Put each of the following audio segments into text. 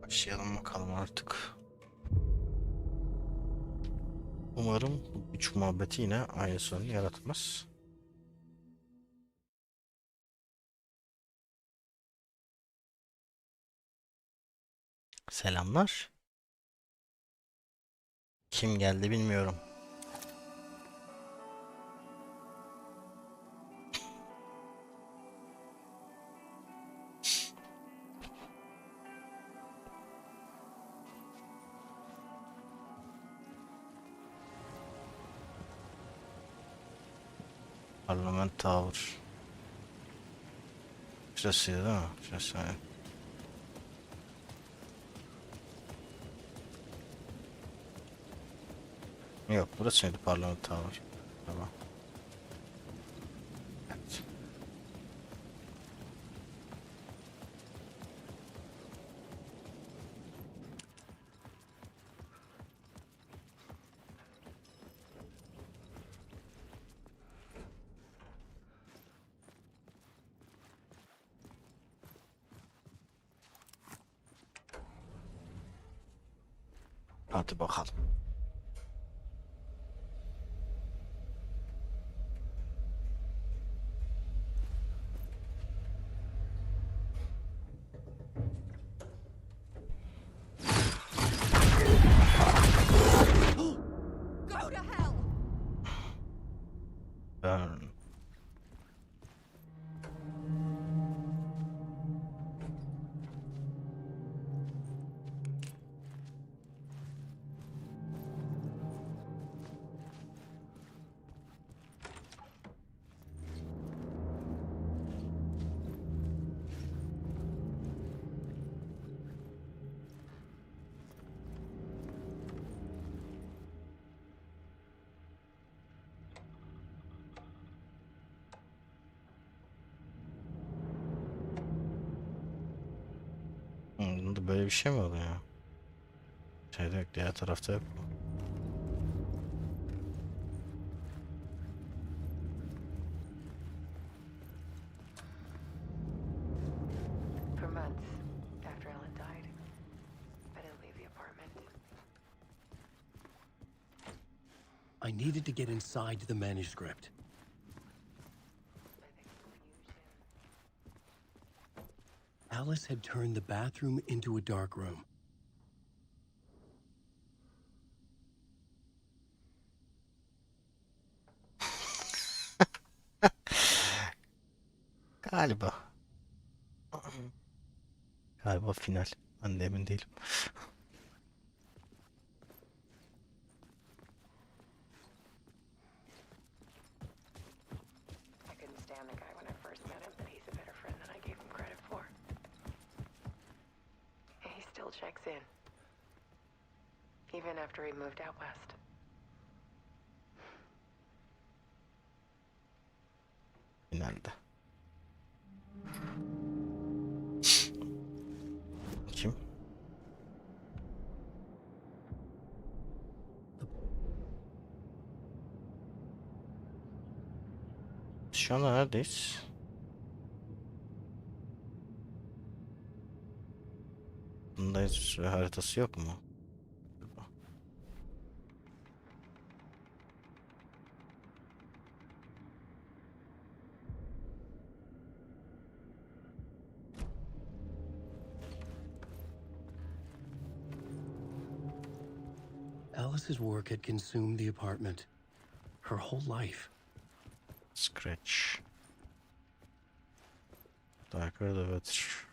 Başlayalım bakalım artık. Umarım güç muhabbeti yine aynı sorunu yaratmaz. Selamlar. Kim geldi bilmiyorum. Parlament Tower. Şurasıydı değil mi? Şurası. Evet. Yok, burasıydı Parlament Tower. Tamam. Evet. Hadi bakalım. Go to hell! Burn. Bunda böyle bir şey mi oluyor? Şeyde yok, diğer tarafta yok mu? For months after Ellen died, I didn't leave the apartment. I needed to get inside the manuscript. I think confusion. Alice had turned the bathroom into a dark room. Galiba. Galiba final. Ben de emin değilim. I couldn't stand the guy when I first met him, but he's a better friend than I gave him credit for. He still checks in, even after he moved out west. Finalde. Kim? Şu anda neredeyiz? Bundayız ve haritası yok mu? Alice's work had consumed the apartment. Her whole life. Scratch. Darker the better.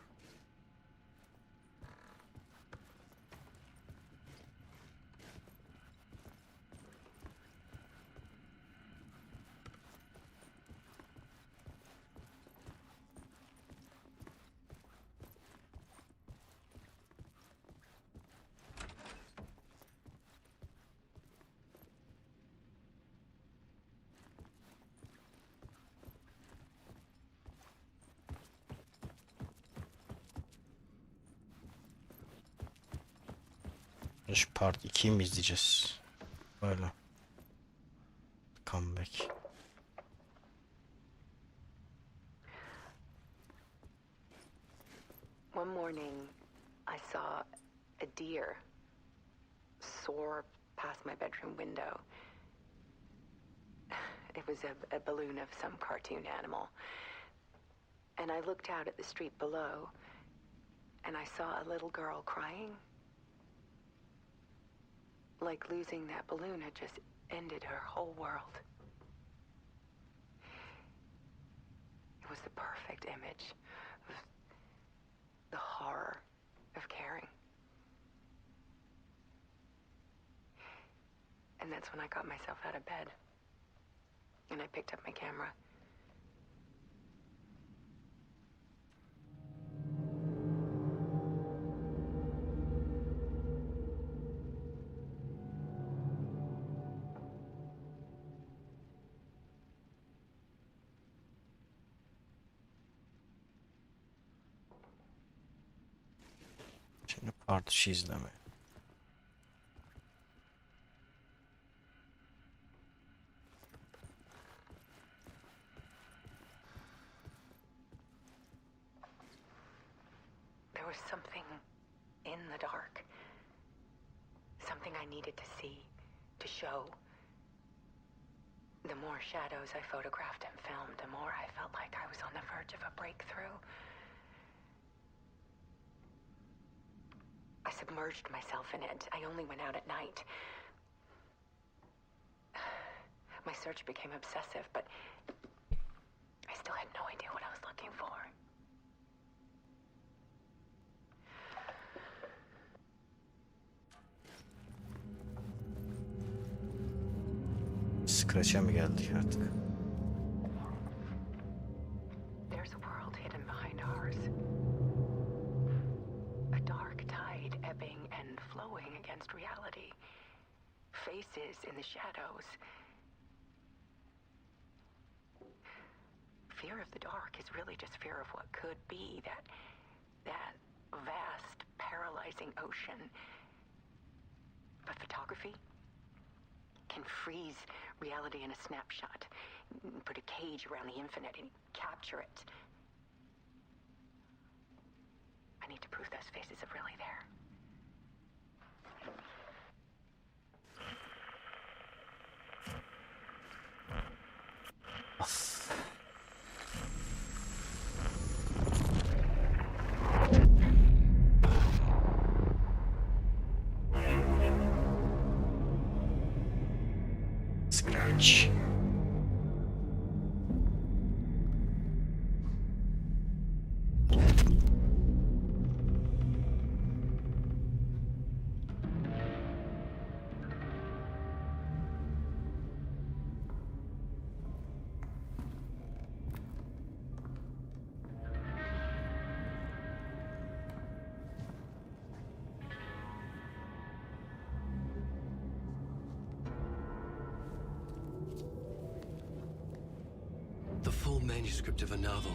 Şu part 2'yi mi izleyeceğiz? Böyle. Comeback. One morning, I saw a deer soar past my bedroom window. It was a balloon of some cartoon animal. And I looked out at the street below, and I saw a little girl crying. Like losing that balloon had just ended her whole world. It was the perfect image of the horror of caring. And that's when I got myself out of bed. And I picked up my camera. Şimdi part dışı izleme. There was something in the dark. Something I needed to see, to show. The more shadows I photographed and filmed, the more I felt like I was on the verge of a breakthrough. I submerged myself in it. I only went out at night. My search became obsessive, but I still had no idea what I was looking for. Scratch'e mi geldik artık? There's a world hidden behind ours. A dark tide ebbing and flowing against reality. Faces in the shadows. Fear of the dark is really just fear of what could be, that vast, paralyzing ocean. But photography can freeze reality in a snapshot, put a cage around the infinite and capture it. I need to prove those faces are really there. Scratch. The full manuscript of a novel.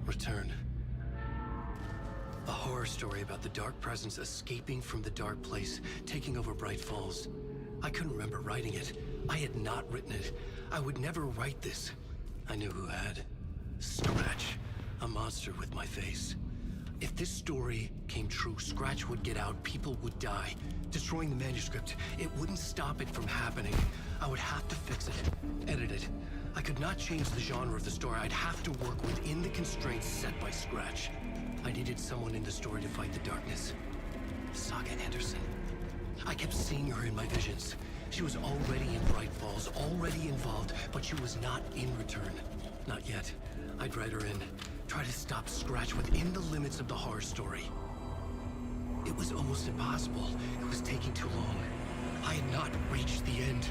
Return. A horror story about the dark presence escaping from the dark place, taking over Bright Falls. I couldn't remember writing it. I had not written it. I would never write this. I knew who had. Scratch. A monster with my face. If this story came true, Scratch would get out, people would die. Destroying the manuscript, it wouldn't stop it from happening. I would have to fix it, edit it. I could not change the genre of the story. I'd have to work within the constraints set by Scratch. I needed someone in the story to fight the darkness. Saga Anderson. I kept seeing her in my visions. She was already in Bright Falls, already involved, but she was not in Return. Not yet. I'd write her in. Try to stop Scratch within the limits of the horror story. It was almost impossible. It was taking too long. I had not reached the end.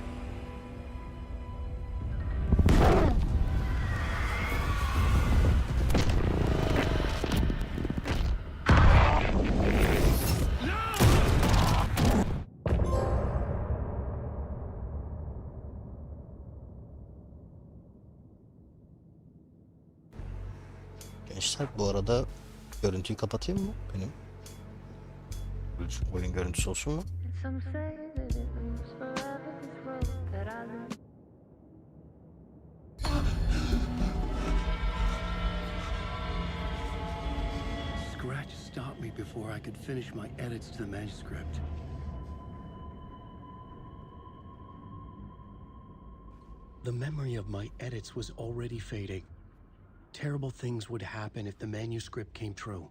Gençler bu arada görüntüyü kapatayım mı benim? Oyun görüntüsü olsun mu? Some say that it moves forever, this road that I live. Scratch stopped me before I could finish my edits to the manuscript. The memory of my edits was already fading. Terrible things would happen if the manuscript came true.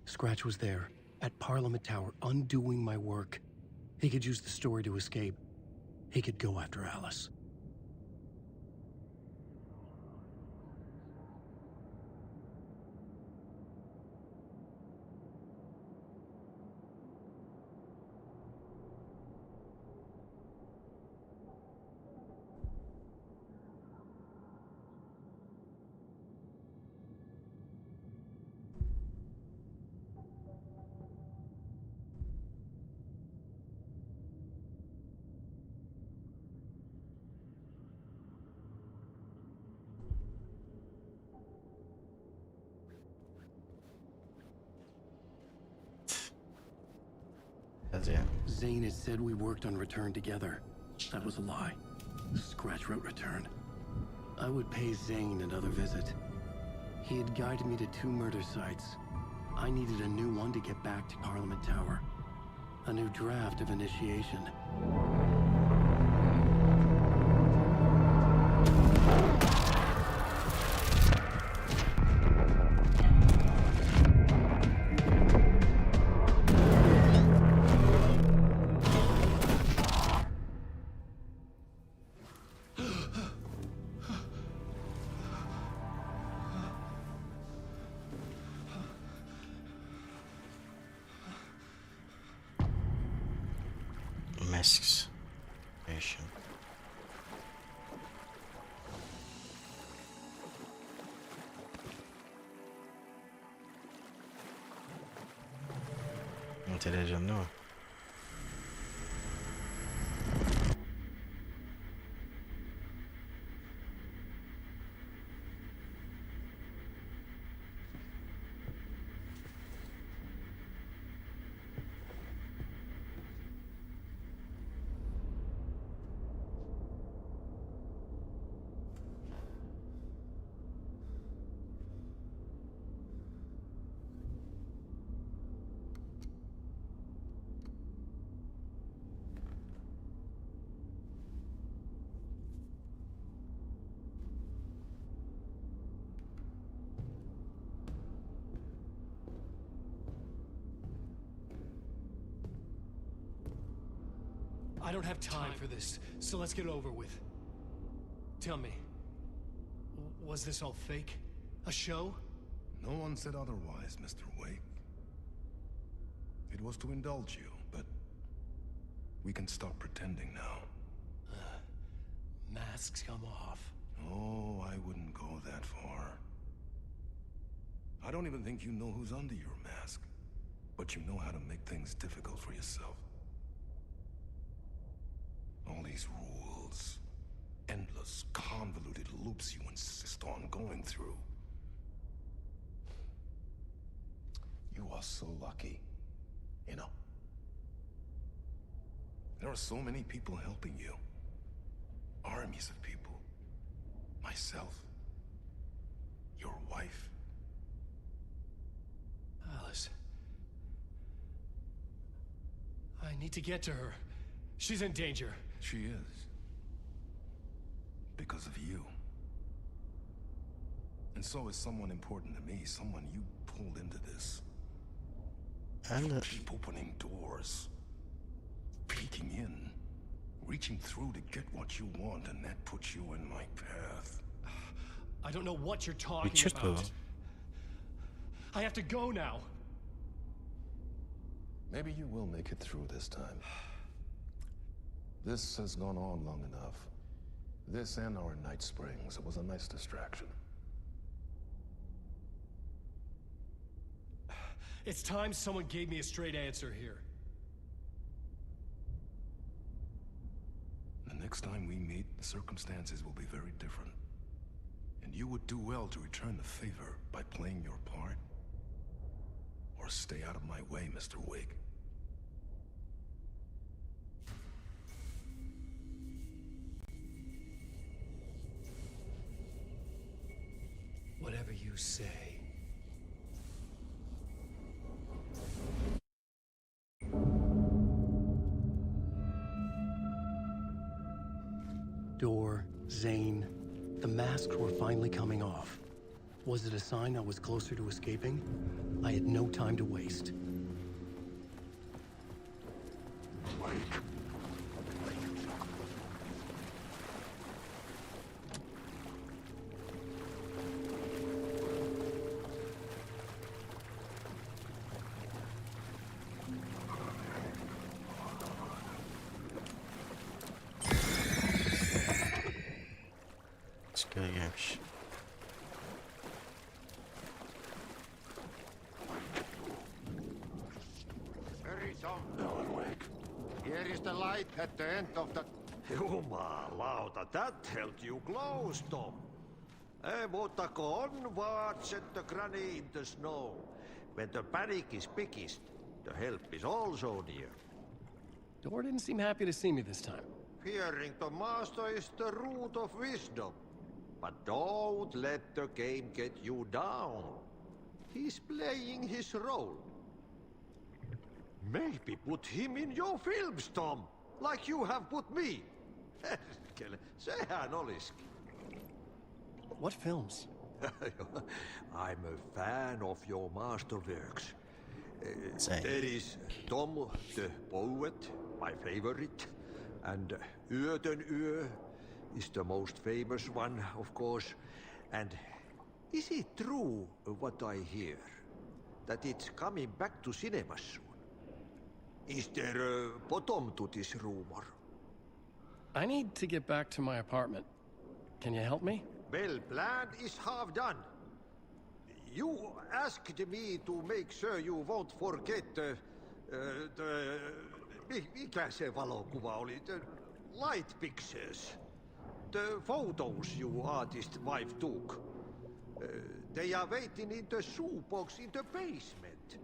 Scratch was there, at Parliament Tower, undoing my work. He could use the story to escape. He could go after Alice. Hadi ya. Zane had said we worked on Return together. That was a lie. Scratch wrote Return. I would pay Zane another visit. He had guided me to 2 murder sites. I needed a new one to get back to Parliament Tower. A new draft of initiation. Masks. Nation. Televizyon değil mi? I don't have time for this, so let's get it over with. Tell me, was this all fake? A show? No one said otherwise, Mr. Wake. It was to indulge you, but we can stop pretending now. Masks come off. Oh, I wouldn't go that far. I don't even think you know who's under your mask, but you know how to make things difficult for yourself. All these rules, endless, convoluted loops you insist on going through. You are so lucky, you know. There are so many people helping you. Armies of people. Myself. Your wife. Alice. I need to get to her. She's in danger. She is. Because of you. And so is someone important to me, someone you pulled into this. You keep opening doors, peeking in, reaching through to get what you want, and that puts you in my path. I don't know what you're talking Richard about. I have to go now. Maybe you will make it through this time. This has gone on long enough. This and our night springs. It was a nice distraction. It's time someone gave me a straight answer here. The next time we meet, the circumstances will be very different. And you would do well to return the favor by playing your part. Or stay out of my way, Mr. Wake. Whatever you say. door, Zane. The masks were finally coming off. Was it a sign I was closer to escaping? I had no time to waste. Gölgeymiş. Hurry, Tom. Alan Wake. Here is the light at the end of the... Jumalauta, that held you close, Tom. Ei muuta kuin onward, set the granny in the snow. When the panic is biggest, the help is also near. Door didn't seem happy to see me this time. Fearing the master is the root of wisdom. But don't let the game get you down. He's playing his role. Maybe put him in your films, Tom, like you have put me. Sehän olisikin. What films? I'm a fan of your masterworks. Say. There is Tom the Poet, my favorite, and Yöten Yö is the most famous one, of course. And is it true what I hear, that it's coming back to cinemas soon? Is there a bottom to this rumor? I need to get back to my apartment. Can you help me? Well, plan is half done. You asked me to make sure you won't forget mikä se valokuva oli? The light pictures. The photos you artist wife took. They are waiting in the shoebox in the basement.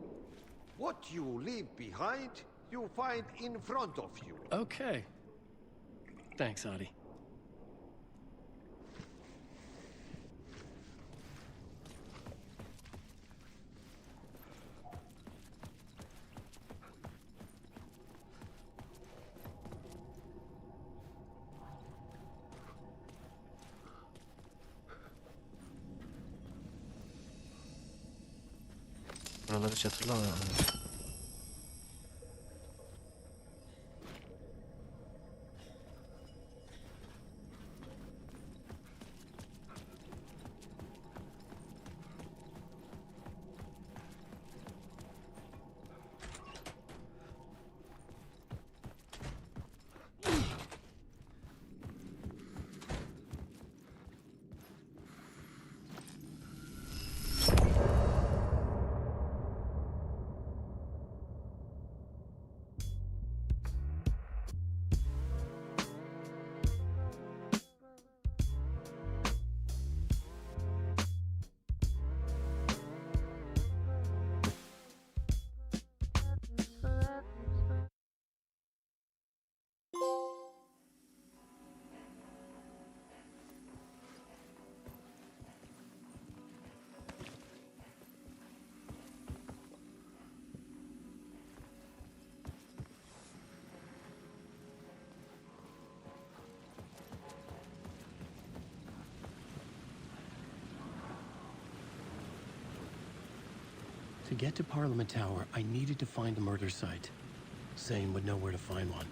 What you leave behind, you find in front of you. Okay. Thanks, Adi. Buraları hiç hatırlamıyorum. To get to Parliament Tower, I needed to find the murder site. Zane would know where to find one.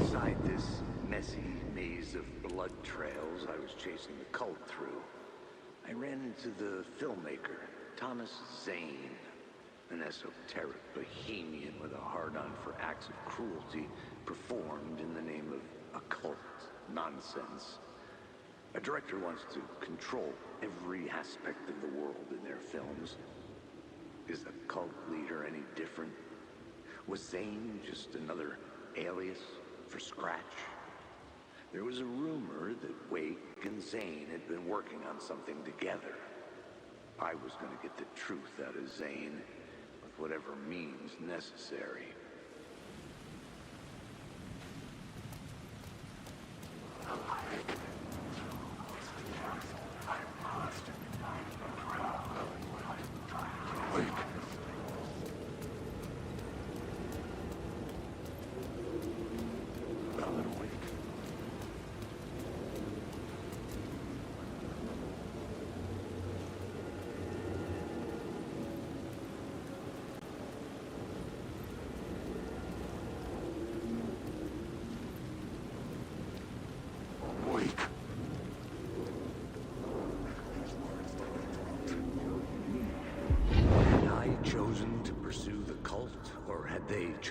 Inside this messy maze of blood trails I was chasing the cult through, I ran into the filmmaker, Thomas Zane. An esoteric bohemian with a hard-on for acts of cruelty performed in the name of occult nonsense. A director wants to control every aspect of the world in their films. Is the cult leader any different? Was Zane just another alias for Scratch? There was a rumor that Wake and Zane had been working on something together. I was going to get the truth out of Zane, whatever means necessary.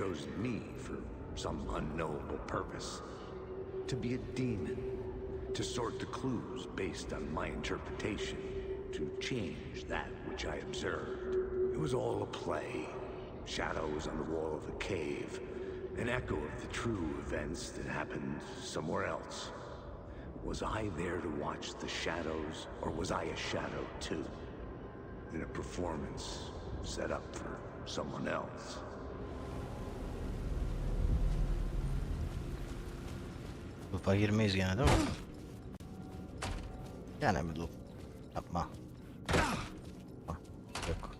chosen me for some unknowable purpose. To be a demon. To sort the clues based on my interpretation. To change that which I observed. It was all a play. Shadows on the wall of the cave. An echo of the true events that happened somewhere else. Was I there to watch the shadows, or was I a shadow too? In a performance set up for someone else. Loop'a girmeyiz gene değil mi? Gene mi loop? Yapma. Ah, yok.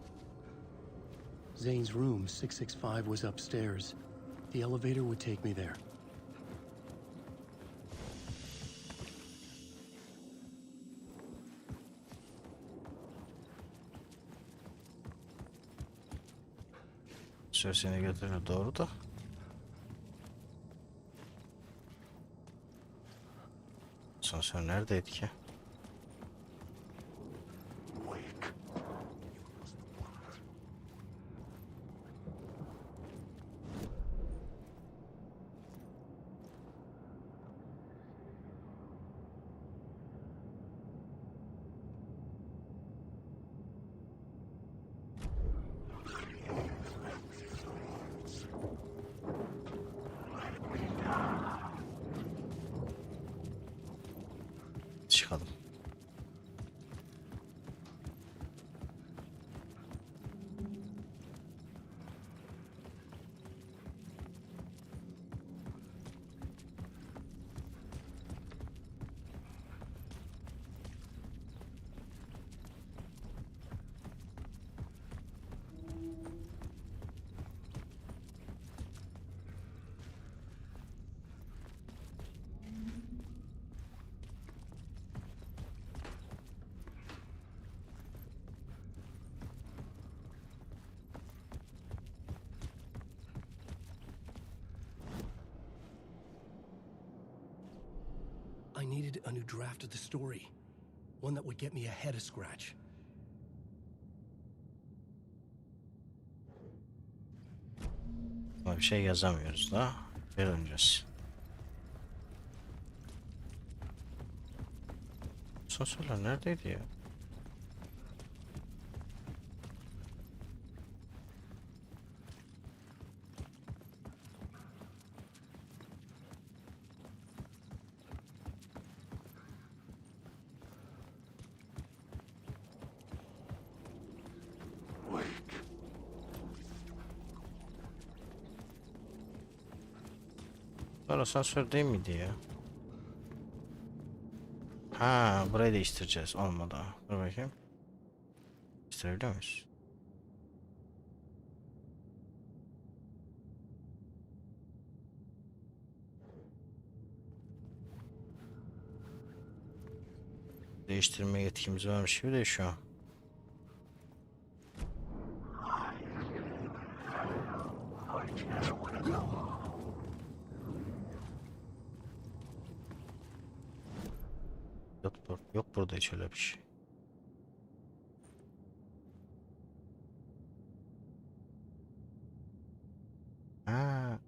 Zane's room, 665, was upstairs. The elevator would take me there. Seni götürür doğru da. Asansör neredeydi ki? Çıkalım. I needed a new draft of the story. One that would get me ahead of scratch. Ama bir şey yazamıyoruz da. Geri döneceğiz. Asansörler neredeydi ya? Asansör değil miydi ya? Ha, burayı değiştireceğiz. Olmadı. Dur bakayım. Değiştirebiliyor muyuz? Değiştirme yetkimiz varmış gibi de şu an. Yok burada hiç öyle bir şey. Ha.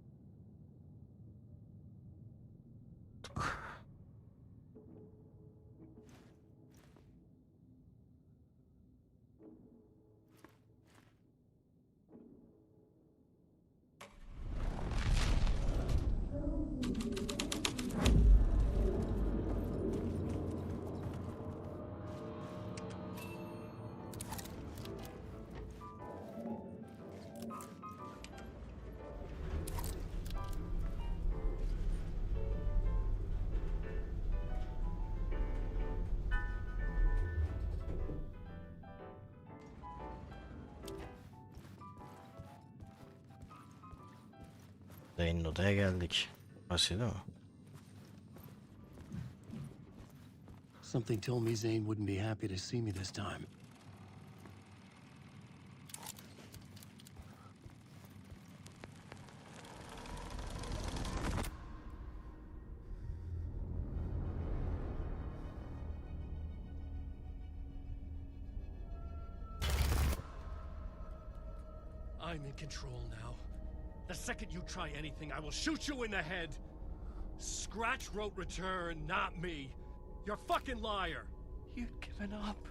Dayının odaya geldik. Burası değil mi? Something told me Zane wouldn't be happy to see me this time. I'm in control now. The second you try anything, I will shoot you in the head. Scratch wrote return, not me. You're a fucking liar. You'd given up.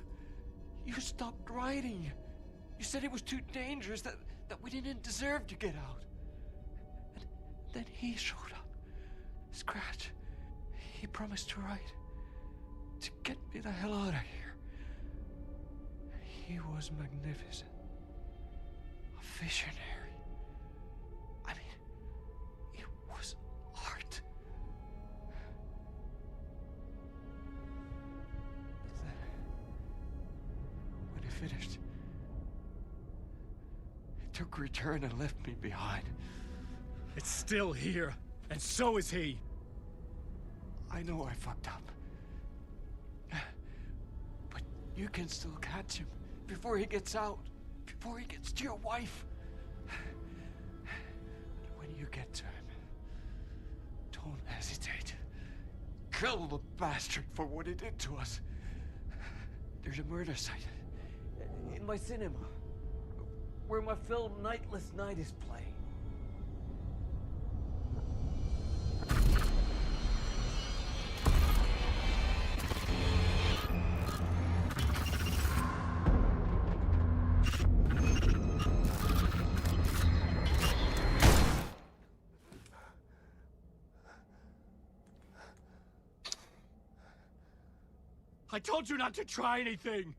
You stopped writing. You said it was too dangerous, that we didn't deserve to get out. And then he showed up. Scratch. He promised to write. To get me the hell out of here. He was magnificent. A visionary. I mean, it was art. But then, when it finished, it took a return and left me behind. It's still here, and so is he. I know I fucked up. But you can still catch him before he gets out, before he gets to your wife. When you get to him, don't hesitate. Kill the bastard for what he did to us. There's a murder site in my cinema where my film Nightless Night is playing. I told you not to try anything!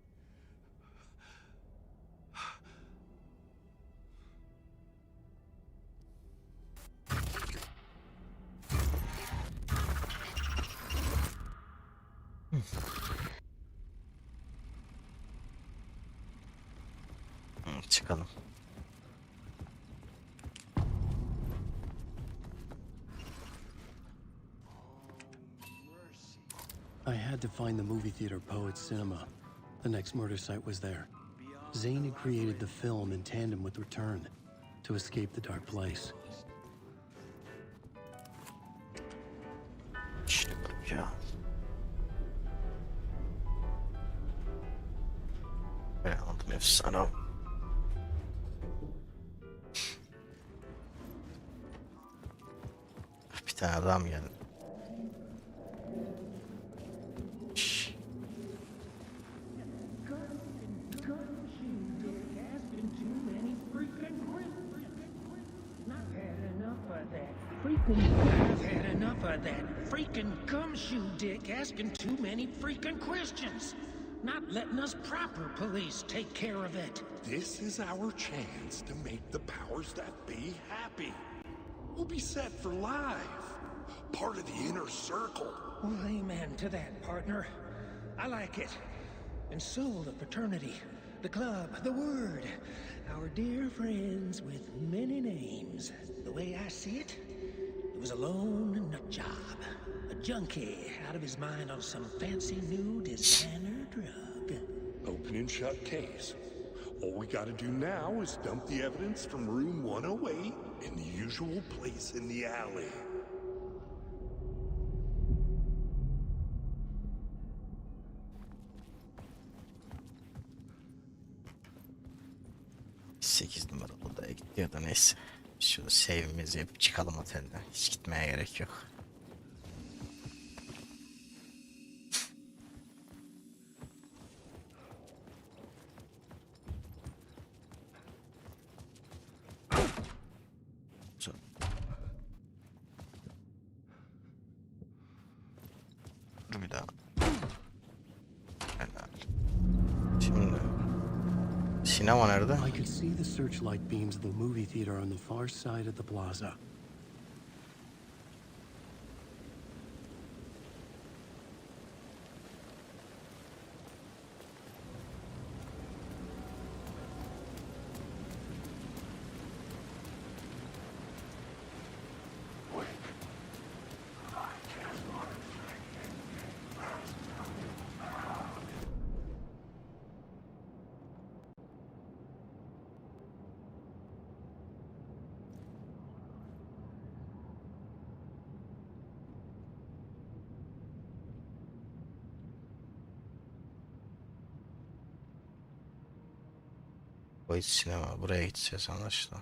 Çıkalım. I had to find the movie theater Poets Cinema. The next murder site was there. Zane had created the film in tandem with Return to escape the dark place. İşte bu ya. Böyle aldım efsane. Bir tane adam geldi. Şşş. I've had enough of that freaking gumshoe dick asking too many freaking questions. Not letting us proper police take care of it. This is our chance to make the powers that be happy. We'll be set for life. Part of the inner circle. Well, amen to that, partner. I like it. And so the fraternity, the club, the word. Our dear friends with many names. The way I see it, it was a lone nut job. A junkie out of his mind on some fancy new designer drug. Open and shut case. All we gotta do now is dump the evidence from room 108 in the usual place in the alley. Sekiz numaralı odaya gitti ya da neyse. Şurada save'imizi yapıp çıkalım otelden. Hiç gitmeye gerek yok. Dur bir daha. Helal. Şimdi sinema nerede? I could see the searchlight beams of the movie theater on the far side of the plaza. Bu sinema buraya gideceğiz anlaşılan.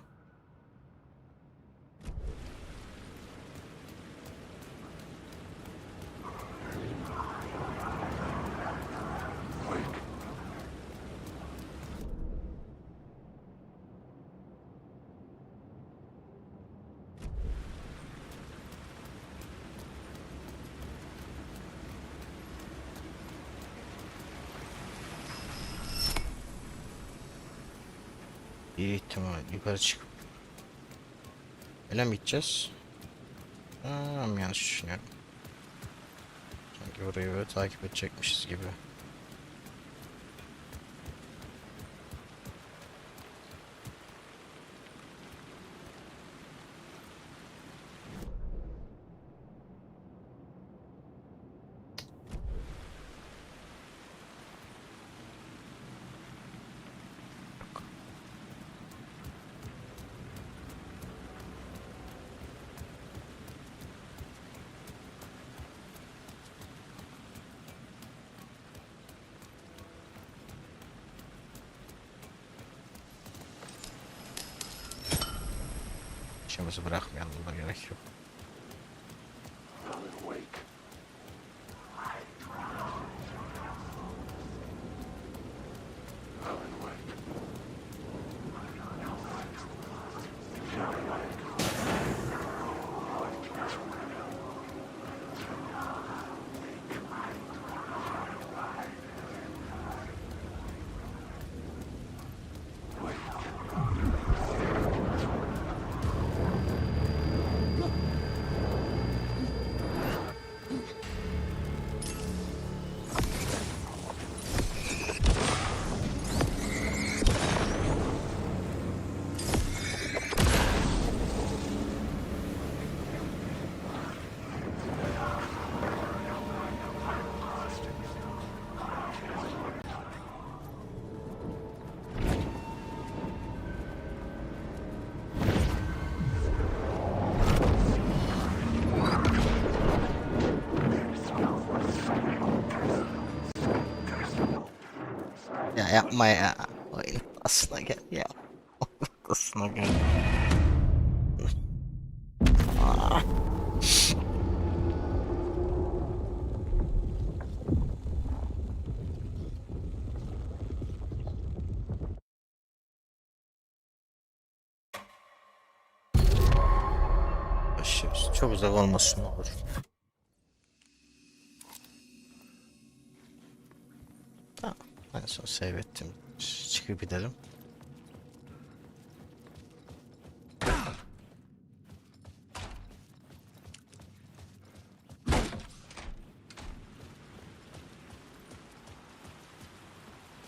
Bir ihtimal yukarı çıkıp öyle mi gideceğiz? Aa, yanlış düşünüyorum. Sanki orayı böyle takip edecekmişiz gibi. İşimizi bırakmayalım, buna gerek yok. Ya yapma ya. Oyun aslına gel ya. Aslına gel. Ah. Çok uzak olmasın, olur. Tamam. En son save ettim. Çıkıp gidelim.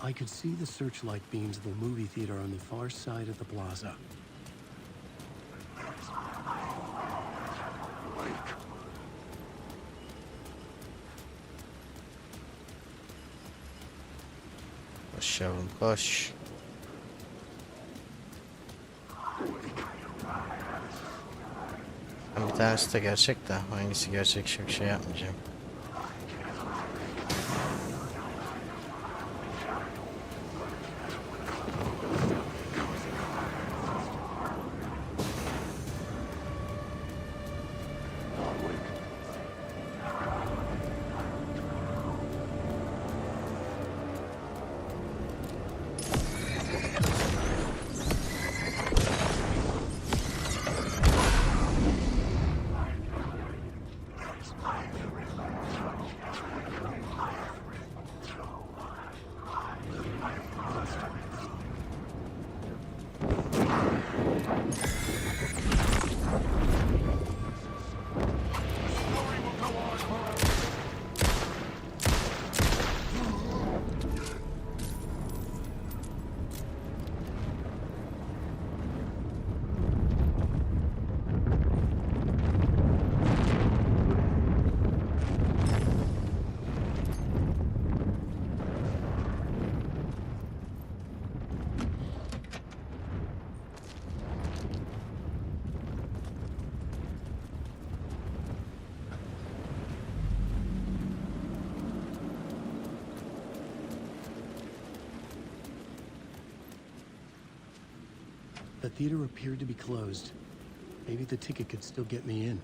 I could see the searchlight beams of the movie theater on the far side of the plaza. Koş yavrum, koş. Bir tanesi de gerçek de hangisi gerçek çok şey yapmayacağım. The theater appeared to be closed. Maybe the ticket could still get me in.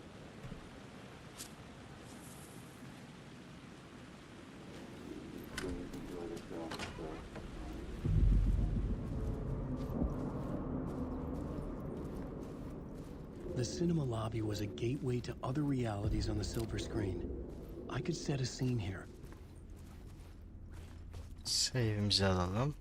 The cinema lobby was a gateway to other realities on the silver screen. I could set a scene here. Save'imizi alalım.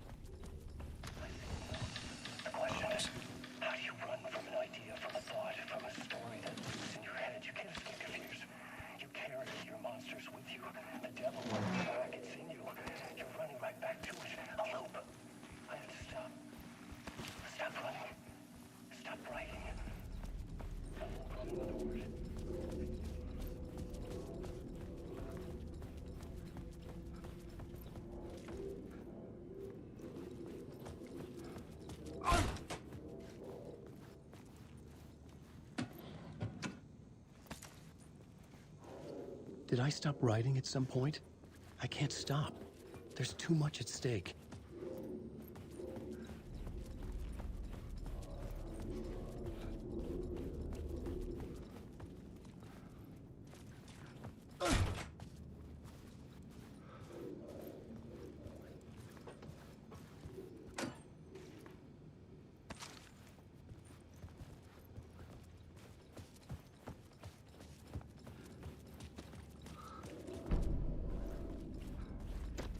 Did I stop writing at some point? I can't stop. There's too much at stake.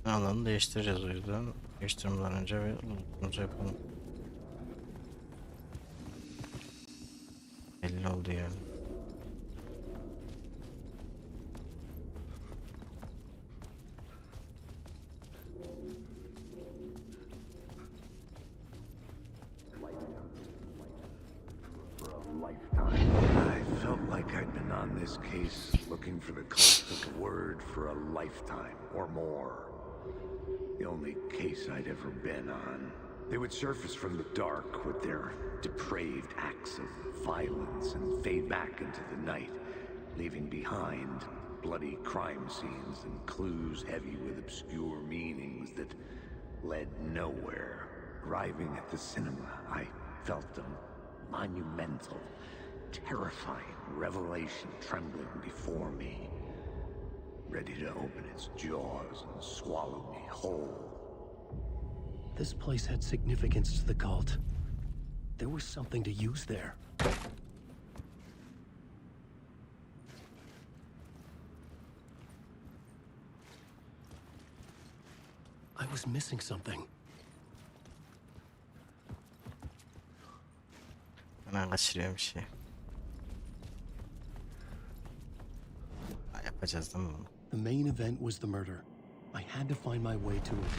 Alanı değiştireceğiz o yüzden. Değiştirmeden önce bir lootumuzu yapalım. Belli oldu yani. I felt like I'd been on this case looking for the cultic word for a lifetime or more. The only case I'd ever been on. They would surface from the dark with their depraved acts of violence and fade back into the night, leaving behind bloody crime scenes and clues heavy with obscure meanings that led nowhere. Arriving at the cinema, I felt a monumental, terrifying revelation trembling before me, ready to open its jaws and swallow me whole. This place had significance to the cult. There was something to use there. I was missing something. Ben kaçırıyorum bir şey. Ha, yapacağız değil mi bunu? The main event was the murder. I had to find my way to it.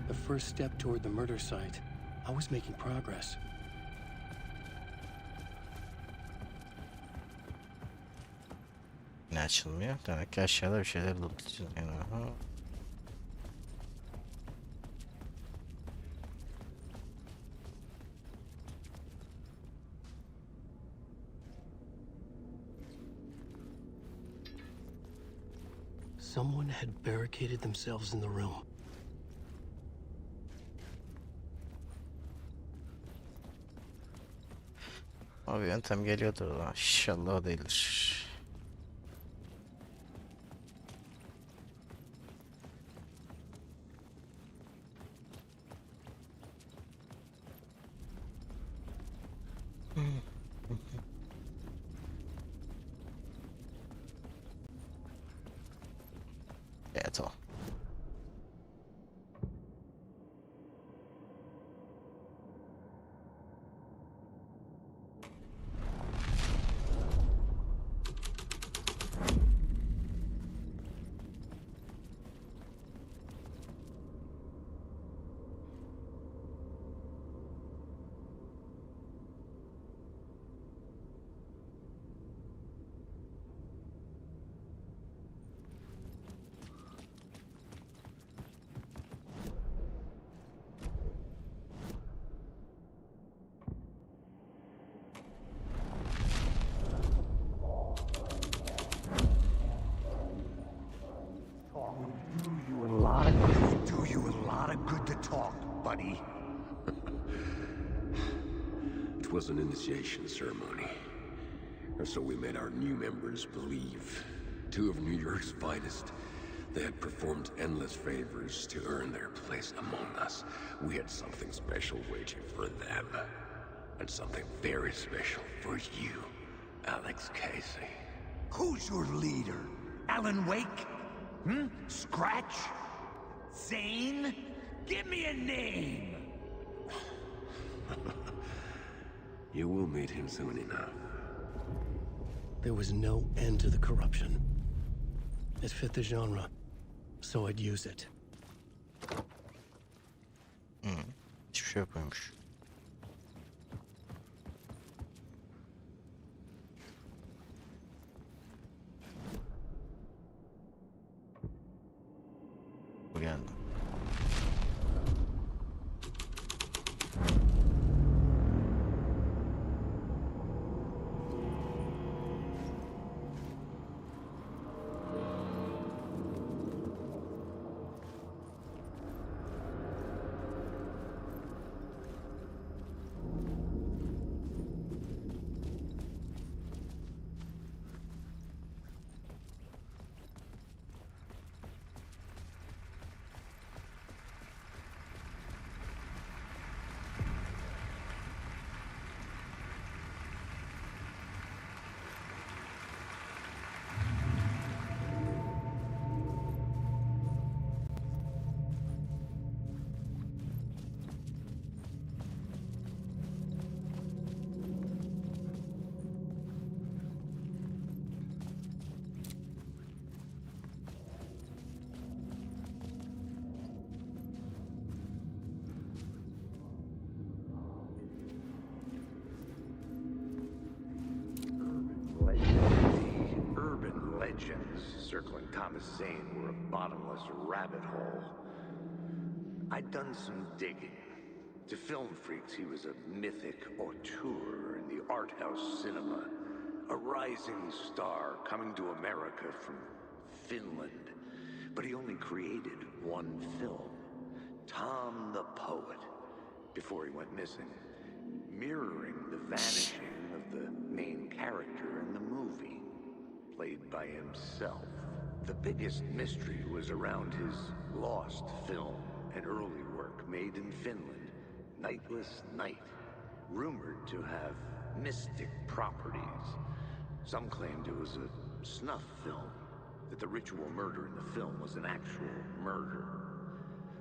The first step toward the murder site. I was making progress. Ne açılmıyor? Demek ki aşağıda bir şeyler lootlayacağız yani. Aha. Someone had barricaded themselves in the room. Abi yöntem geliyordur da inşallah o değildir. Evet o. Do you a lot of good to talk, buddy. It was an initiation ceremony. And so we made our new members believe. Two of New York's finest. They had performed endless favors to earn their place among us. We had something special waiting for them. And something very special for you, Alex Casey. Who's your leader? Alan Wake? Scratch? Zane? Give me a name! You will meet him soon enough. There was no end to the corruption. It fit the genre, so I'd use it. Hiçbir şey yapıyormuş. Bu geldi. circling Thomas Zane were a bottomless rabbit hole. I'd done some digging. To film freaks, he was a mythic auteur in the art house cinema. A rising star coming to America from Finland. But he only created one film, Tom the Poet, before he went missing, mirroring the vanishing of the main character in the movie, played by himself. The biggest mystery was around his lost film, an early work made in Finland, Nightless Night, rumored to have mystic properties. Some claimed it was a snuff film, that the ritual murder in the film was an actual murder.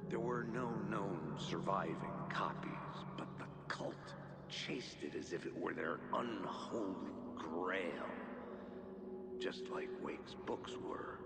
There were no known surviving copies, but the cult chased it as if it were their unholy grail, just like Wake's books were.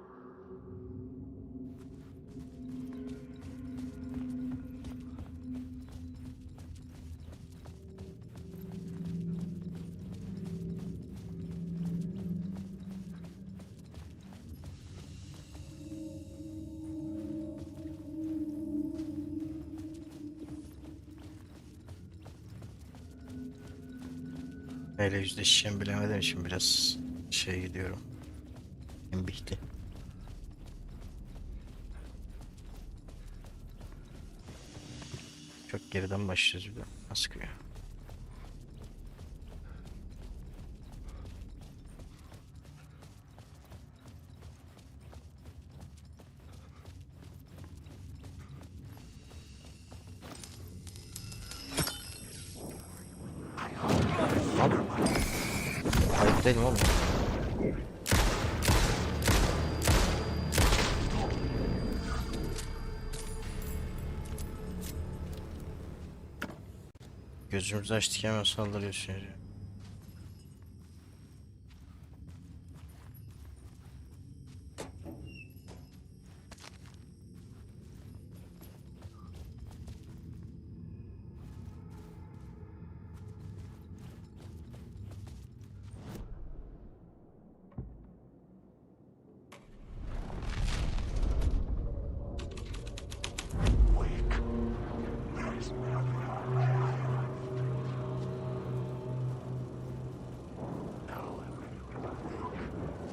Neyle yüzleşeceğimi bilemediğim için biraz şey gidiyorum. Embihti. Çok geriden başlıyoruz bir de. Nasıl ya? Hayır değilim oğlum. Gözümüzü açtık hemen saldırıyorsun ya.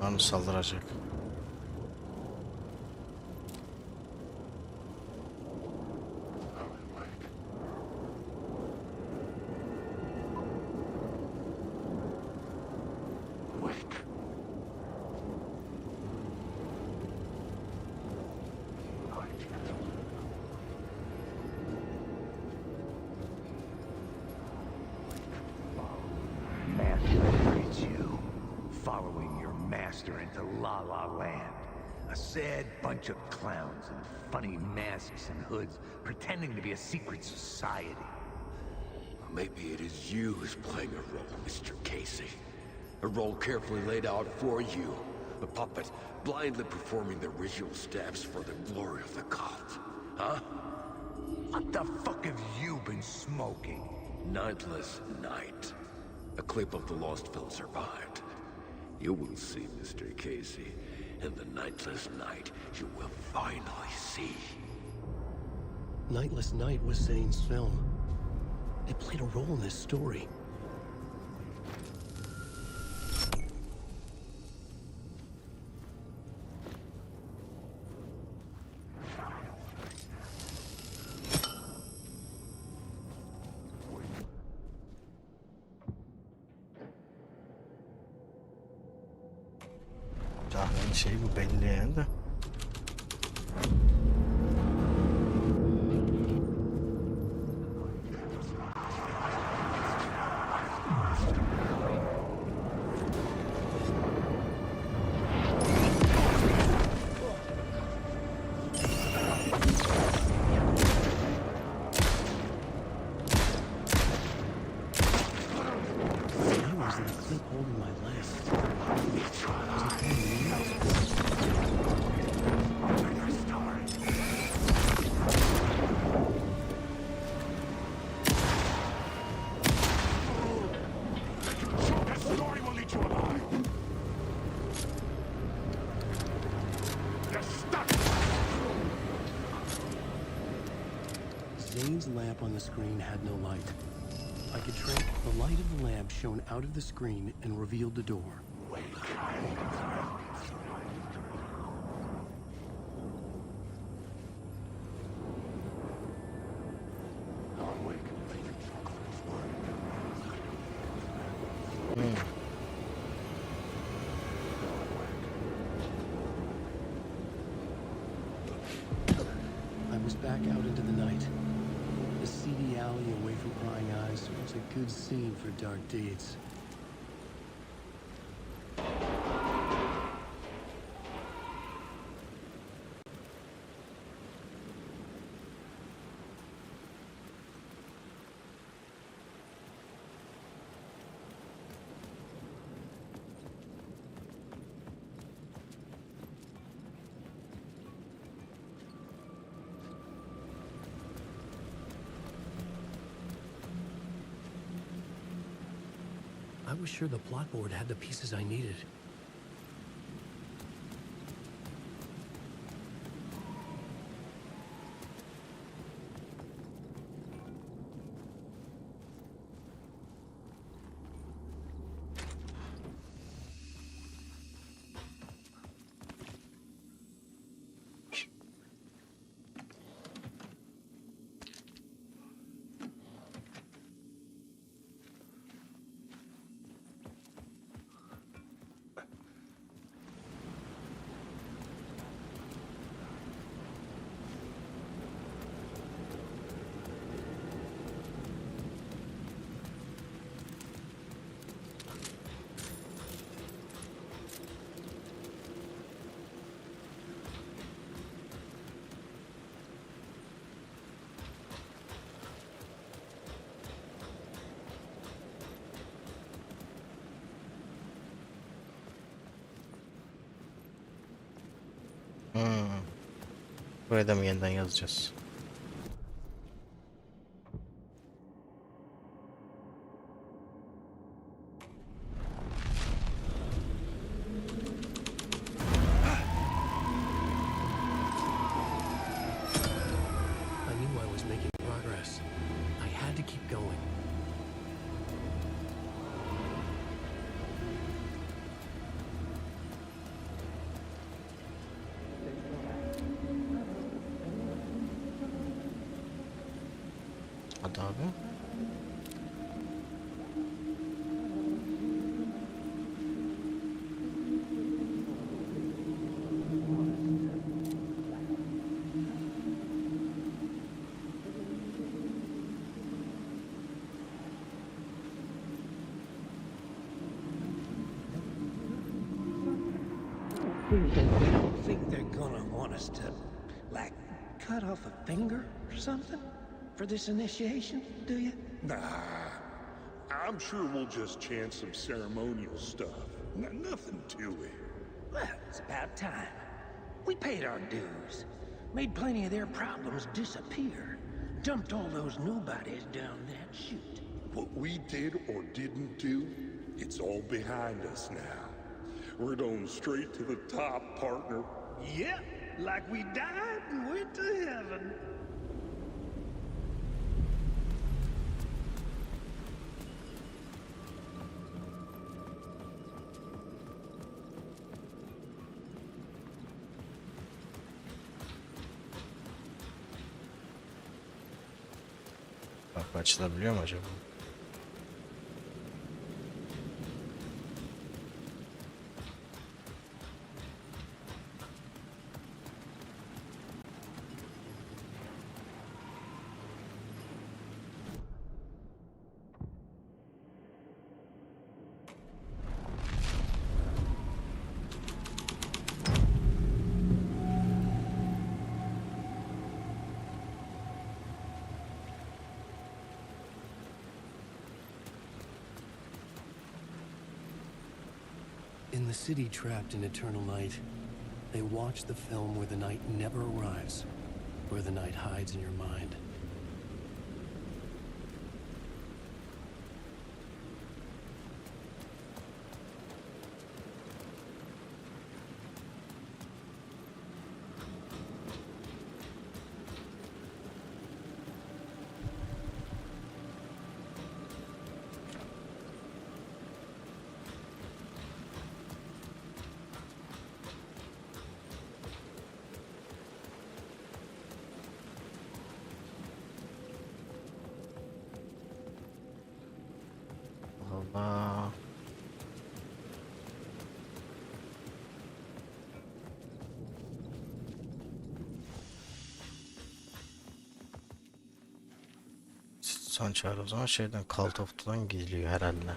Bana saldıracak. Following your master into La La Land. A sad bunch of clowns in funny masks and hoods pretending to be a secret society. Maybe it is you who's playing a role, Mr. Casey. A role carefully laid out for you. A puppet blindly performing the ritual steps for the glory of the cult. Huh? What the fuck have you been smoking? Nightless Night. A clip of the lost film survived. You will see, Mr. Casey. In the Nightless Night, you will finally see. Nightless Night was Zane's film. It played a role in this story. Tahmin şey bu belli yani de. Zane's lamp on the screen had no light. I could trace the light of the lamp shone out of the screen and revealed the door. I was back out into the night. The seedy alley away from prying eyes was a good scene for dark deeds. I was sure the plot board had the pieces I needed. Buraya da mı yeniden yazacağız? I knew I was making progress. I had to keep going. Hadi abi. You don't think they're gonna want us to, like, cut off a finger or something for this initiation, do you? Nah. I'm sure we'll just chant some ceremonial stuff. Nothing to it. Well, it's about time. We paid our dues. Made plenty of their problems disappear. Dumped all those nobodies down that chute. What we did or didn't do, it's all behind us now. We're going straight to the top, partner. Yep, like we died and went to heaven. Bak açılabiliyor mu acaba? In the city trapped in eternal night, they watch the film where the night never arrives, where the night hides in your mind. İnsan çağır o zaman şeyden Call of Duty'dan gidiliyor herhalde.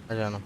Ha canım.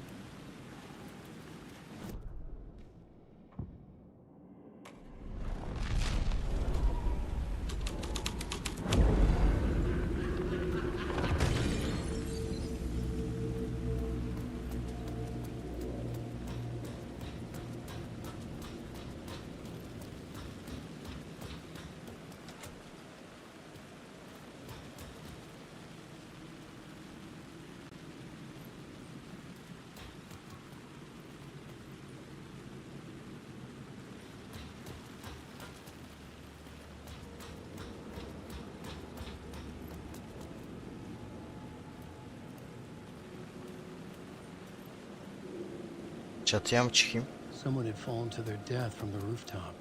Çatıya mı çıkayım? Someone had fallen to their death from the rooftop.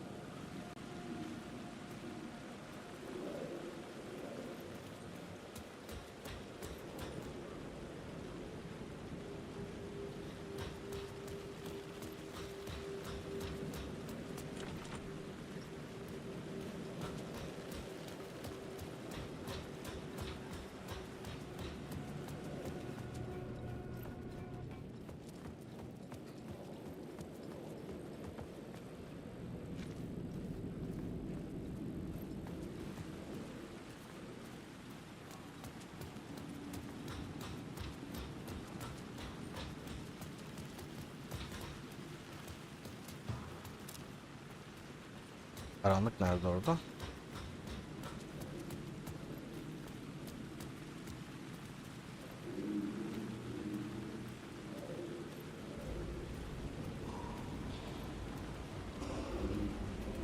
Karanlık nerede orada?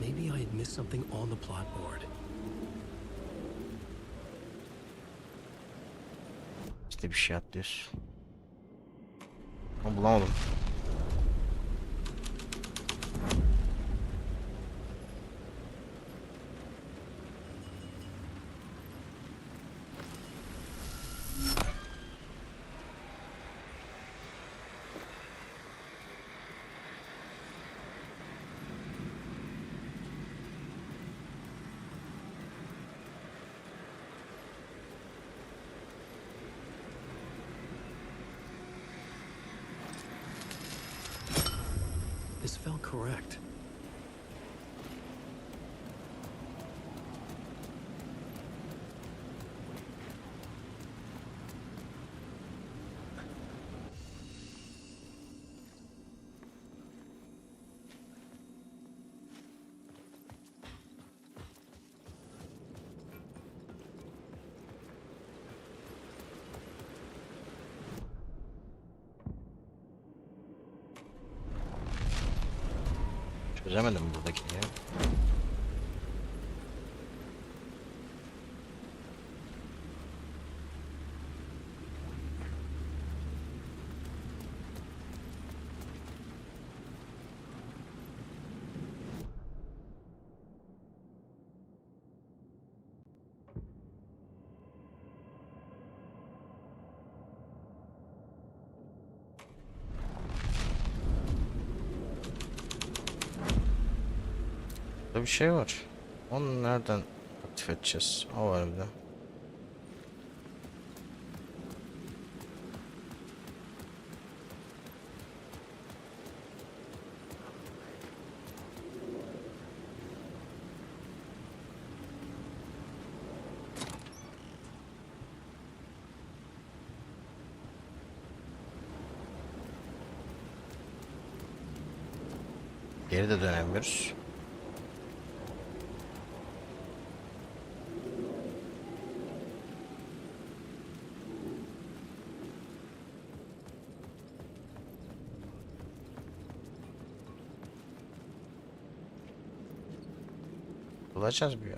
Maybe I had missed something on the plot board. İşte bir şey atlıyoruz. Ama bulamadım. This felt correct. Çözemedim buradakini ya. Burada bir şey var. Onu nereden aktif edeceğiz? O var bir de. Geri de dönemiyoruz. Bulacağız bir ya.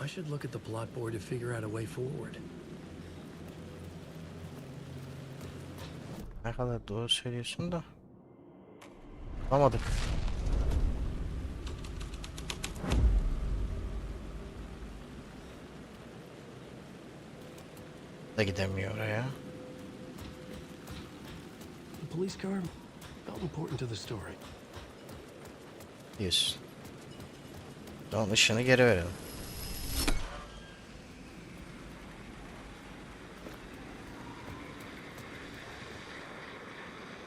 I should look at the plot board to figure out a way forward. Ne kadar doğru söylüyorsun da. Bulamadık. Da gidemiyor oraya. The police car felt important to the story. Diyorsun. Tamam, ışığını geri verelim.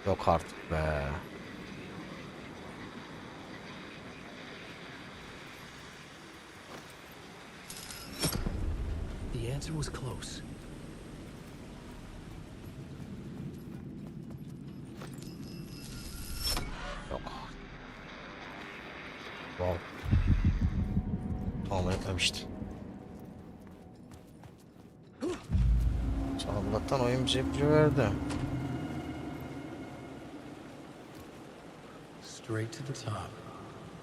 Yok artık be. The answer was close. Yok. Wow. Tamam, yakalamıştı. Allah'tan oyun bize ipucu verdi. Straight to the top.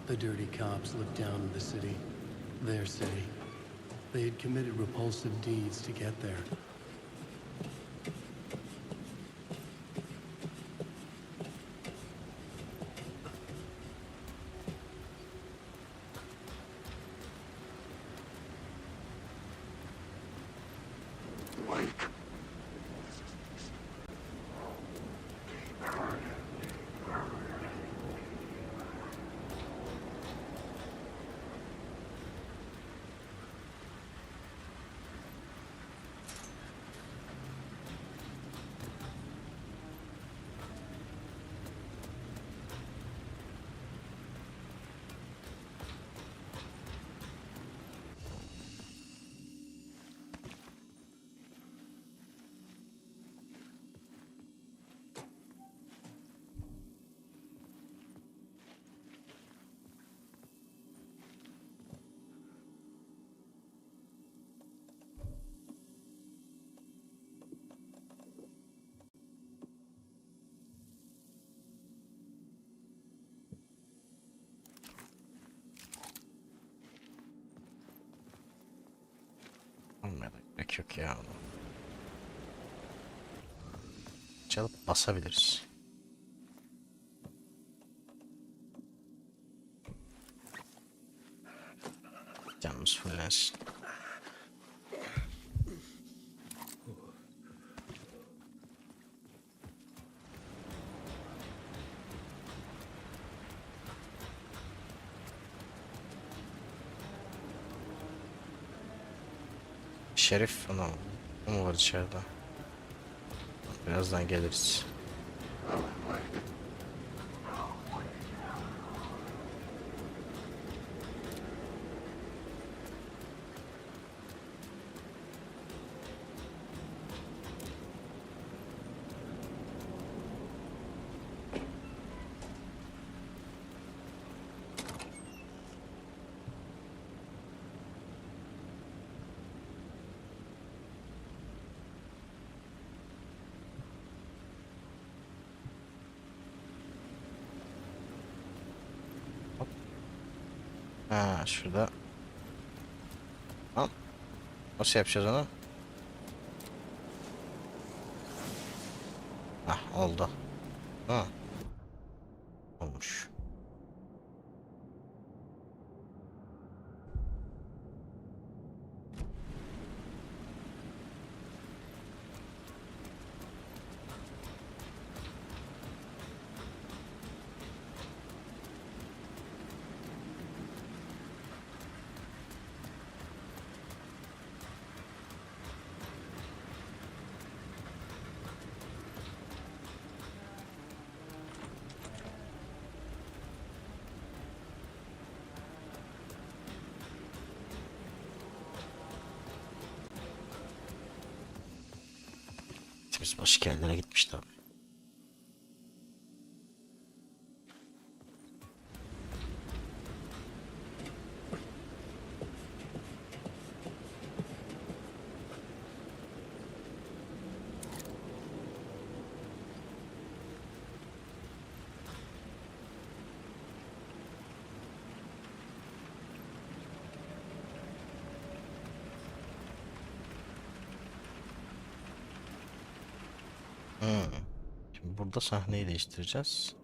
The dirty cops looked down on the city. Their city. They had committed repulsive deeds to get there. Olmaya da gerek yok ya. Çalıp basabiliriz. Canımız fullensin. Şerif ana, o mu var içeride? Birazdan geliriz. Ha, şurada. Tamam. Nasıl yapacağız onu? Ah, oldu. Ha. Olmuş. Biz başka yerlere gitmişti abi. Şimdi burada sahneyi değiştireceğiz.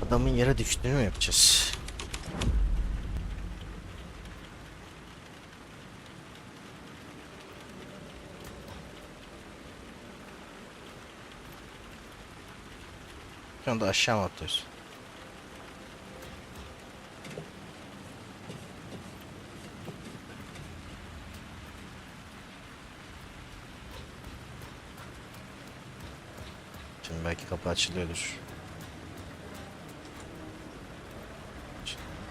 Adamın yere düştüğünü mü yapacağız? Şu anda aşağı mı atlıyoruz? Şimdi belki kapı açılıyordur.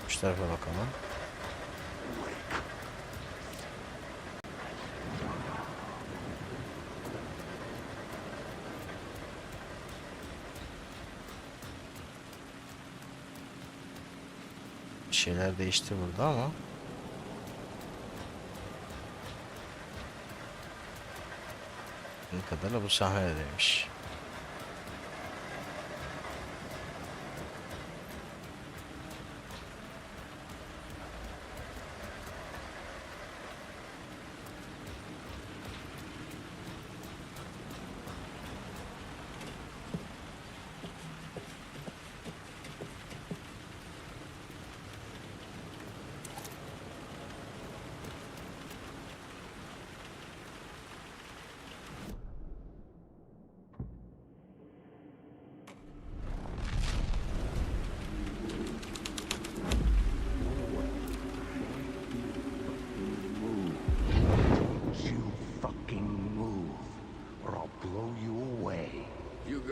Şu tarafa bakalım. Bir şeyler değişti burada ama ne kadar da bu sahnedeymiş.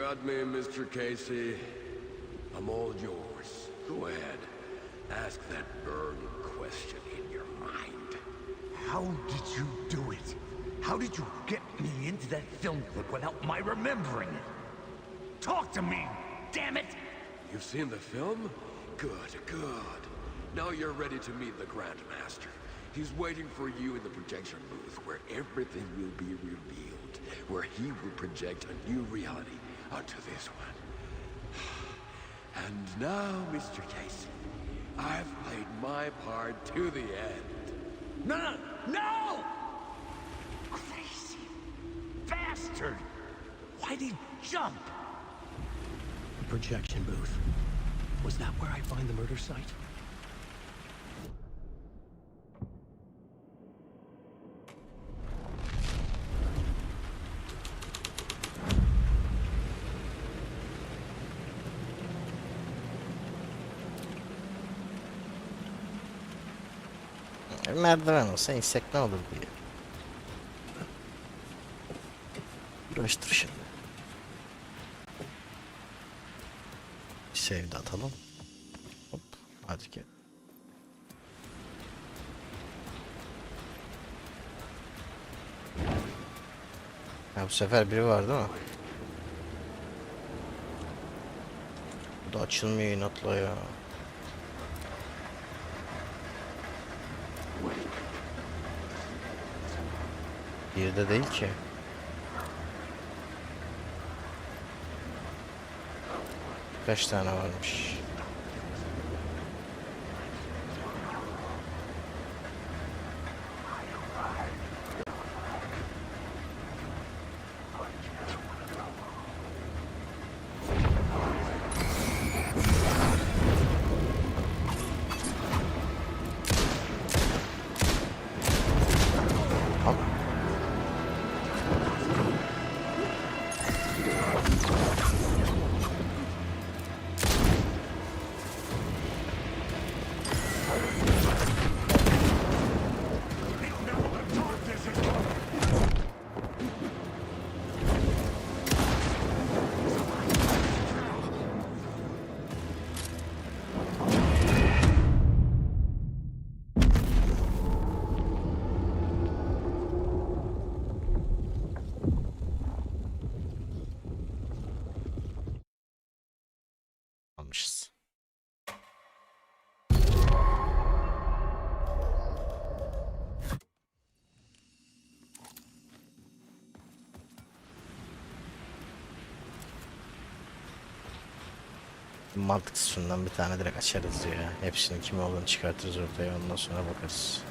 Got me, Mr. Casey. I'm all yours. Go ahead. Ask that burning question in your mind. How did you do it? How did you get me into that film clip without my remembering it? Talk to me, damn it! You've seen the film? Good, good. Now you're ready to meet the Grandmaster. He's waiting for you in the projection booth where everything will be revealed, where he will project a new reality onto this one. And now, Mr. Casey, I've played my part to the end. No, no, no! Crazy bastard! Why'd he jump? The projection booth. Was that where I find the murder site? Merdiven olsa insek ne olur diye. Uğraştır şimdi. Bir save de atalım. Hop. Hadi gel. Ha, bu sefer biri var değil mi? Bu da açılmıyor inatla ya. Bir de değil ki. Kaç tane varmış? Almışız. Mantıksız şundan bir tane direkt açarız diyor ya. Hepsinin kim olduğunu çıkartırız ortaya, ondan sonra bakarız.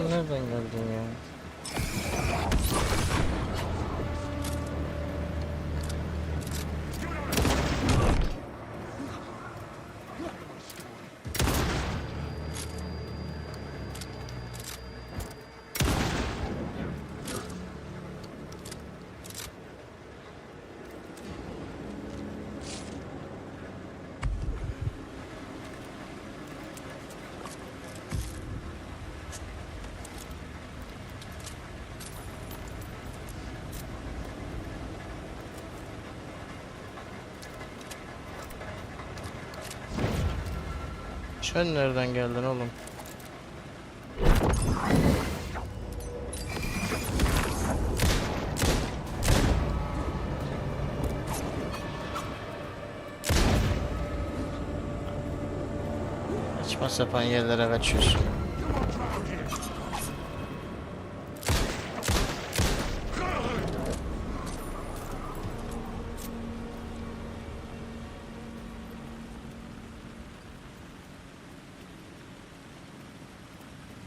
Sen nereden geldin ya? Sen nereden geldin oğlum? Saçma sapan yerlere kaçıyorsun.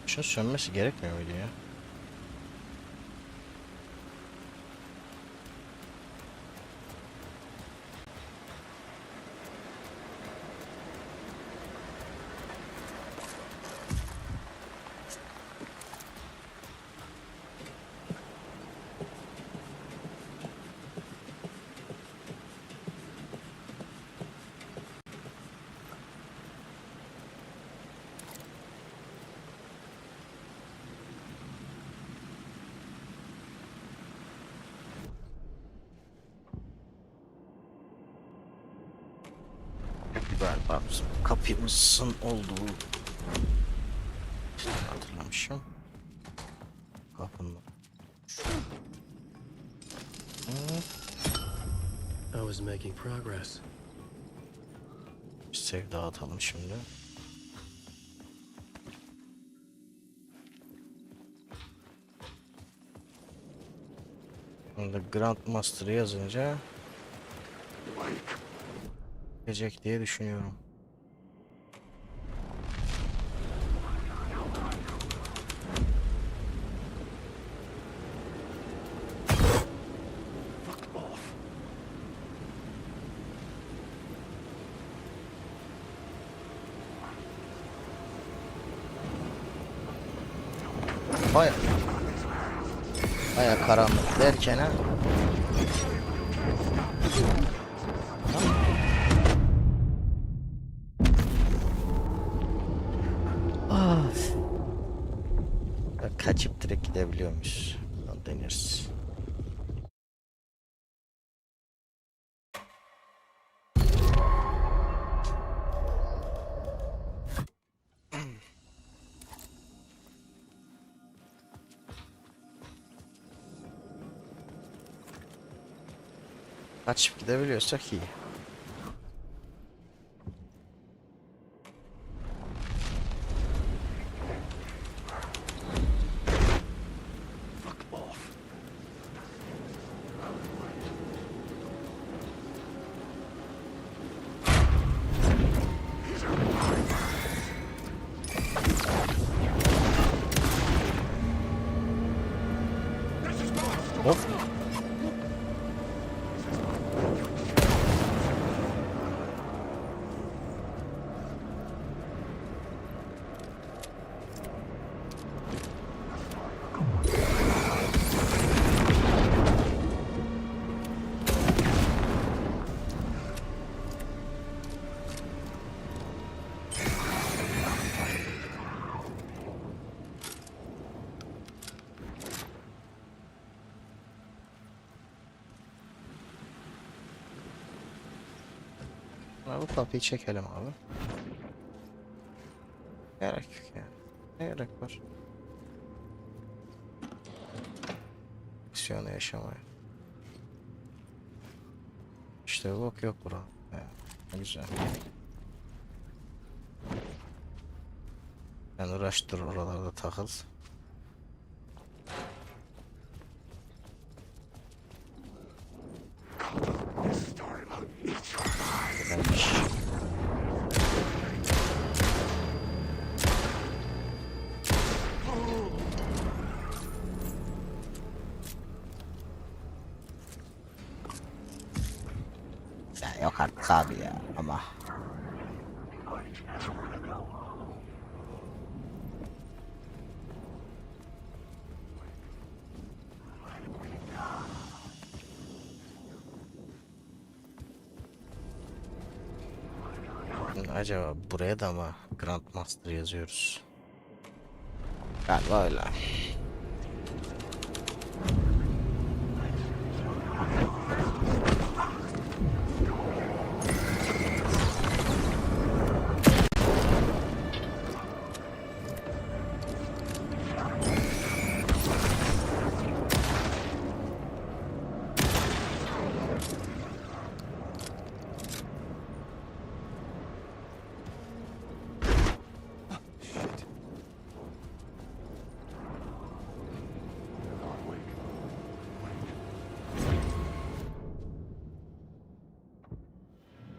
Şunun sönmesi gerekmiyor muydu ya? Galiba bizim kapımızın olduğu hatırlamışım. Kapının. I was making progress. Sev dağıtalım şimdi. Burada Grandmaster yazınca gelecek diye düşünüyorum. Baya karanlık derken ha. Kaçıp direkt gidebiliyormuş. Deneriz. Kaçıp gidebiliyorsak iyi. Hop. Bu kapıyı çekelim abi. Gerek yok yani. Ne gerek var? Aksiyonu yaşamaya. İşte yok yok bura. Ne güzel. Ben uğraştır oralarda takıl. Gelmiş. Aldık abi ya ama. Acaba buraya da mı Grandmaster yazıyoruz? Galiba öyle.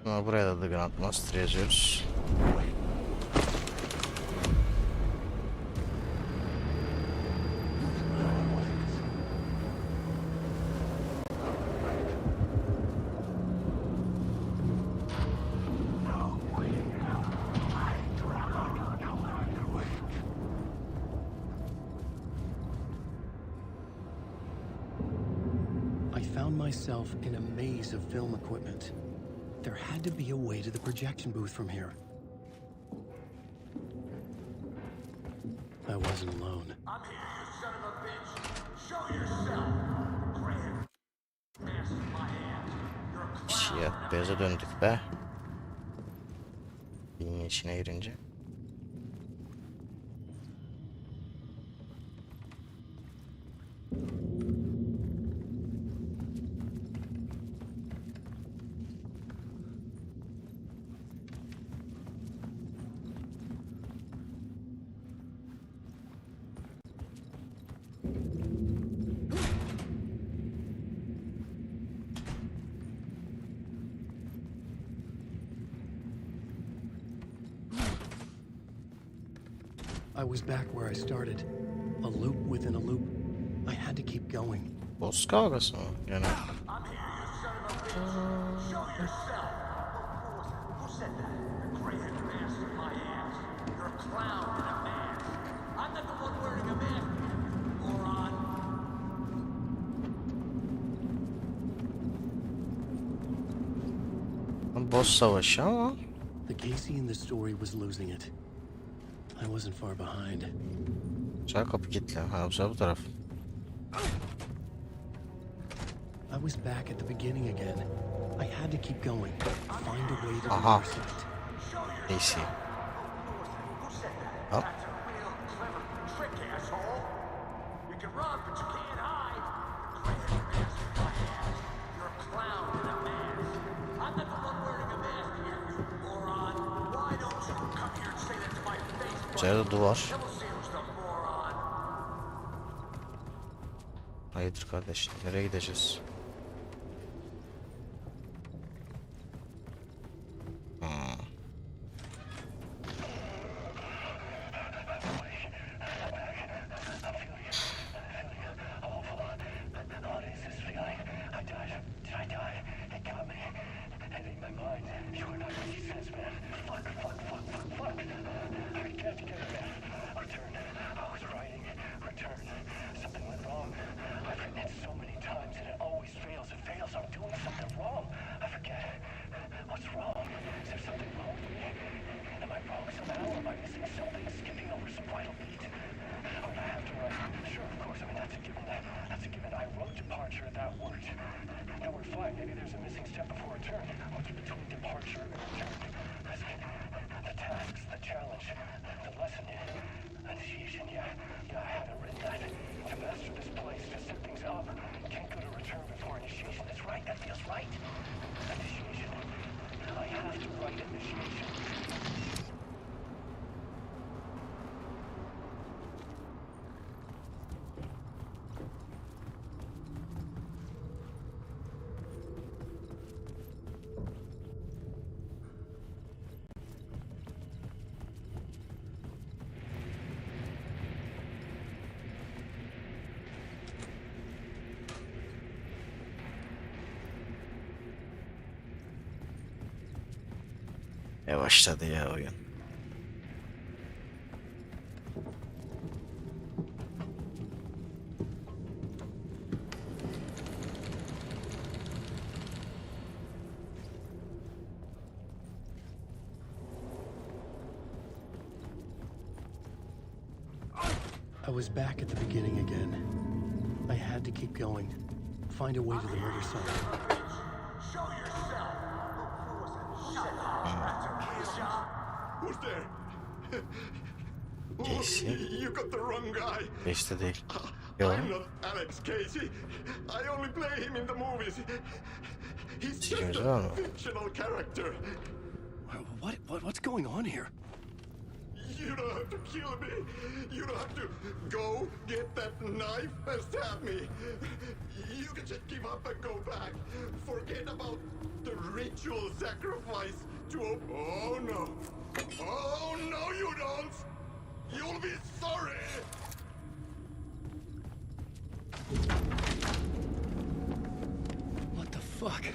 Ama buraya da Grandmaster yazıyoruz. I found myself in a maze of film equipment. There had to be a way to the projection booth from here. I wasn't alone. I'm here, you son of a bitch. Show yourself. Graham. Pass my hand. You're a clown. Siyah beyaza döndük be. Bilgin içine girince. I was back where I started. A loop within a loop. I had to keep going. Boss kavgası mı? Yani I'm here, you son of a bitch. Show yourself. Who said that? Graham, pass my ass. You're a clown in a mask. I'm not the one wearing a mask, you moron. boss savaşı ama. The Casey in the story was losing it. I wasn't far behind. Sağ kapı kilitli. Ha bu taraf. I was back at the beginning again. I had to keep going. Find a way to Aha. reverse it. Neyse. Who said that? Hop. That's a real clever trick, asshole. You can run, but you can't hide. Graham, pass my ass. You're a clown in a mask. I'm not the one wearing a mask here, you moron. Why don't you come here and say that to my face? İçeride duvar. Then we'll see who's the moron. Hayırdır kardeş? Nereye gideceğiz? Yavaşladı ya oyun. I was back at the beginning again. I had to keep going. Find a way to the murder site. Show yourself! Who's there? Casey. You got the wrong guy. Casey değil. Yo. I'm not Alex Casey. I only play him in the movies. He's just Güzel a mi? fictional character. What's going on here? You don't have to kill me. You don't have to go get that knife and stab me. You can just give up and go back. Forget about the ritual sacrifice to Oh no. Oh no you don't. You'll be sorry. What the fuck?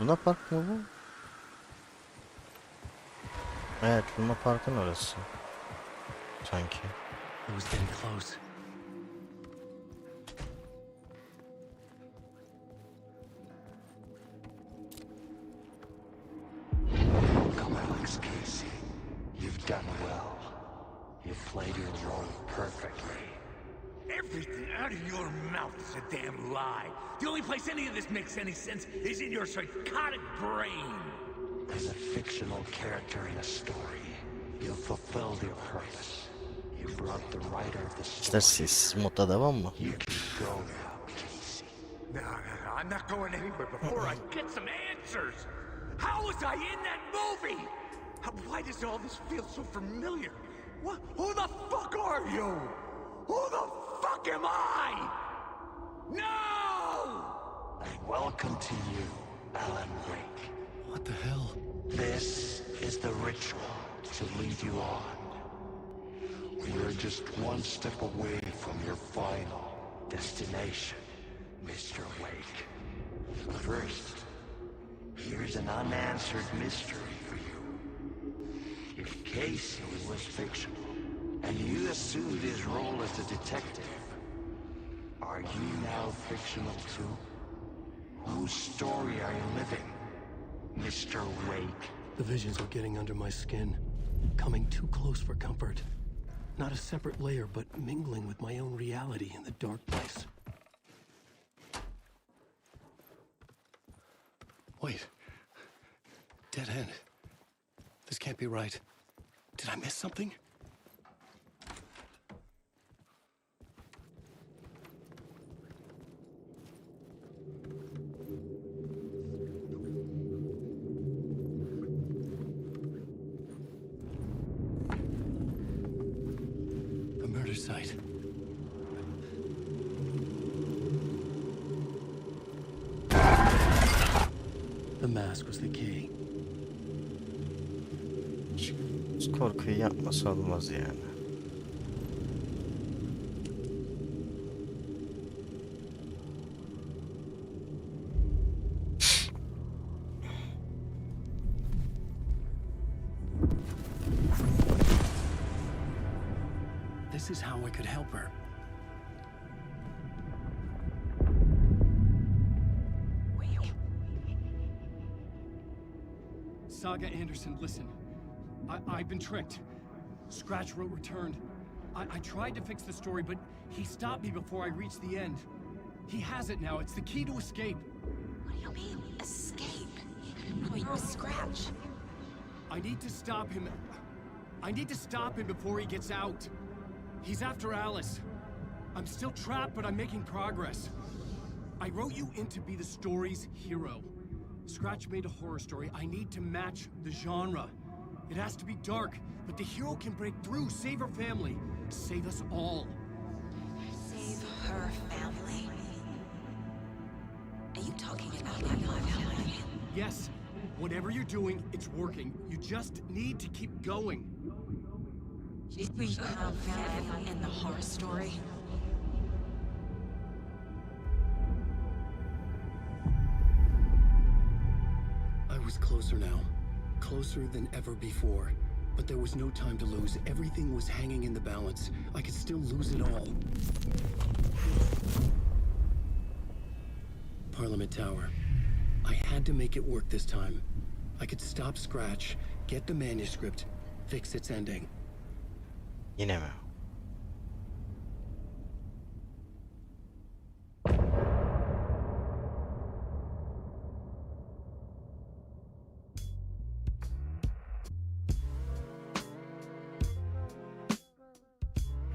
Luna Park mı bu? Evet, Luna Park'ın orası. Sanki. It was getting close. Come, Alex Casey. You've done well. You've played your role perfectly. Everything out of your mouth is a damn lie. The only place any of this makes any sense is in your psychotic brain. As a fictional character in a story, you fulfilled your purpose. You brought the writer of the İşte story. siz modda devam mı? You can go now, Casey. No, I'm not going anywhere before I get some answers. How was I in that movie? Why does all this feel so familiar? What? Who the fuck are you? Who the fuck am I? No! And welcome to you, Alan Wake. What the hell? This is the ritual to lead you on. We're just one step away from your final destination, Mr. Wake. First, here's an unanswered mystery for you. If Casey was fictional, and you assumed his role as a detective, are you now fictional too? Whose story are you living, Mr. Wake? The visions are getting under my skin, coming too close for comfort. Not a separate layer, but mingling with my own reality in the dark place. Wait. Dead end. This can't be right. Did I miss something? The murder site. The mask was the key. Korkuyu yapmasa olmaz yani. This is how I could help her. Saga Anderson, listen. I've been tricked. Scratch wrote returned. I tried to fix the story, but he stopped me before I reached the end. He has it now. It's the key to escape. What do you mean, escape? I mean, Scratch. I need to stop him. I need to stop him before he gets out. He's after Alice. I'm still trapped, but I'm making progress. I wrote you in to be the story's hero. Scratch made a horror story. I need to match the genre. It has to be dark, but the hero can break through, save her family, save us all. Save her family? Are you talking about my family? Yes, Whatever you're doing, it's working. You just need to keep going. We have faith in the horror story. I was closer now. Closer than ever before. But there was no time to lose. Everything was hanging in the balance. I could still lose it all. Parliament Tower. I had to make it work this time. I could stop Scratch, get the manuscript, fix its ending. Yine mi?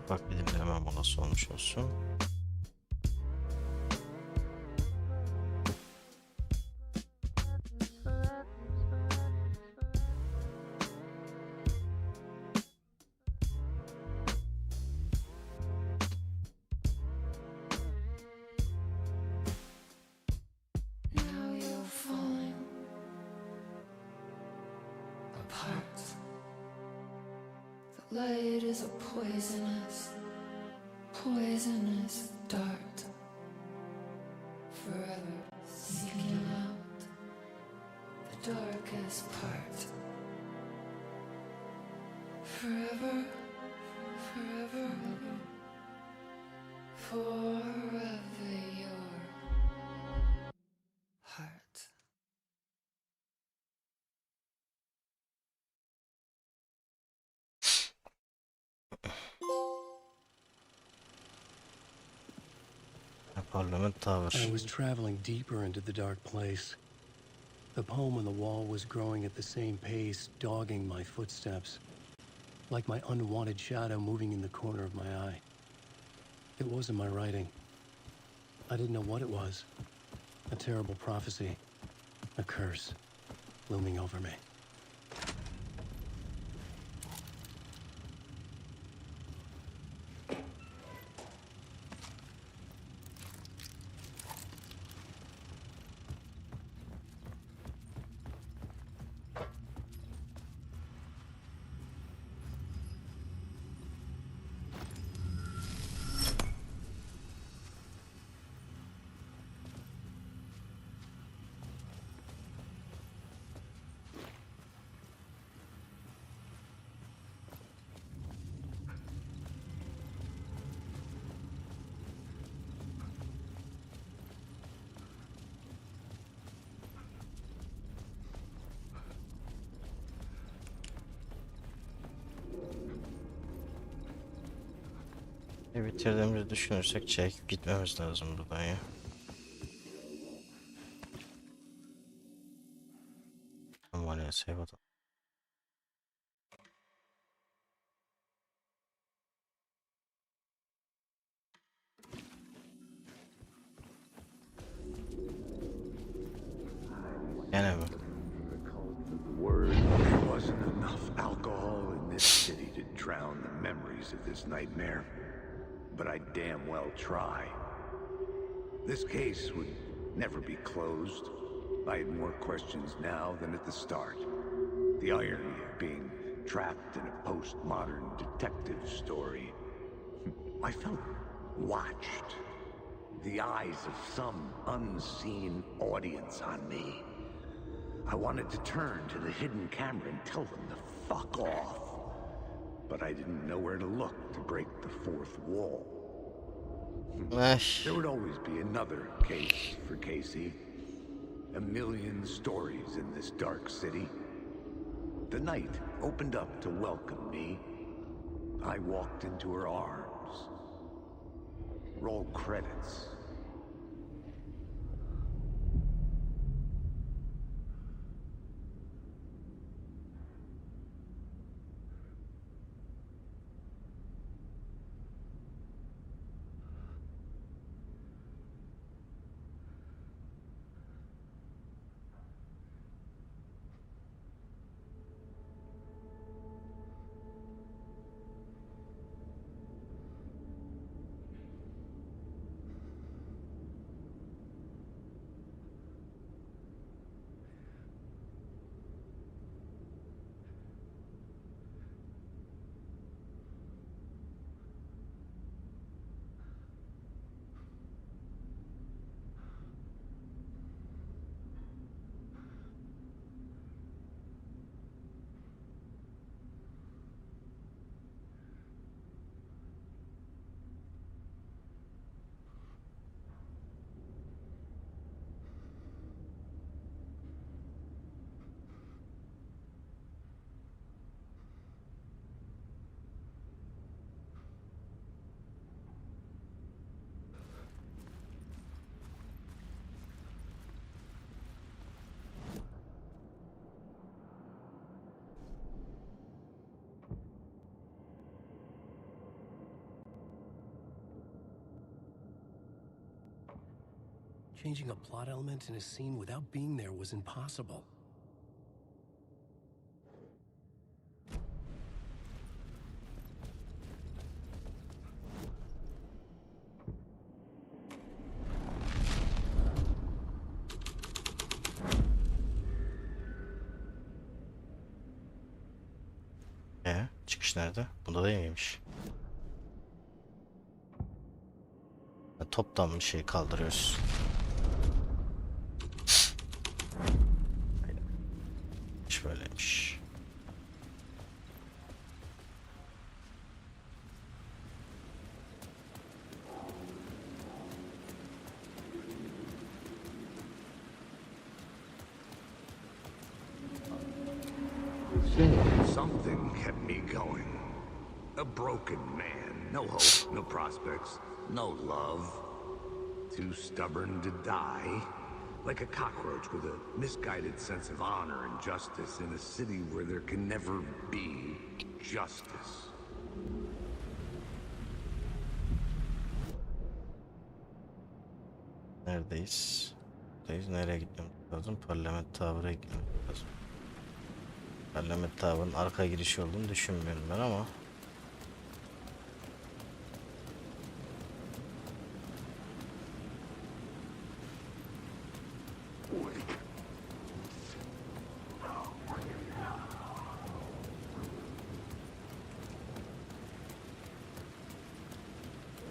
Bak bir dinleme molası olmuş olsun. Now you're falling apart. The light is a poisonous, poisonous dart, forever seeking out the darkest part. Forever, forever, forever your heart. Parliament Tower. I was traveling deeper into the dark place. The poem on the wall was growing at the same pace, dogging my footsteps. Like my unwanted shadow moving in the corner of my eye. It wasn't my writing. I didn't know what it was. A terrible prophecy. A curse. Looming over me. Bitirdiğimizi düşünürsek çekip gitmemiz lazım buradan ya. Aman ya save atalım. Gene mi? There wasn't enough alcohol in this city to drown the memories of this nightmare, but I damn well try. This case would never be closed. I had more questions now than at the start. The irony of being trapped in a postmodern detective story. I felt watched. The eyes of some unseen audience on me. I wanted to turn to the hidden camera and tell them to fuck off. But I didn't know where to look to break the fourth wall. There would always be another case for Casey. A million stories in this dark city. The night opened up to welcome me. I walked into her arms. Roll credits. Changing a plot element in a scene without being there was impossible. Çıkış nerede? Bunda da mıymış? Toptan bir şey kaldırıyoruz. Aynen. Böyleymiş. Something kept me going. A broken man. No hope, no prospects, no love. Too stubborn to die. Like a cockroach with a misguided sense of honor and justice in a city where there can never be justice. Neredeyiz? Neredeyiz? Nereye gitmem lazım? Parlament Tower'a gitmem lazım. Parlament Tower'ın arka girişi olduğunu düşünmüyorum ben ama.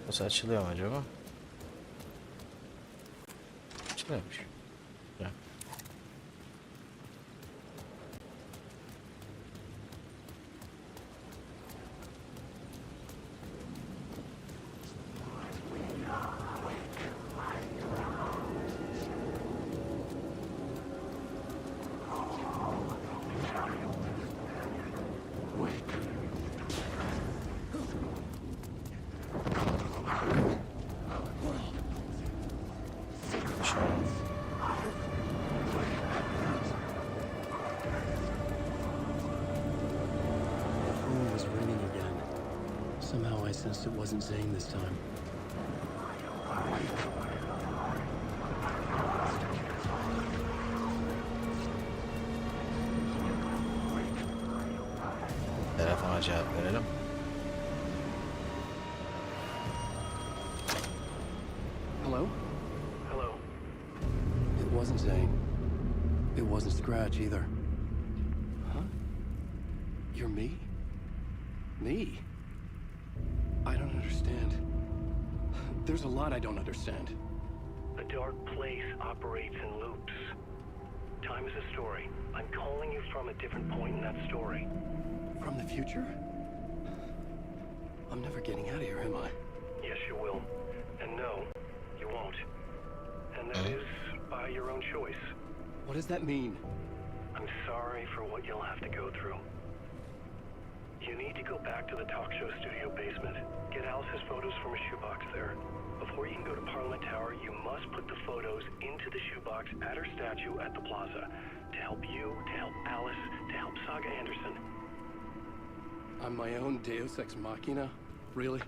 Nasıl açılıyor mu acaba? Açılıyormuş. Ya. Somehow I sensed it wasn't Zane this time. Telefona cevap verelim. Hello? Hello. It wasn't Zane. It wasn't Scratch either. Huh? You're me? Me? I don't understand. There's a lot I don't understand. The dark place operates in loops. Time is a story. I'm calling you from a different point in that story. From the future? I'm never getting out of here, am I? Yes, you will. And no, you won't. And that is by your own choice. What does that mean? I'm sorry for what you'll have to go through. You need to go back to the talk show studio basement. Get Alice's photos from a shoebox there. Before you can go to Parliament Tower, you must put the photos into the shoebox at her statue at the plaza. To help you, to help Alice, to help Saga Anderson. I'm my own Deus Ex Machina? Really?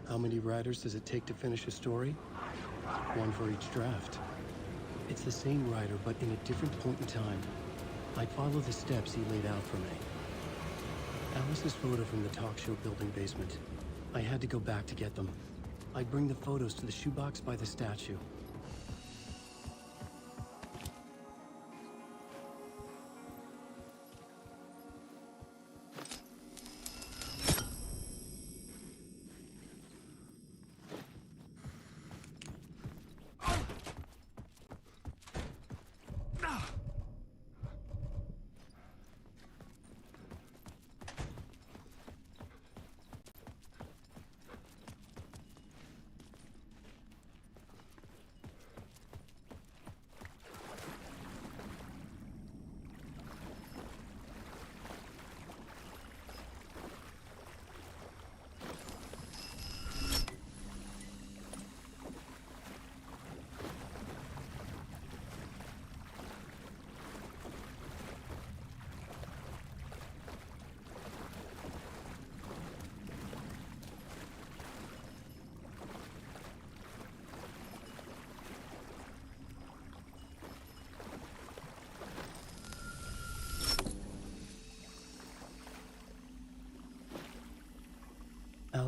How many writers does it take to finish a story? One for each draft. It's the same writer, but in a different point in time. I follow the steps he laid out for me. Alice's photo from the talk show building basement. I had to go back to get them. I'd bring the photos to the shoebox by the statue.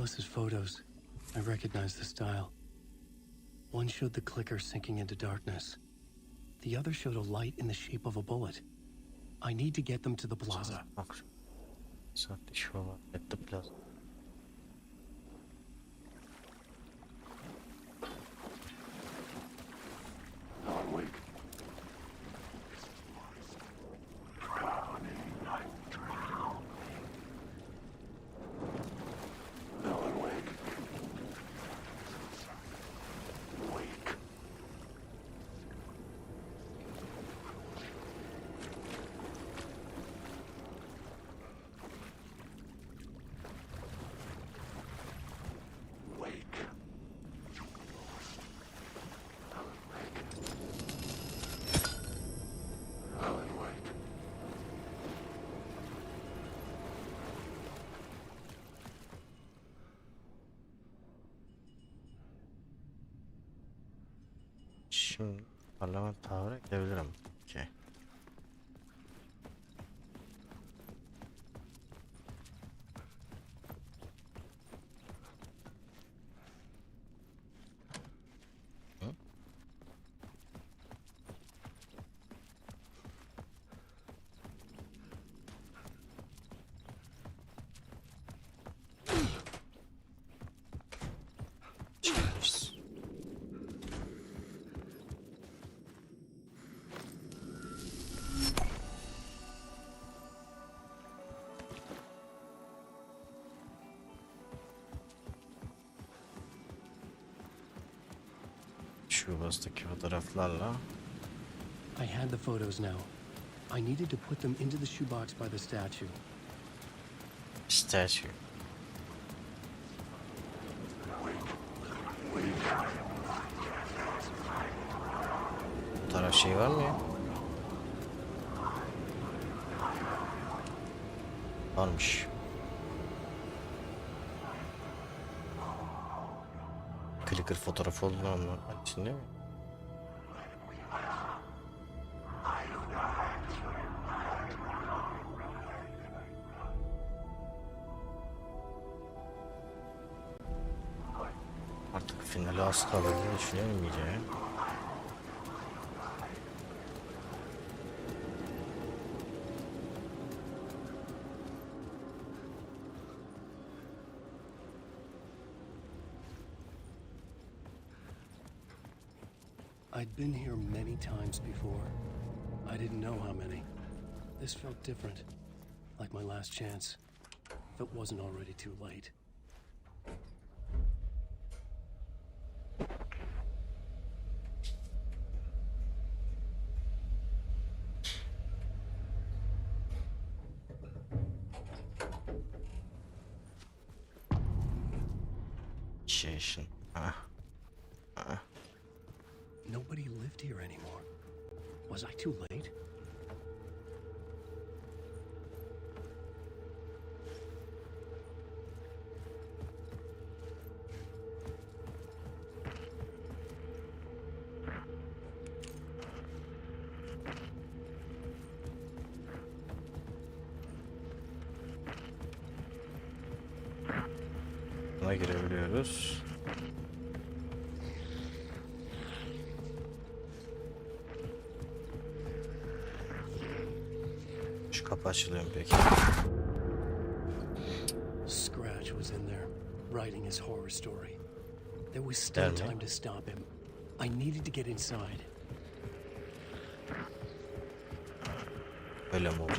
Alice's photos. I recognize the style. One showed the clicker sinking into darkness. The other showed a light in the shape of a bullet. I need to get them to the plaza. Saat işi var. At the plaza. Alan Wake. Alan Wake. Wake. Wake. Alan Wake. Şimdi parlamentara gidebilirim. Okey. Hı? Jeez. Şu bastaki fotoğraflarla I had the photos now. I needed to put them into the shoebox by the statue. statue. Bu taraf şey var mı ya? Varmış. Clicker fotoğrafı olduğunu anlamak için değil mi? Artık finale az kaldığını düşünüyorum iyice. I'd been here many times before. I didn't know how many. This felt different, like my last chance, if it wasn't already too late. Initiation. Nobody lived here anymore. Was I too late? Buna girebiliyoruz. Şu kapı açılıyor mu peki? Scratch was in there, writing his horror story. There was still time to stop him. I needed to get inside. Öyle mi oldu?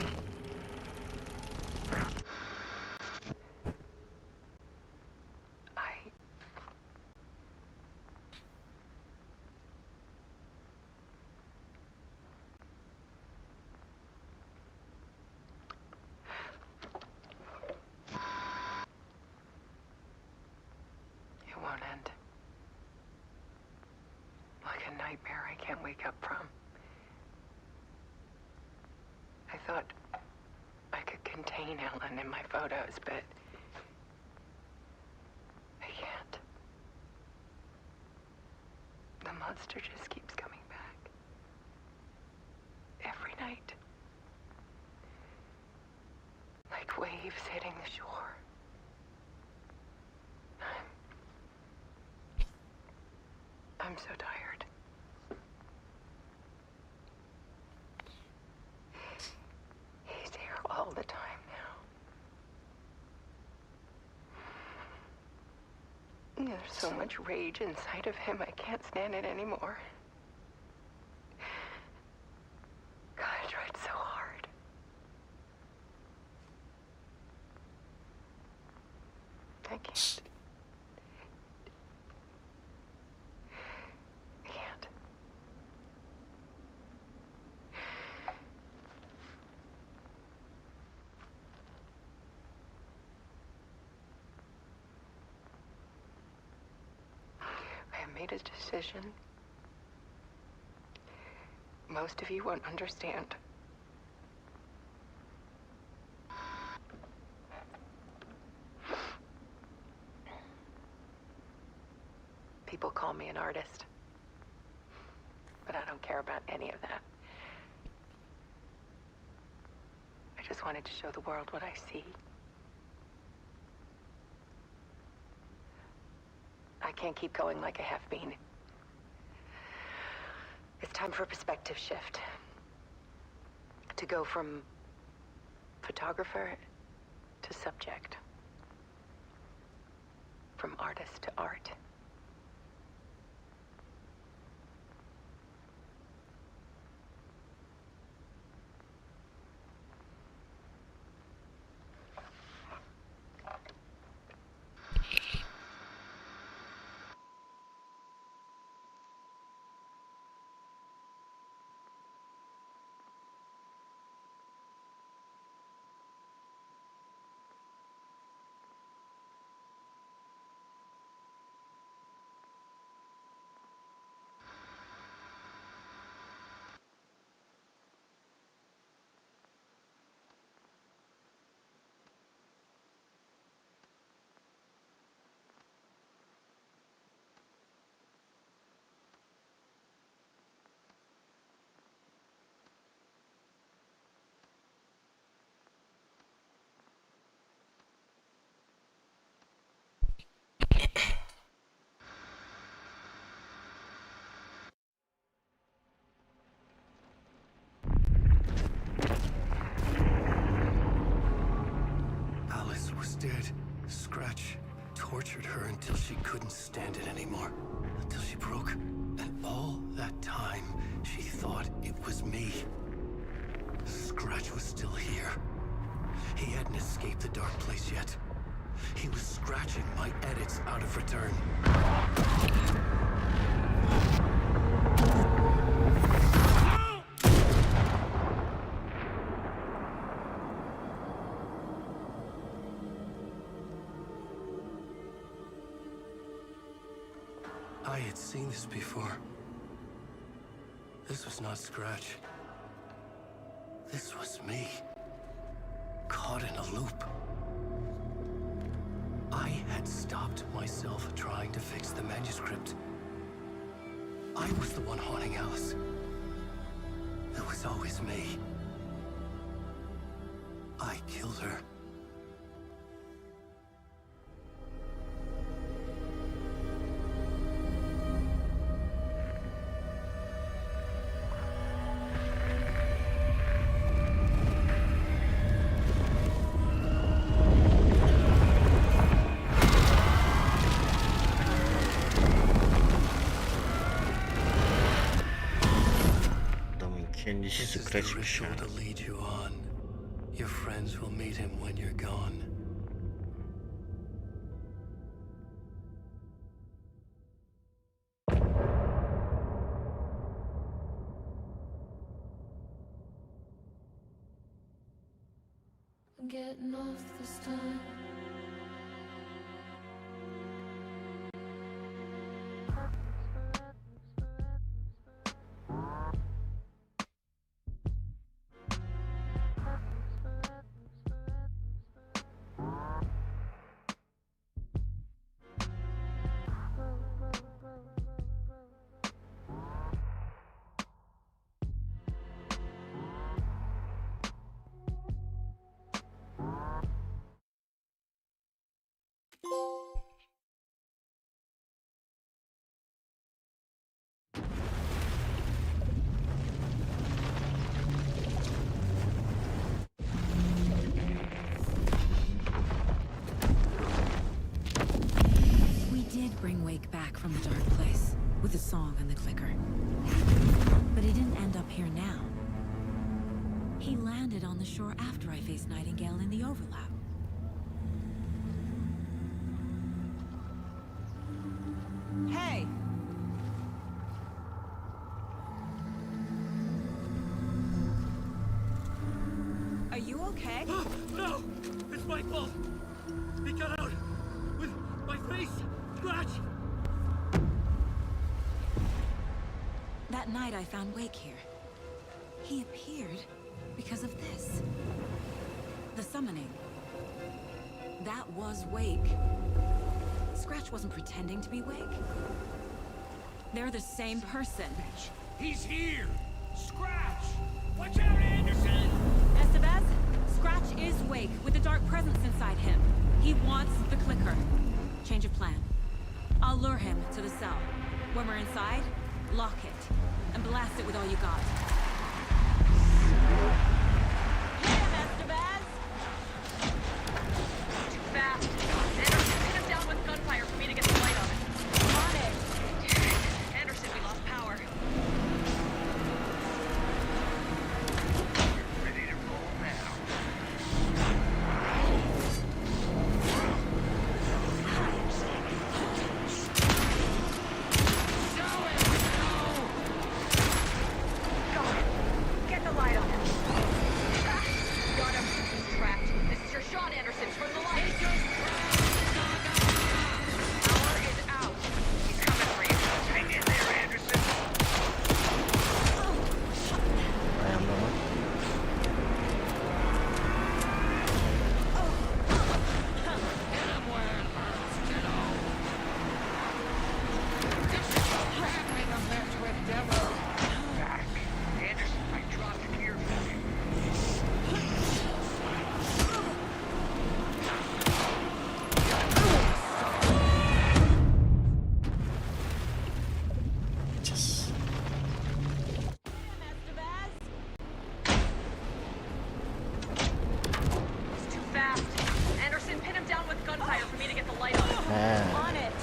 It won't end. Like a nightmare I can't wake up from. I thought I could contain Ellen in my photos, but I can't. The monster just keeps coming back. Every night. Like waves hitting the shore. I'm so tired. He's here all the time now. There's so much rage inside of him, I can't stand it anymore. God, I tried so hard. I can't. I can't. I have made a decision. Most of you won't understand. People call me an artist, but I don't care about any of that. I just wanted to show the world what I see. I can't keep going like I have been. It's time for a perspective shift. To go from photographer to subject. From artist to art. Alice was dead. Scratch tortured her until she couldn't stand it anymore. Until she broke. And all that time, she thought it was me. Scratch was still here. He hadn't escaped the dark place yet. He was scratching my edits out of return. I had seen this before. This was not Scratch. This was me. Caught in a loop. I had stopped myself trying to fix the manuscript. I was the one haunting Alice. It was always me. I killed her. Kendisi This is the Scratch'miş ritual yani. to lead you on. Your friends will meet him when you're gone. I'm getting off this time. from the dark place with the song and the clicker. But he didn't end up here now. He landed on the shore after I faced Nightingale in the overlap. Hey! Are you okay? No! It's my fault! He got out! With my face! Scratch! That night I found Wake here. He appeared because of this. The summoning. That was Wake. Scratch wasn't pretending to be Wake. They're the same person. He's here! Scratch! Watch out, Anderson! Estevez, Scratch is Wake with the dark presence inside him. He wants the clicker. Change of plan. I'll lure him to the cell. When we're inside, lock it, and blast it with all you got. Hit him, Estevez! Too fast. Anderson, hit him down with gunfire for me to get the light on it. On it! Anderson, we lost power. Ready to roll now. Get the light on him. Got him. He's trapped. This is your shot, Anderson. Turn the light. Power is out. He's coming for you. Hang in there, Anderson. Ayağımda mı? Back. Anderson, I dropped it here for you. Gideceğiz. He's too fast. Anderson, pin him down with gunfire for me to get the light on him. He. On it.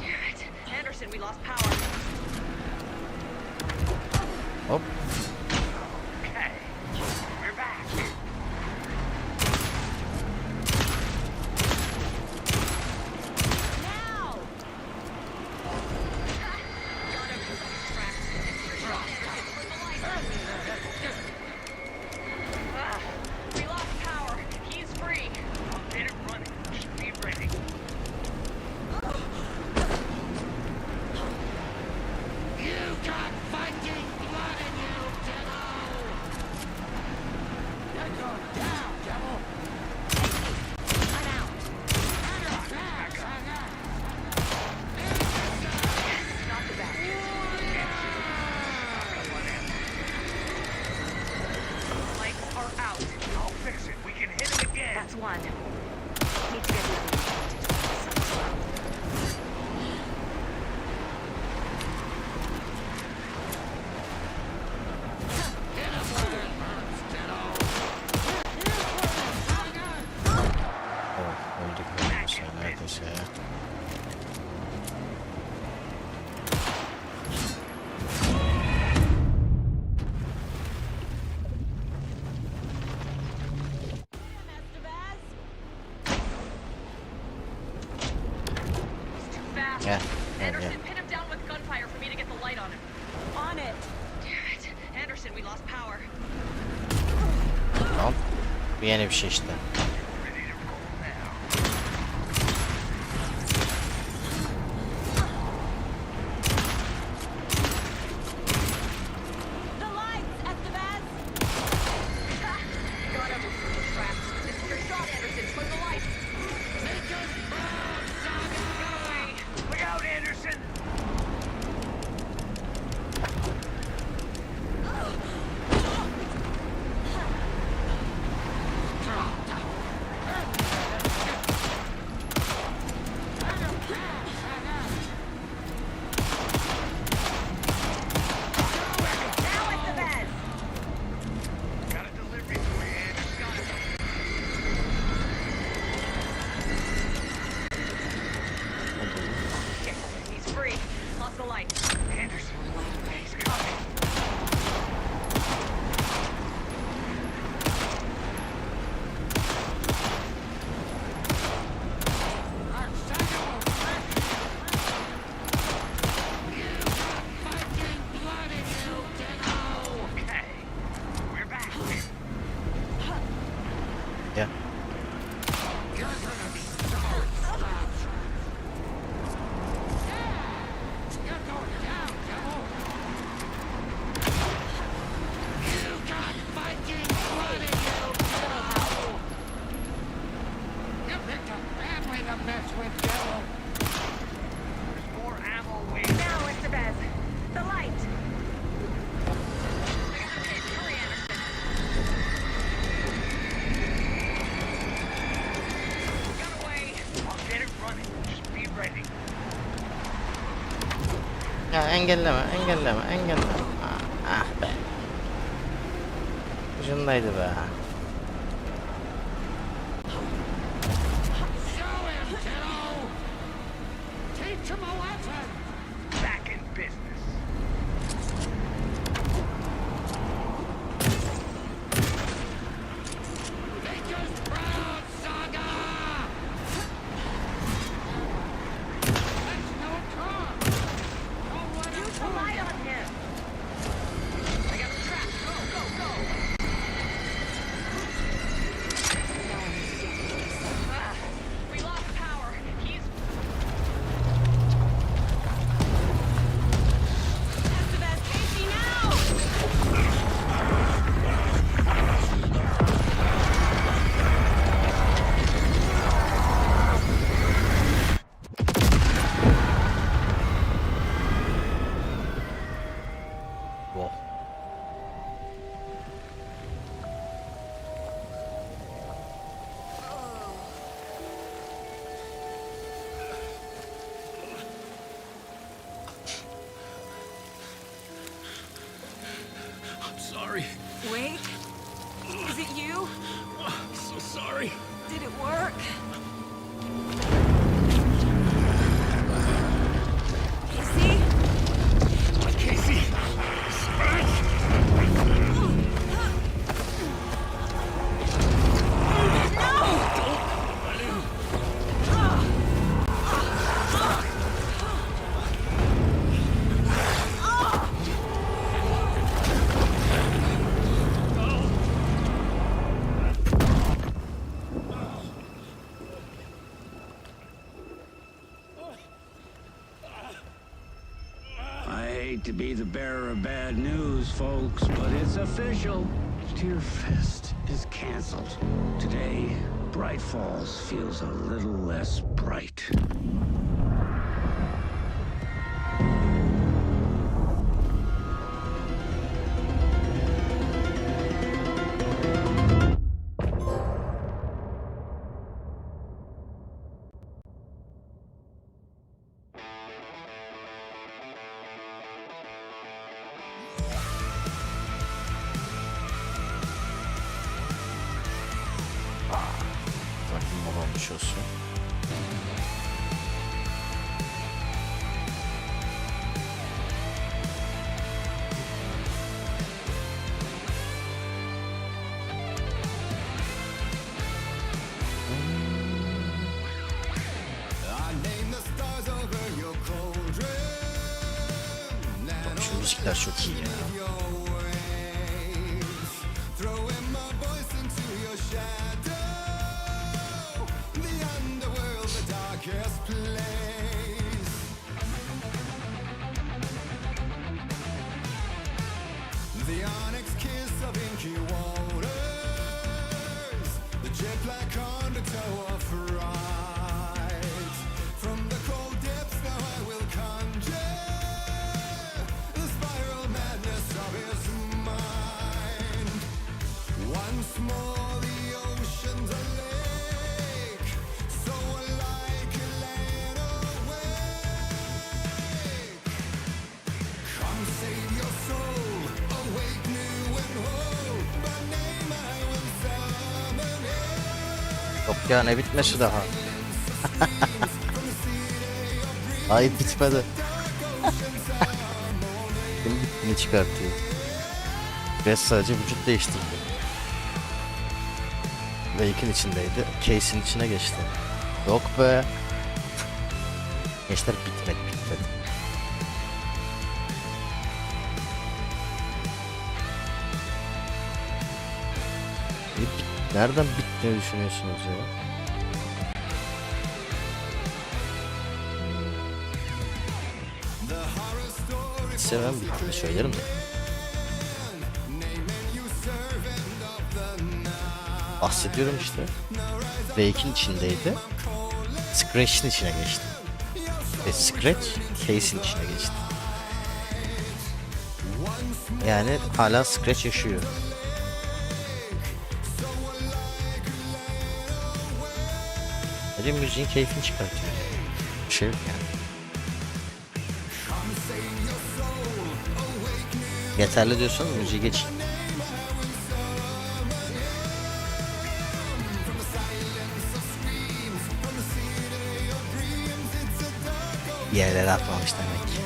Damn it. Anderson, we lost power. Hop. Okay. We're back. Now! Got him. He's trapped. This is your shot, Anderson. Turn the light on. We lost power. He's free. I'll get it running. Just be ready. You got fighting blood in you, Devil! You're going down, Devil! I'm out. Not the back. Lights are out. I'll fix it. We can hit him again. That's one. Need to get the other one. Oh, öldük neredeyse. Neredeyse ya. He's too fast. Yeah, Anderson, yeah. pin him down with gunfire for me to get the light on him. On it! Damn it. Anderson, we lost power. Tamam. Bu yeni bir şey işte. Ready to roll now. The lights, Estevez! Got him. He's trapped. This is your shot, Anderson. Turn the light. Look out, Anderson! engelleme. Ah be. Ucundaydı be. Back in business. Nature's proud, Saga! That's no car! Don't let him the light on him! I got the trap! Go! We lost power. He's Casey now! Wow. I'm sorry. Wait. Is it you? I'm so sorry. Did it work? Casey? Casey! I hate to be the bearer of bad news, folks, but it's official. Tear Fest is canceled. Today, Bright Falls feels a little less bright. Bakın olmuş olsun. Bak şu müzikler çok iyi ya. Yok ya, ne bitmesi daha. Ay bitmedi. Şimdi bittiğini çıkartıyor. Ve sadece vücut değiştirdi. Wake'in içindeydi. Case'in içine geçti. Yok be. Gençler bitmedi. Nereden bittiğini düşünüyorsunuz ya? Seven bittiğini söylerim de. Bahsediyorum işte. Wake'in içindeydi. Scratch'in içine geçti. Ve Scratch Case'in içine geçti. Yani hala Scratch yaşıyor. Öyle müziğin keyfini çıkartıyor. Bir şey yok yani. Yeterli diyorsanız müziği geç. Bir yerlere atmamış demek ki.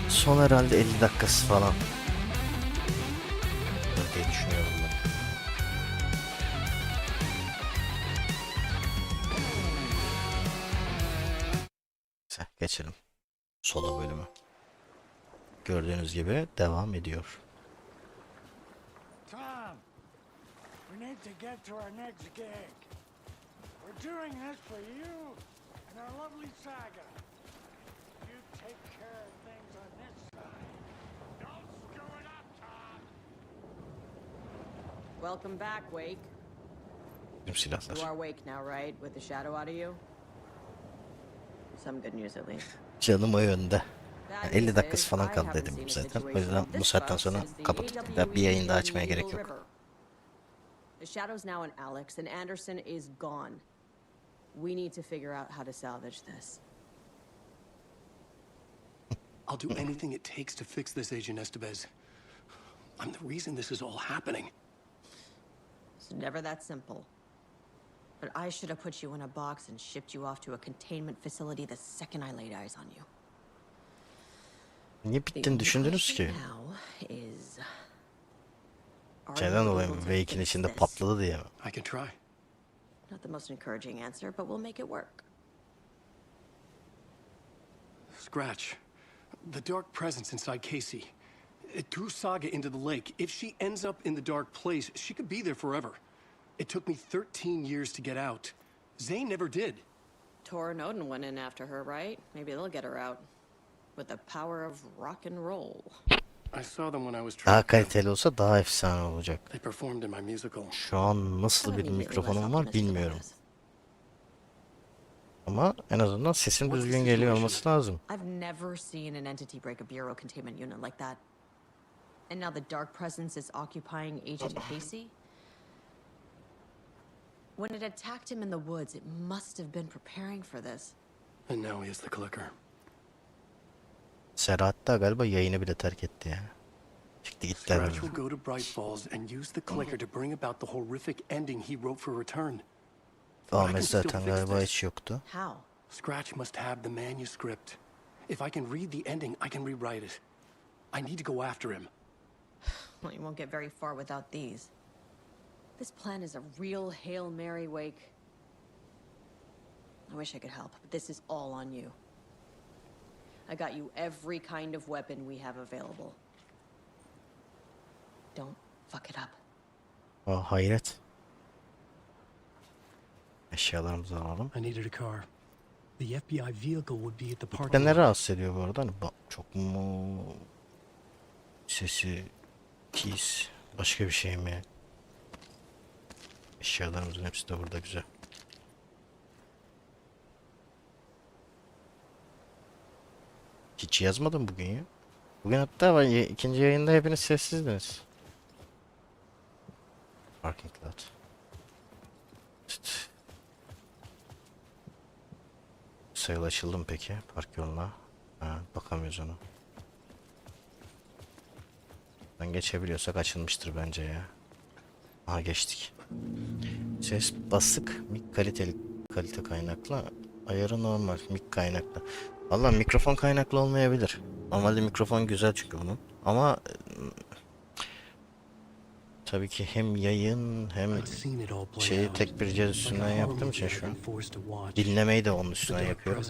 Son herhalde 50 dakikası falan diye düşünüyorum ben. Neyse, geçelim solo bölümü. Gördüğünüz gibi devam ediyor. Tom, we need to get to our next gig. We're doing this for you and our lovely saga. You take care of things on this side. Don't screw it up, Tom. Welcome back, Wake. Tüm silahlar. You are Wake now, right? With the shadow out of you? Some good news at least. Canım o yönde. Yani 50 dakikası falan kaldı dedim zaten. O yüzden bu saatten sonra kapatıp bir yayın daha açmaya gerek yok. The shadow's now in Alex and Anderson is gone. We need to figure out how to salvage this. I'll do anything it takes to fix this, Agent Estevez. I'm the reason this is all happening. It's never that simple. But I should have put you in a box and shipped you off to a containment facility the second I laid eyes on you. Niye bittiğini düşündünüz ki? Şeyden dolayı mı? Wake'in içinde patladı diye mi? I can try. Not the most encouraging answer, but we'll make it work. Scratch. The dark presence inside Casey. It drew Saga into the lake. If she ends up in the dark place, she could be there forever. It took me 13 years to get out. Zane never did. Tor and Odin went in after her, right? Maybe they'll get her out. With the power of rock and roll. I saw them when I was Daha trapped. kaliteli olsa daha efsane olacak. They performed in my musical. Şu an nasıl bir mikrofonum var bilmiyorum. Ama en azından sesim düzgün geliyor olması lazım. I've never seen an entity break a bureau containment unit like that. And now the dark presence is occupying Agent Casey? When it attacked him in the woods, it must have been preparing for this. And now he is the clicker. Serhat da galiba yayını bile terk etti ya. Çıktı gitti Scratch herhalde. will go to Bright Falls and use the clicker to bring about the horrific ending he wrote for Return. Ahmet zaten galiba hiç yoktu. How? Scratch must have the manuscript. If I can read the ending, I can rewrite it. I need to go after him. Well, you won't get very far without these. This plan is a real Hail Mary, Wake. I wish I could help, but this is all on you. I got you every kind of weapon we have available. Don't fuck it up. Aa, hayret. Eşyalarımızı alalım. I needed a car. The FBI vehicle would be at the parking Ben ne lot. rahatsız ediyor bu arada? Hani çok mu sesi tiz başka bir şey mi? Eşyalarımızın hepsi de burada güzel. Hiç yazmadım bugün ya. Bugün hatta ikinci yayında hepiniz sessizdiniz. Parking lot. İşte. Sayılı açıldı mı peki? Park yoluna. Ha, bakamıyoruz ona. Ben geçebiliyorsak açılmıştır bence ya. Aha geçtik. Ses basık, mik kalite kaynaklı, ayarı normal, mik kaynaklı. Vallahi mikrofon kaynaklı olmayabilir. Normalde mikrofon güzel çünkü bunun. Ama tabii ki hem yayın hem şeyi tek bir cihaz üstünden yaptığım için şu an dinlemeyi de onun üstünden yapıyorum.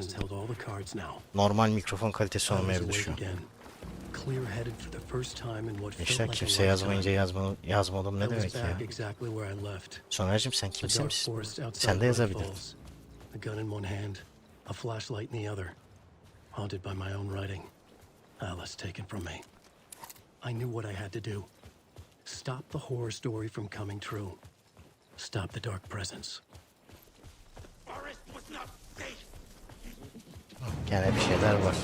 Normal mikrofon kalitesi olmayabilir şu an. İşte kimse yazmayınca yazmadım ne demek ya? Soner'cim sen kimsin? Sen de yazabilirdin. A gun in one hand, a flashlight in the other. Haunted by my own writing. Alice taken from me. I knew what I had to do. Stop the horror story from coming true. Stop the dark presence. Gene bir şeyler var.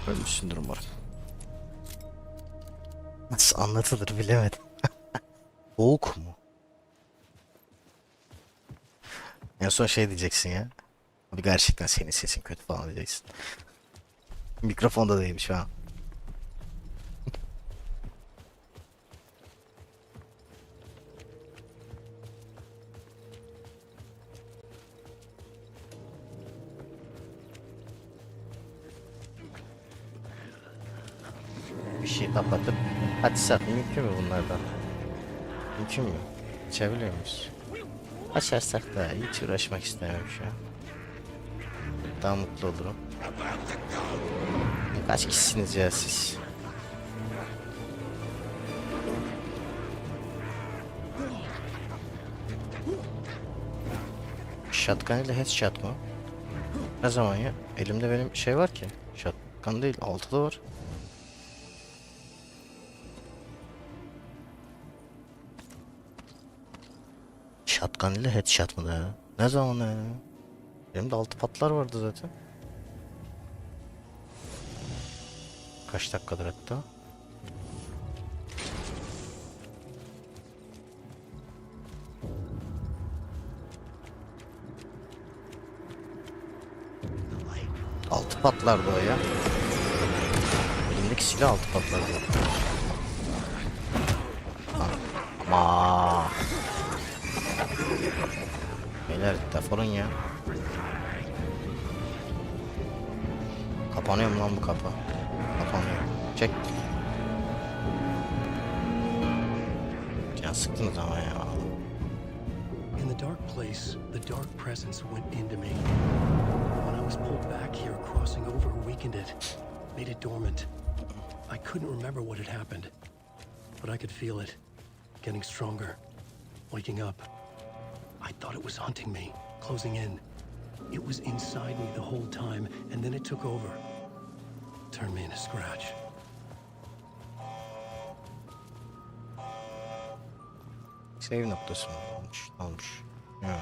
Ölmüşsündür umarım. Nasıl anlatılır bilemedim. Boğuk mu? En son şey diyeceksin ya. Abi gerçekten senin sesin kötü falan diyeceksin. Mikrofonda değilmiş şu an. Bir şey kapatıp açsak mümkün mü bunlardan? Mümkün mü? Açabiliyor muyuz? Açarsak da hiç uğraşmak istemiyorum şu an. Daha mutlu olurum. Kaç kişisiniz ya siz? Shotgun ile headshot mı? Ne zaman ya? Elimde benim şey var ki. Shotgun değil, altıda var. Shotgun ile headshot mı da ya? Ne zaman ya? Benim de altı patlar vardı zaten. Kaç dakikadır hatta? Altı patlardı o ya. Elimdeki silah altı patlardı. Ama beyler defolun ya. Kapanıyor mu lan bu kapı? Kapanıyor. Çek. Can sıktınız ama ya. In the dark place, the dark presence went into me. When I was pulled back here, crossing over weakened it, made it dormant. I couldn't remember what had happened, but I could feel it, getting stronger, waking up. I thought it was hunting me, closing in. It was inside me the whole time, and then it took over. Turned me into scratch. Save noktası mı olmuş? Olmuş. Ya.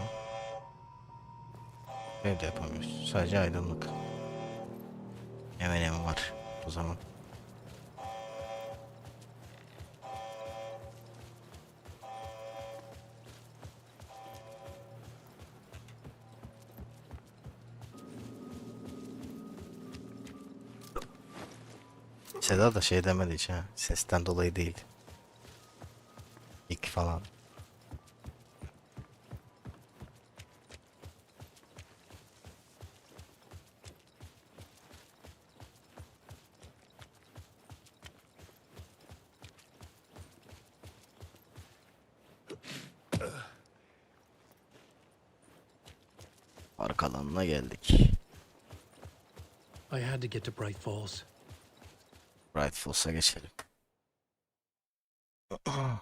Evde yapamıyoruz. Sadece aydınlık. Hemen var o zaman. Seda da şey demedi hiç ha. Sesten dolayı değil. İlk falan. Arka alanına geldik. I had to get to Bright Falls. Bright Falls'a geçelim. Ay.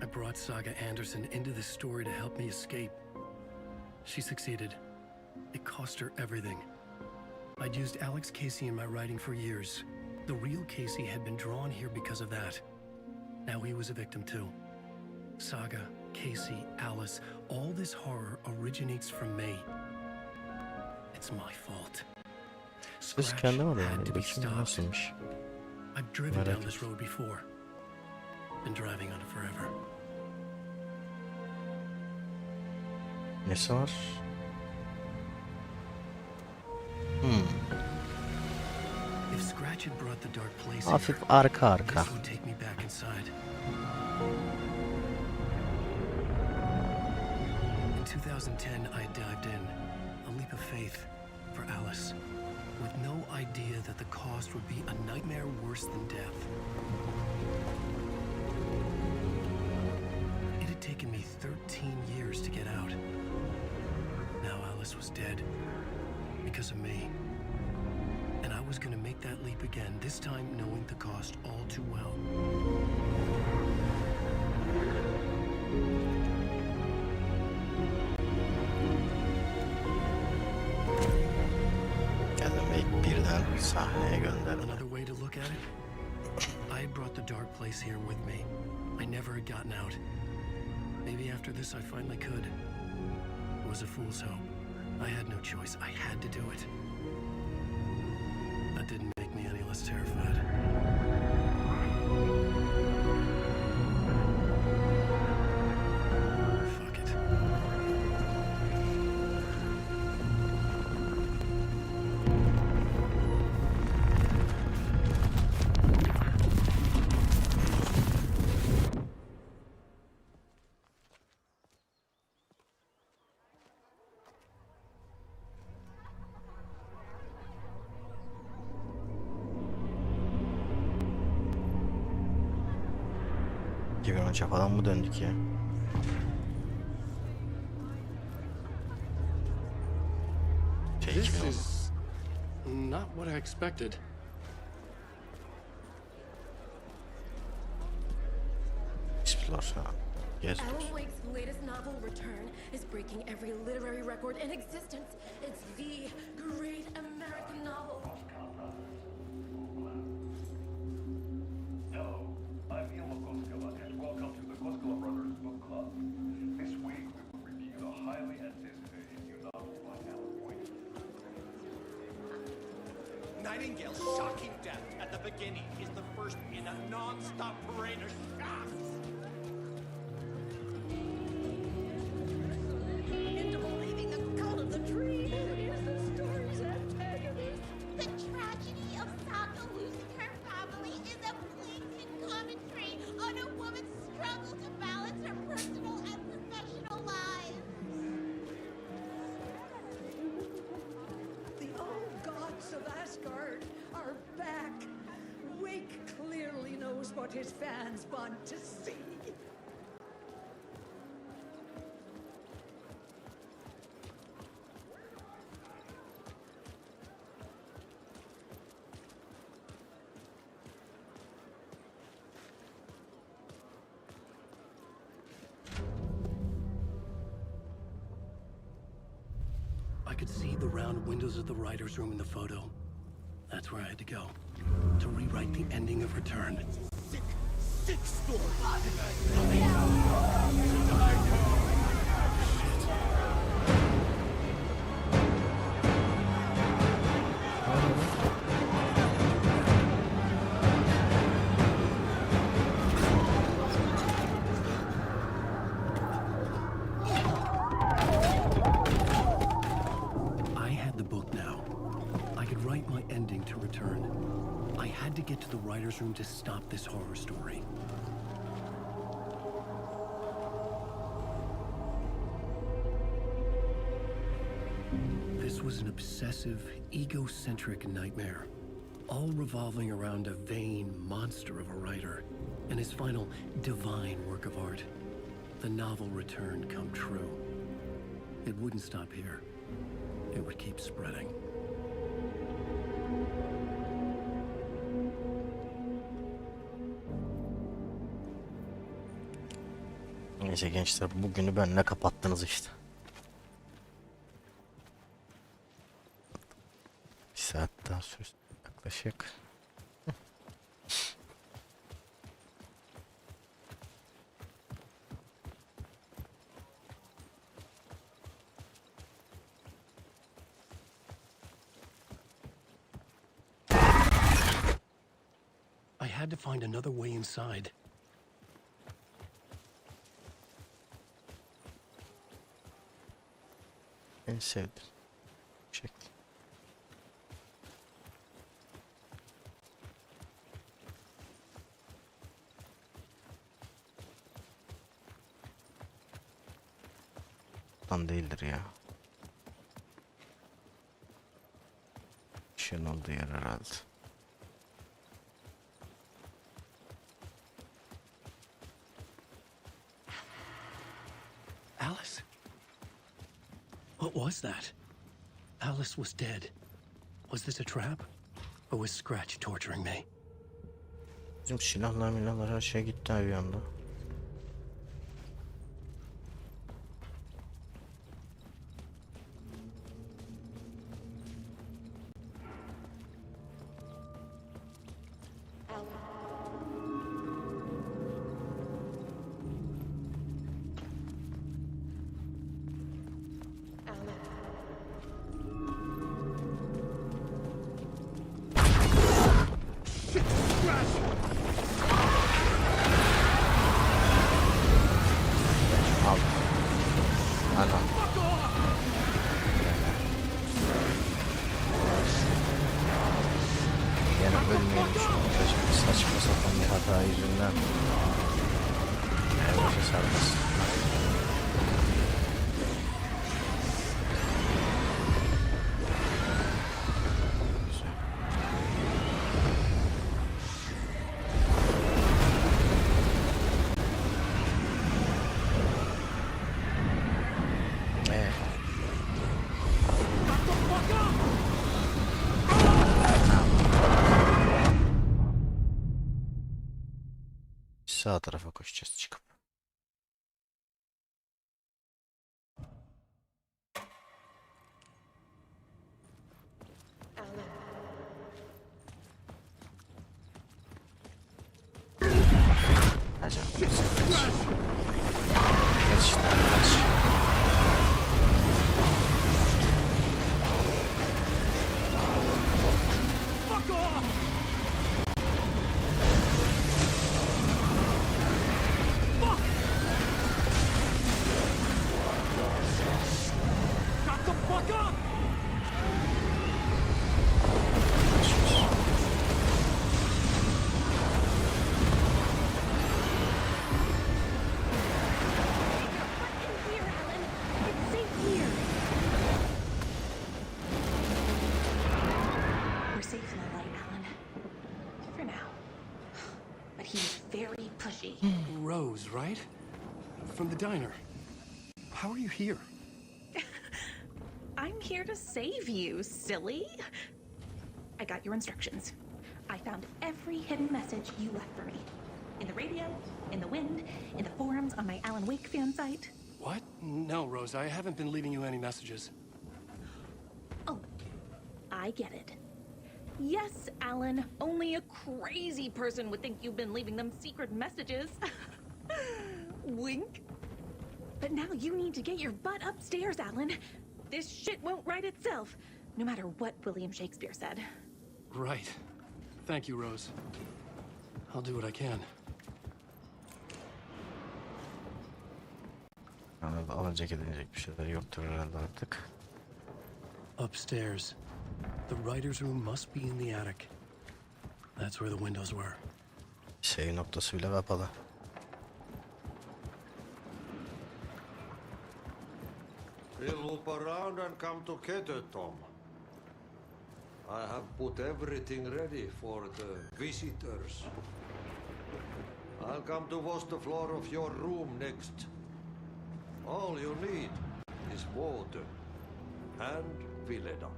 I brought Saga Anderson into this story to help me escape. She succeeded. It cost her everything. I'd used Alex Casey in my writing for years. The real Casey had been drawn here because of that. Now he was a victim too. Saga, Casey, Alice, all this horror originates from me. It's my fault. Biz kendi var yani. Bakayım nasılmış. I've driven down this road before. Been driving on it forever. Nesi var? If Scratch had brought the dark place Hafif here, arka. this would take me back inside. In 2010, I dived in, a leap of faith for Alice, with no idea that the cost would be a nightmare worse than death. It had taken me 13 years to get out. Now Alice was dead, because of me. loop again, this time knowing the cost all too well. Geldim birden sahneye gönderdi. Another way to look at it? I had brought the dark place here with me. I never had gotten out. Maybe after this I finally could. It was a fool's hope. I had no choice. I had to do it. That didn't make me any less terrified. Fuck it. Gibi önce falan mı döndük ya? This is not what I expected. Yes. Alan Wake's latest novel, Return, is breaking every literary record in existence. It's the great American novel. Hello, I'm Ilmo Koskela, and welcome to the Koskela Brothers Book Club. This week we will review the highly anticipated new novel by Alan Wake. Nightingale's shocking death at the beginning is the first in a non-stop parade of shocks. Into believing the cult of the tree is the story's antagonist. The tragedy of Sokka losing her family is a blatant commentary on a woman's struggle to balance her personal and professional lives. The old gods of Asgard are back. Wake clearly knows what his fans want to see. I could see the round windows of the writer's room in the photo. That's where I had to go. To rewrite the ending of Return. Sick story. I had the book now. I could write my ending to Return. I had to get to the writer's room to stop this horror story. This was an obsessive, egocentric nightmare, all revolving around a vain monster of a writer and his final divine work of art, the novel Return come true. It wouldn't stop here. It would keep spreading. Neyse gençler, bugünü benimle kapattınız işte. Bir saat daha sürdü yaklaşık. I had to find another way inside. En sevdiğim şekli. Tam değildir ya. Işığın olduğu yer herhalde. Alice? What was that? Alice was dead. Was this a trap? or was Scratch torturing me? Bizim silahlar her şey gitti bir anda. Saçma sapan bir hata yüzünden herkese sarmasın. Sağ tarafa koşacağız çıkıp. Acaba kaç. Kaç. Rose, right? From the diner. How are you here? I'm here to save you, silly. I got your instructions. I found every hidden message you left for me. In the radio, in the wind, in the forums on my Alan Wake fan site. What? No, Rose, I haven't been leaving you any messages. Oh, I get it. Yes, Alan, only a crazy person would think you've been leaving them secret messages. Wink. But now you need to get your butt upstairs, Alan. This shit won't right itself, no matter what William Shakespeare said. Right. Thank you, Rose. I'll do what I can. Alınacak edilecek bir şeyler yoktur herhalde artık. Upstairs. The writer's room must be in the attic. That's where the windows were. Save noktası bile kapalı. We'll loop around and come together, Tom. I have put everything ready for the visitors. I'll come to wash the floor of your room next. All you need is water and Vileda.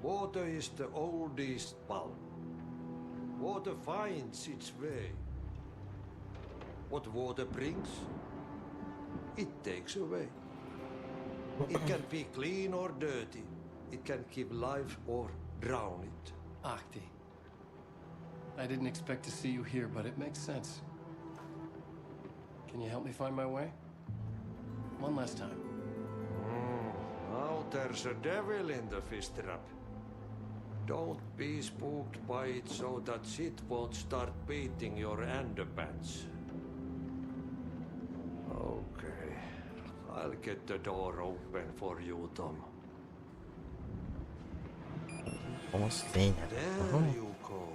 Water is the oldest bulb. Water finds its way. What water brings, it takes away. It can be clean or dirty. It can give life or drown it. Ahti. I didn't expect to see you here, but it makes sense. Can you help me find my way? One last time. Now there's a devil in the fish trap. Don't be spooked by it so that shit won't start beating your underpants. Okay. I'll get the door open for you, Tom. Almost there you go.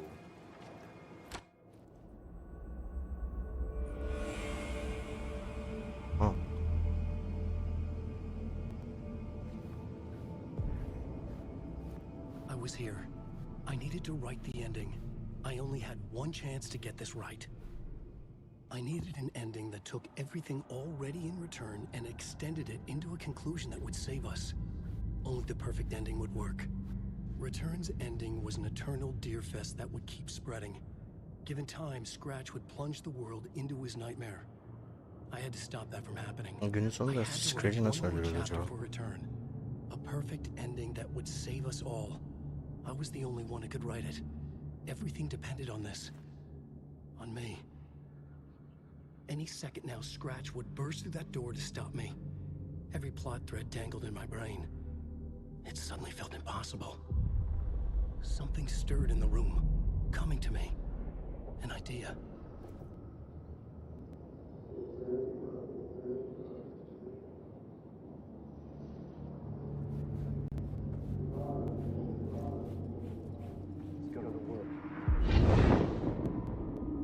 Oh. I was here. I needed to write the ending. I only had one chance to get this right. I needed an ending that took everything already in return and extended it into a conclusion that would save us. Only the perfect ending would work. Return's ending was an eternal deer fest that would keep spreading. Given time, Scratch would plunge the world into his nightmare. I had to stop that from happening. Günün sonunda Scratch'i nasıl öldürüyoruz acaba? For Return. A perfect ending that would save us all. I was the only one who could write it. Everything depended on this. On me. Any second now, Scratch would burst through that door to stop me. Every plot thread dangled in my brain. It suddenly felt impossible. Something stirred in the room, coming to me. An idea.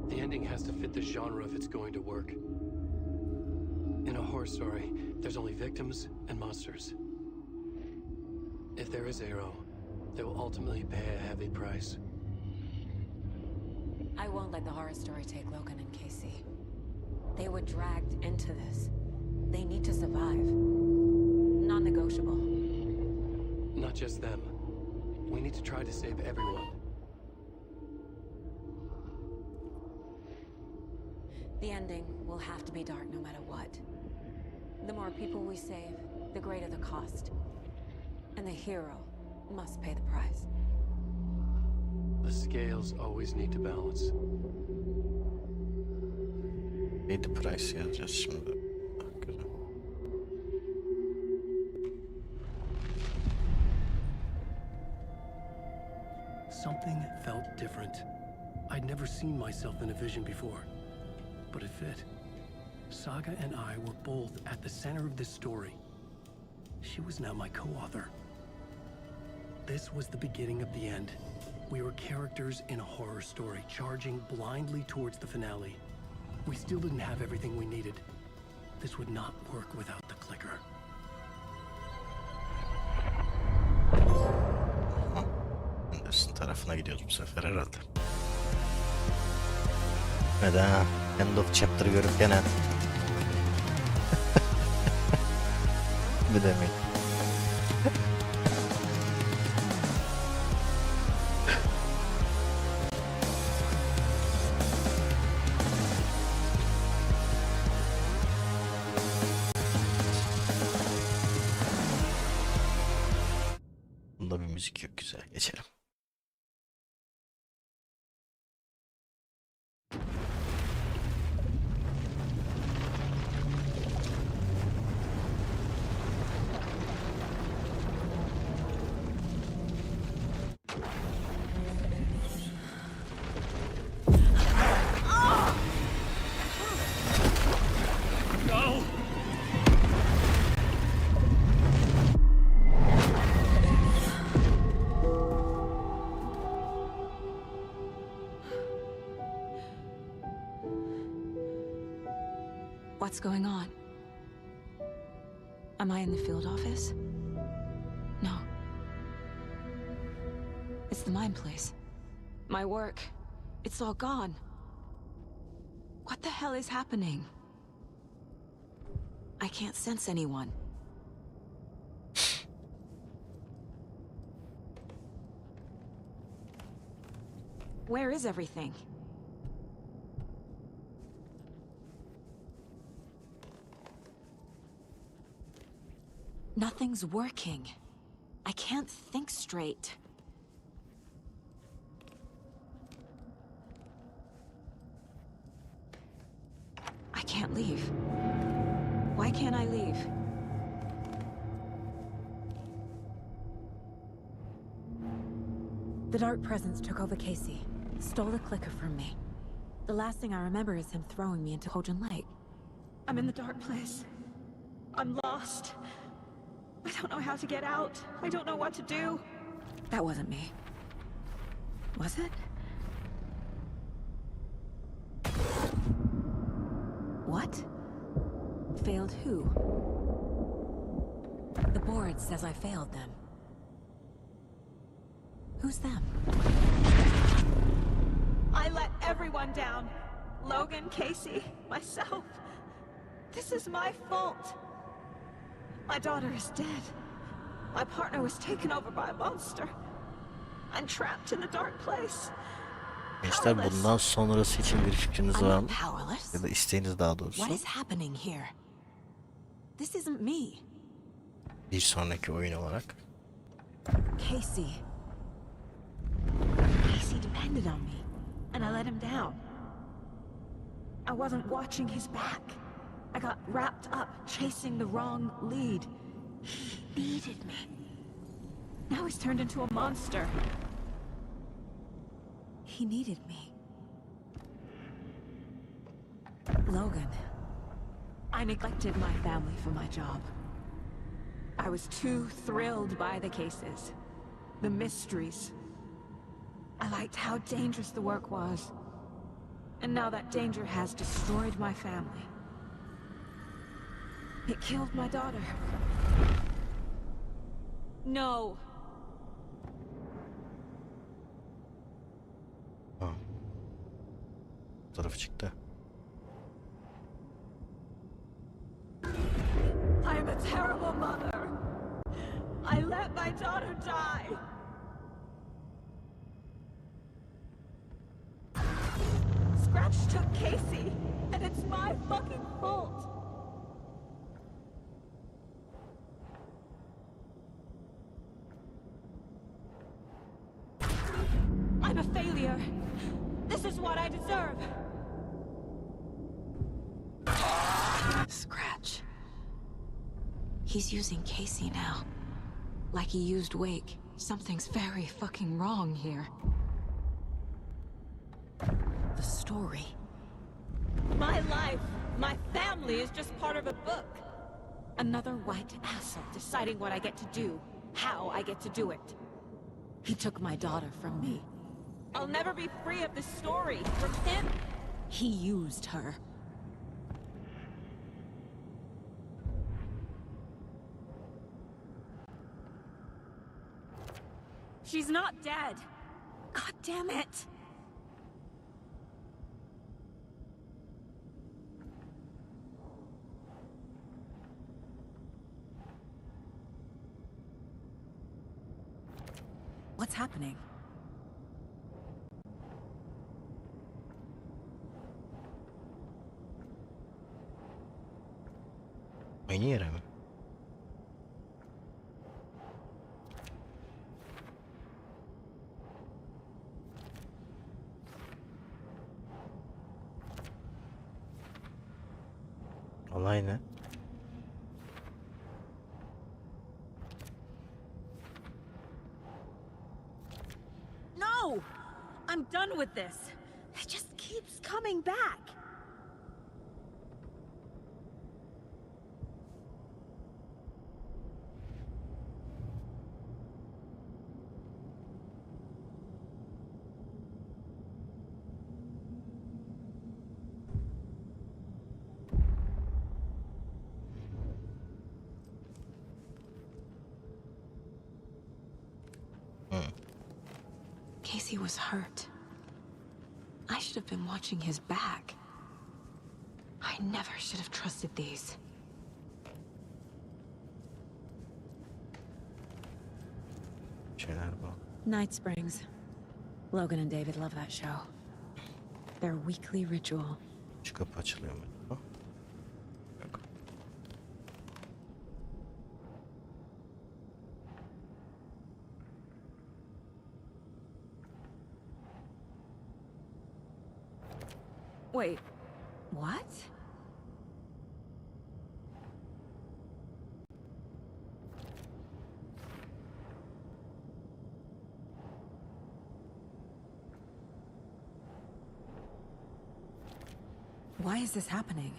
The ending has to fit the genre if it's going to work. In a horror story, there's only victims and monsters. If there is Arrow, they will ultimately pay a heavy price. I won't let the horror story take Logan and Casey. They were dragged into this. They need to survive. Non-negotiable. Not just them. We need to try to save everyone. The ending will have to be dark no matter what. The more people we save, the greater the cost. And the hero must pay the price. The scales always need to balance. Pay the price yazacağız şimdi. Something felt different. I'd never seen myself in a vision before, but it fit. Saga and I were both at the center of this story. She was now my co-author. This was the beginning of the end. We were characters in a horror story, charging blindly towards the finale. We still didn't have everything we needed. This would not work without the clicker. Anderson tarafına gidiyoruz bu sefer herhalde. Neden? End of chapter görüp gene. Bir demek. Bunda bir müzik yok, güzel. Geçelim. No! What's going on? Am I in the field office? No. It's the mine place. My work. It's all gone. What the hell is happening? I can't sense anyone. Where is everything? Nothing's working. I can't think straight. I can't leave. Why can't I leave? The Dark Presence took over Casey, stole the clicker from me. The last thing I remember is him throwing me into Hojan Lake. I'm in the dark place. I'm lost. I don't know how to get out. I don't know what to do. That wasn't me. Was it? What? Failed who? The board says I failed them. Who's them? I let everyone down. Logan, Casey, myself. This is my fault. My daughter is dead. My partner was taken over by a monster. I'm trapped in the dark place. Gençler bundan sonrası için bir fikriniz var mı? Powerless. Ya da isteğiniz daha doğrusu. What is happening here? This isn't me. Bir sonraki oyun olarak. Casey depended on me, and I let him down. I wasn't watching his back. I got wrapped up chasing the wrong lead. He needed me. Now he's turned into a monster. He needed me. Logan, I neglected my family for my job. I was too thrilled by the cases, the mysteries. I liked how dangerous the work was. And now that danger has destroyed my family. It killed my daughter. No. Tarafı çıktı. I'm a terrible mother. I let my daughter die. Scratch took Casey, and it's my fucking fault. I'm a failure. This is what I deserve. Scratch. He's using Casey now. Like he used Wake. Something's very fucking wrong here. The story. My life, my family is just part of a book. Another white asshole deciding what I get to do, how I get to do it. He took my daughter from me. I'll never be free of this story from him. He used her. She's not dead. God damn it. What's happening? Aynı yere mi? Olay ne? No! I'm done with this. It just keeps coming back. Casey was hurt. I should have been watching his back. I never should have trusted these. Night Springs. Logan and David love that show. Their weekly ritual. Şu kapı açılıyor mu? Yok. Wait, what? Why is this happening?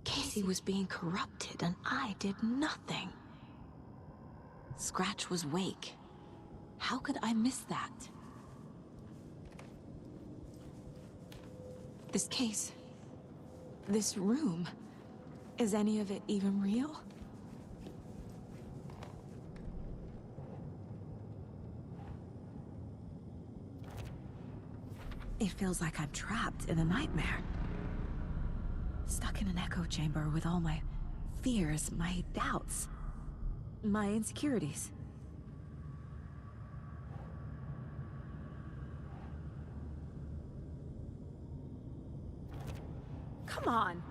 Casey was being corrupted and I did nothing. Scratch was Wake. How could I miss that? This case, this room, is any of it even real? It feels like I'm trapped in a nightmare. Stuck in an echo chamber with all my fears, my doubts, my insecurities. Come on!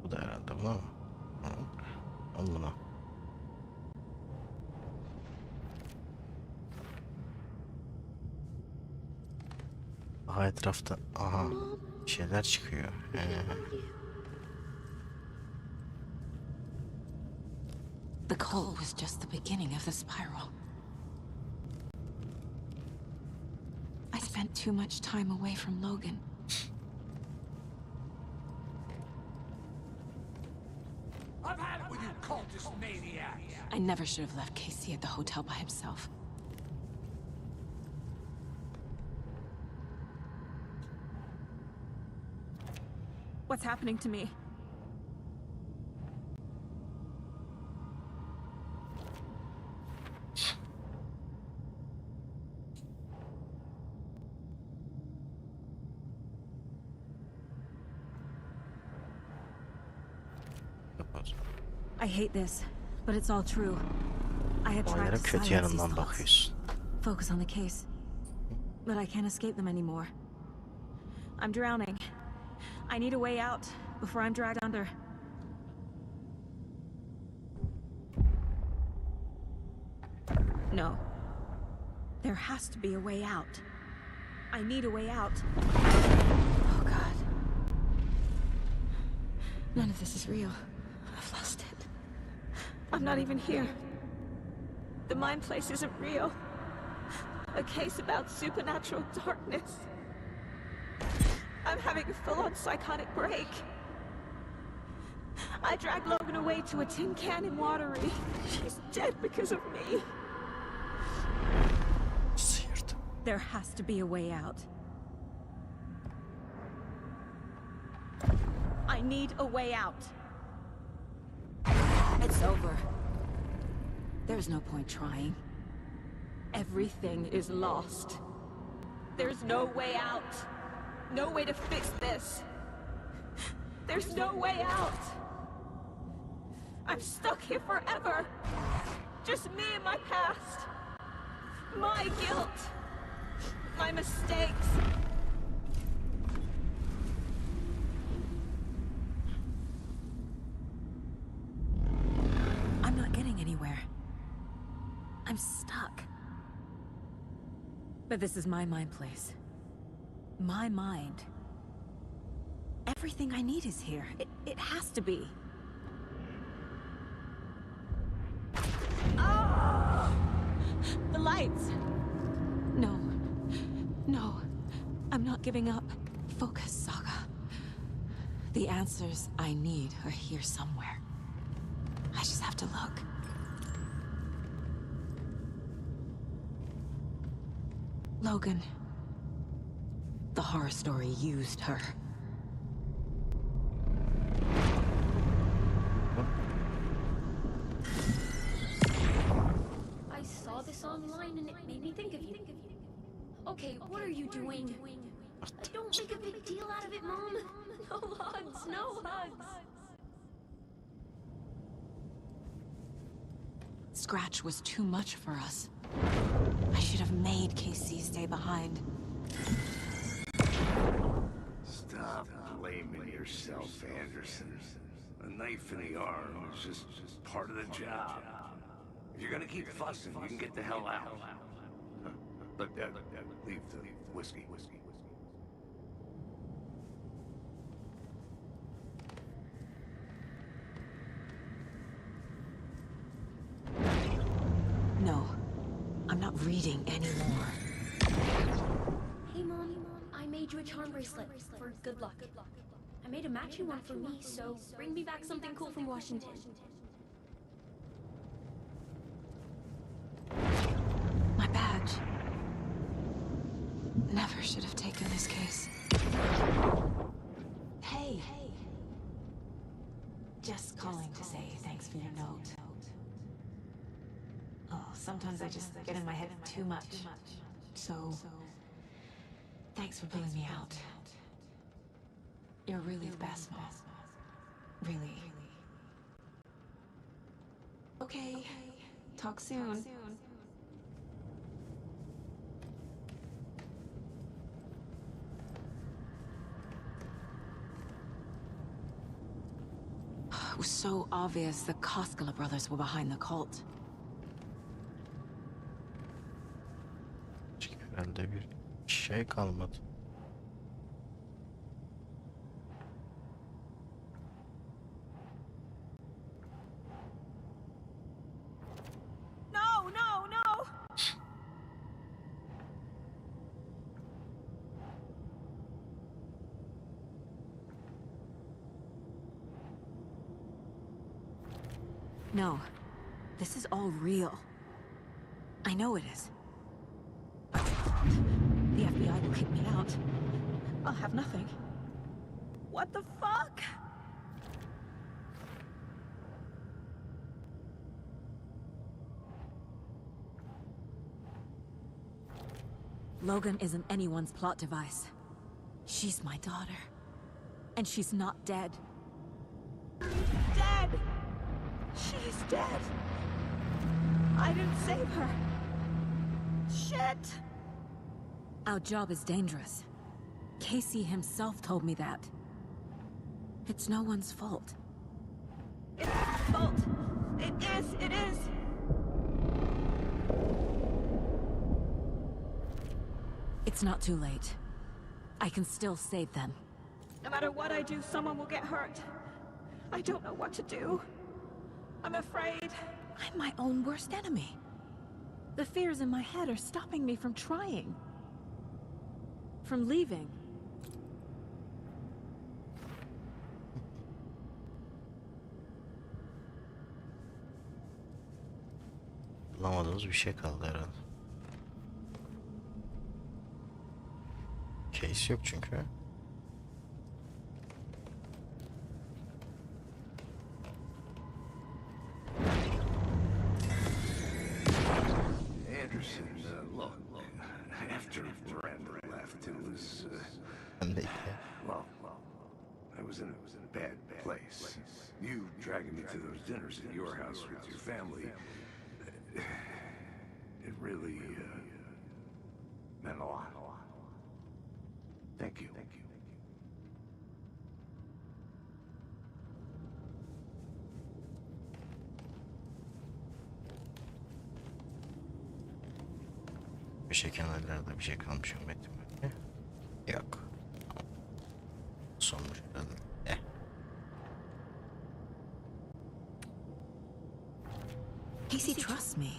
Bu da herhalde buna mı? Hı. Al buna. Aha etrafta. Aha. Bir şeyler çıkıyor. The cold was just the beginning of the spiral. I spent too much time away from Logan. I've had it with you cultist maniacs! I never should have left Casey at the hotel by himself. What's happening to me? I hate this, but it's all true. I had tried Olaylara to kötü silence these yanından thoughts, bakıyorsun. focus on the case, but I can't escape them anymore. I'm drowning. I need a way out before I'm dragged under. No. There has to be a way out. I need a way out. Oh, God. None of this is real. I've lost it. I'm not even here. The mind place isn't real. A case about supernatural darkness. I'm having a full-on psychotic break. I dragged Logan away to a tin can in Watery. She's dead because of me. There has to be a way out. I need a way out. It's over. There's no point trying. Everything is lost. There's no way out. No way to fix this. There's no way out. I'm stuck here forever. Just me and my past. My guilt. My mistakes. I'm not getting anywhere. I'm stuck. But this is my mind place. My mind. Everything I need is here. It has to be. Oh! The lights! No. No. I'm not giving up. Focus, Saga. The answers I need are here somewhere. I just have to look. Logan. The horror story used her. I saw this online and it made me think of you. Okay, what are you doing? Don't make a big deal out of it, Mom. No hugs, no hugs. Scratch was too much for us. I should have made KC stay behind. Stop blaming yourself, Anderson. A knife in the arm is just part of the job. If you're gonna keep fussing, you can get the hell out. But leave the whiskey. No, I'm not reading anymore. Hey, Mom. I made you a charm bracelet for good luck. I made a matching one for me, so bring me back something cool from Washington. My badge. Never should have taken this case. Hey. Just calling to say thanks for your note. Oh, sometimes I just get in my head too much. So, thanks for pulling me out. You're really the best, Mom. Really. Okay. Talk soon. It was so obvious the Koskela brothers were behind the cult. Herhalde bir şey kalmadı. No, no, no! No. This is all real. I know it is. The FBI will kick me out. I'll have nothing. What the fuck? Logan isn't anyone's plot device. She's my daughter. And she's not dead. Dead! She's dead! I didn't save her. Shit! Our job is dangerous. Casey himself told me that. It's no one's fault. It's his fault! It is! It's not too late. I can still save them. No matter what I do, someone will get hurt. I don't know what to do. I'm afraid. I'm my own worst enemy. The fears in my head are stopping me from trying. From leaving. Bulamadığımız bir şey kaldı herhalde. Case yok çünkü. Anderson, look, after Miranda left, it was, well, I was in a bad place. You dragging me to those dinners at your house with your family, it really, meant a lot. Thank you. Bir şey kenarlarda bir şey kalmış mı bekleme. Yok. Sonmuş herhalde. Casey trusts me.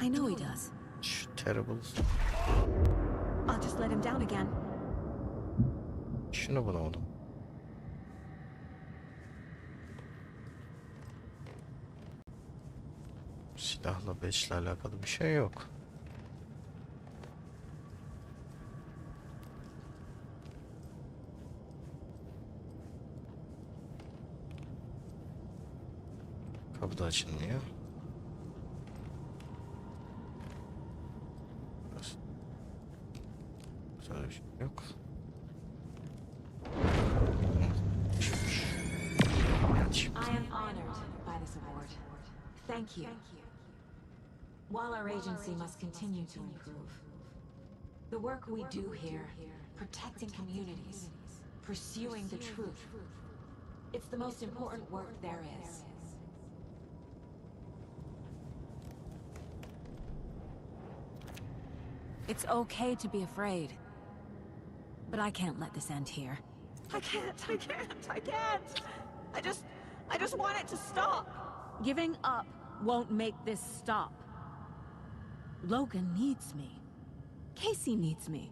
I know he does. Terrible. I'll just let him down again. Şunu bulamadım. Silahla beşle alakalı bir şey yok. Kapı da açılmıyor. Güzel bir şey yok. I am honored by this award. Thank you. While our agency must continue to improve, the work we do here, protecting communities, pursuing the truth, it's the most important work there is. It's okay to be afraid, but I can't let this end here. I can't! I just want it to stop! Giving up won't make this stop. Logan needs me. Casey needs me.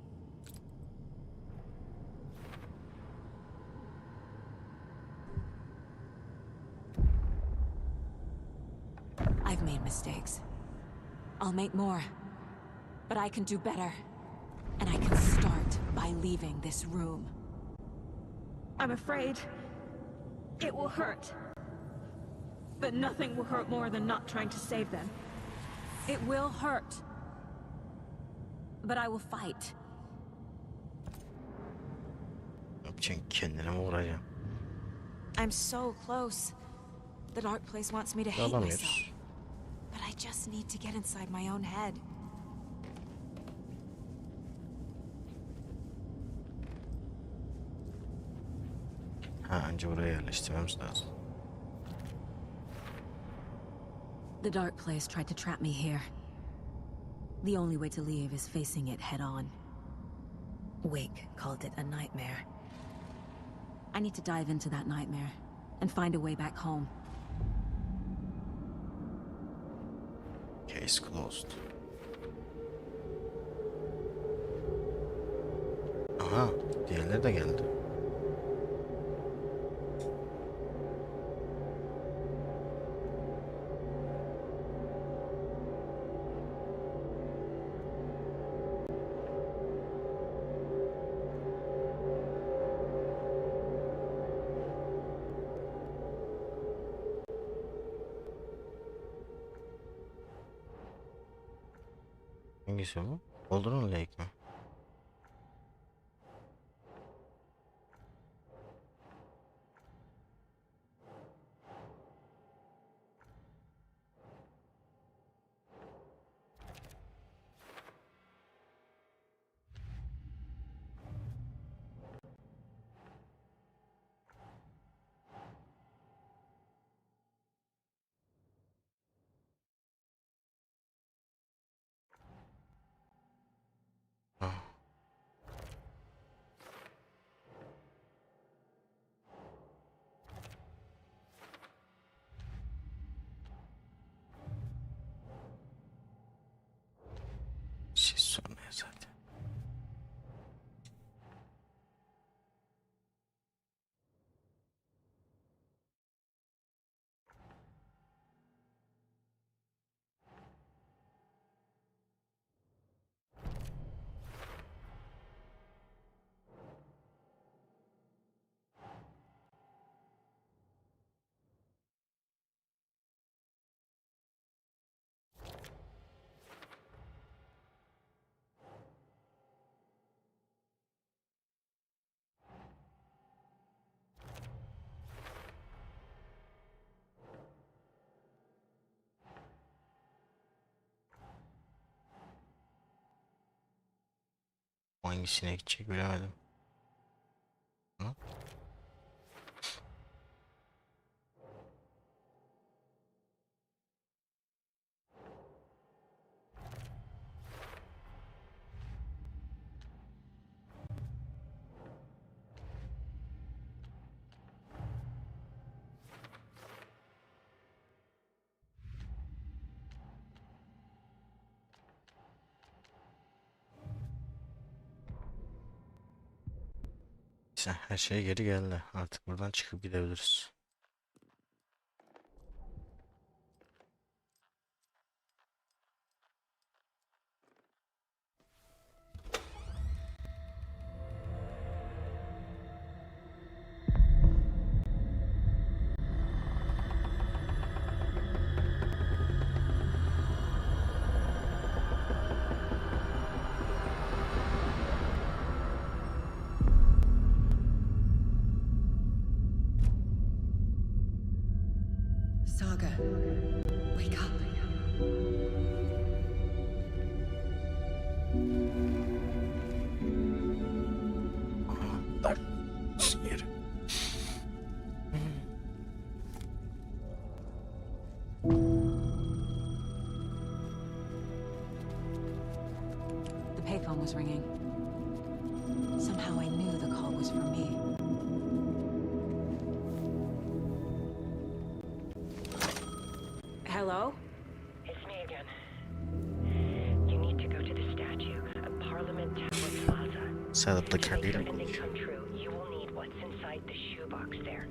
I've made mistakes. I'll make more. But I can do better. And I can start by leaving this room. I'm afraid it will hurt. But nothing will hurt more than not trying to save them. It will hurt. But I will fight. Yapacaksın, kendine mi vuracaksın? I'm so close. The dark place wants me to hate myself. But I just need to get inside my own head. Önce buraya yerleştirmemiz lazım. The dark place tried to trap me here. The only way to leave is facing it head on. Wake called it a nightmare. I need to dive into that nightmare and find a way back home. Case closed. Aha, diğerleri de geldi. Hangisi bu? Golden Lake mi? Siz sormaya zaten. Hangisine gidecek bilemedim. Hı? Her şey geri geldi. Artık buradan çıkıp gidebiliriz. Saga, wake up. The payphone was ringing. Somehow I knew the call was for me. Hello? It's me again. You need to go to the statue of Parliament Tower Plaza. Set up the To make candidate. something come true, you will need what's inside the shoebox there.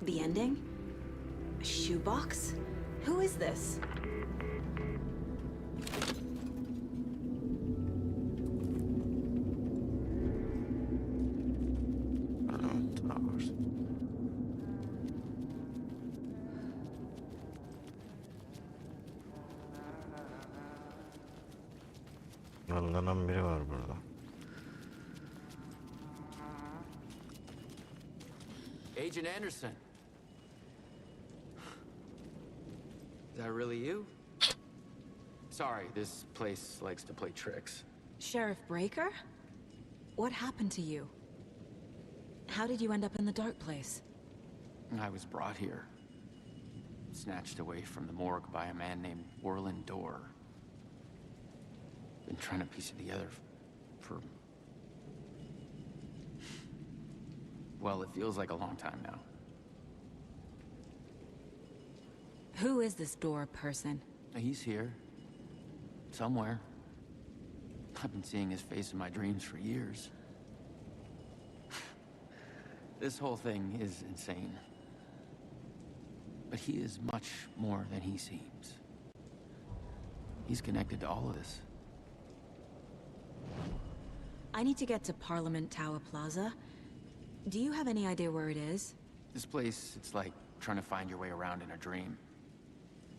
The ending? A shoebox? Who is this? Sallanan biri var burada. Agent Anderson. Is that really you? Sorry, this place likes to play tricks. Sheriff Breaker? What happened to you? How did you end up in the dark place? I was brought here. Snatched away from the morgue by a man named Orland Dorr. Been trying to piece it together for... well, it feels like a long time now. Who is this Dorr person? He's here. Somewhere. I've been seeing his face in my dreams for years. This whole thing is insane. But he is much more than he seems. He's connected to all of this. I need to get to Parliament Tower Plaza. Do you have any idea where it is? This place, it's like trying to find your way around in a dream.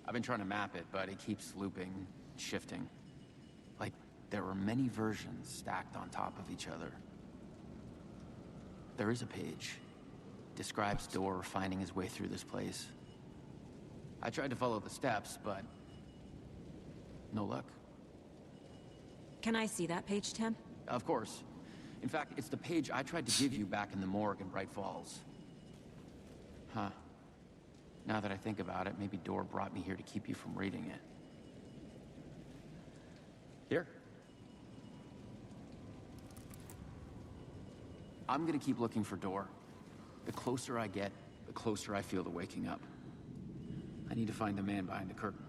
I've been trying to map it, but it keeps looping, shifting. Like there are many versions stacked on top of each other. There is a page. Describes Dorr finding his way through this place. I tried to follow the steps, but no luck. Can I see that page, Tim? Of course. In fact, it's the page I tried to give you back in the morgue in Bright Falls. Huh. Now that I think about it, maybe Dorr brought me here to keep you from reading it. Here. I'm gonna keep looking for Dorr. The closer I get, the closer I feel to waking up. I need to find the man behind the curtain.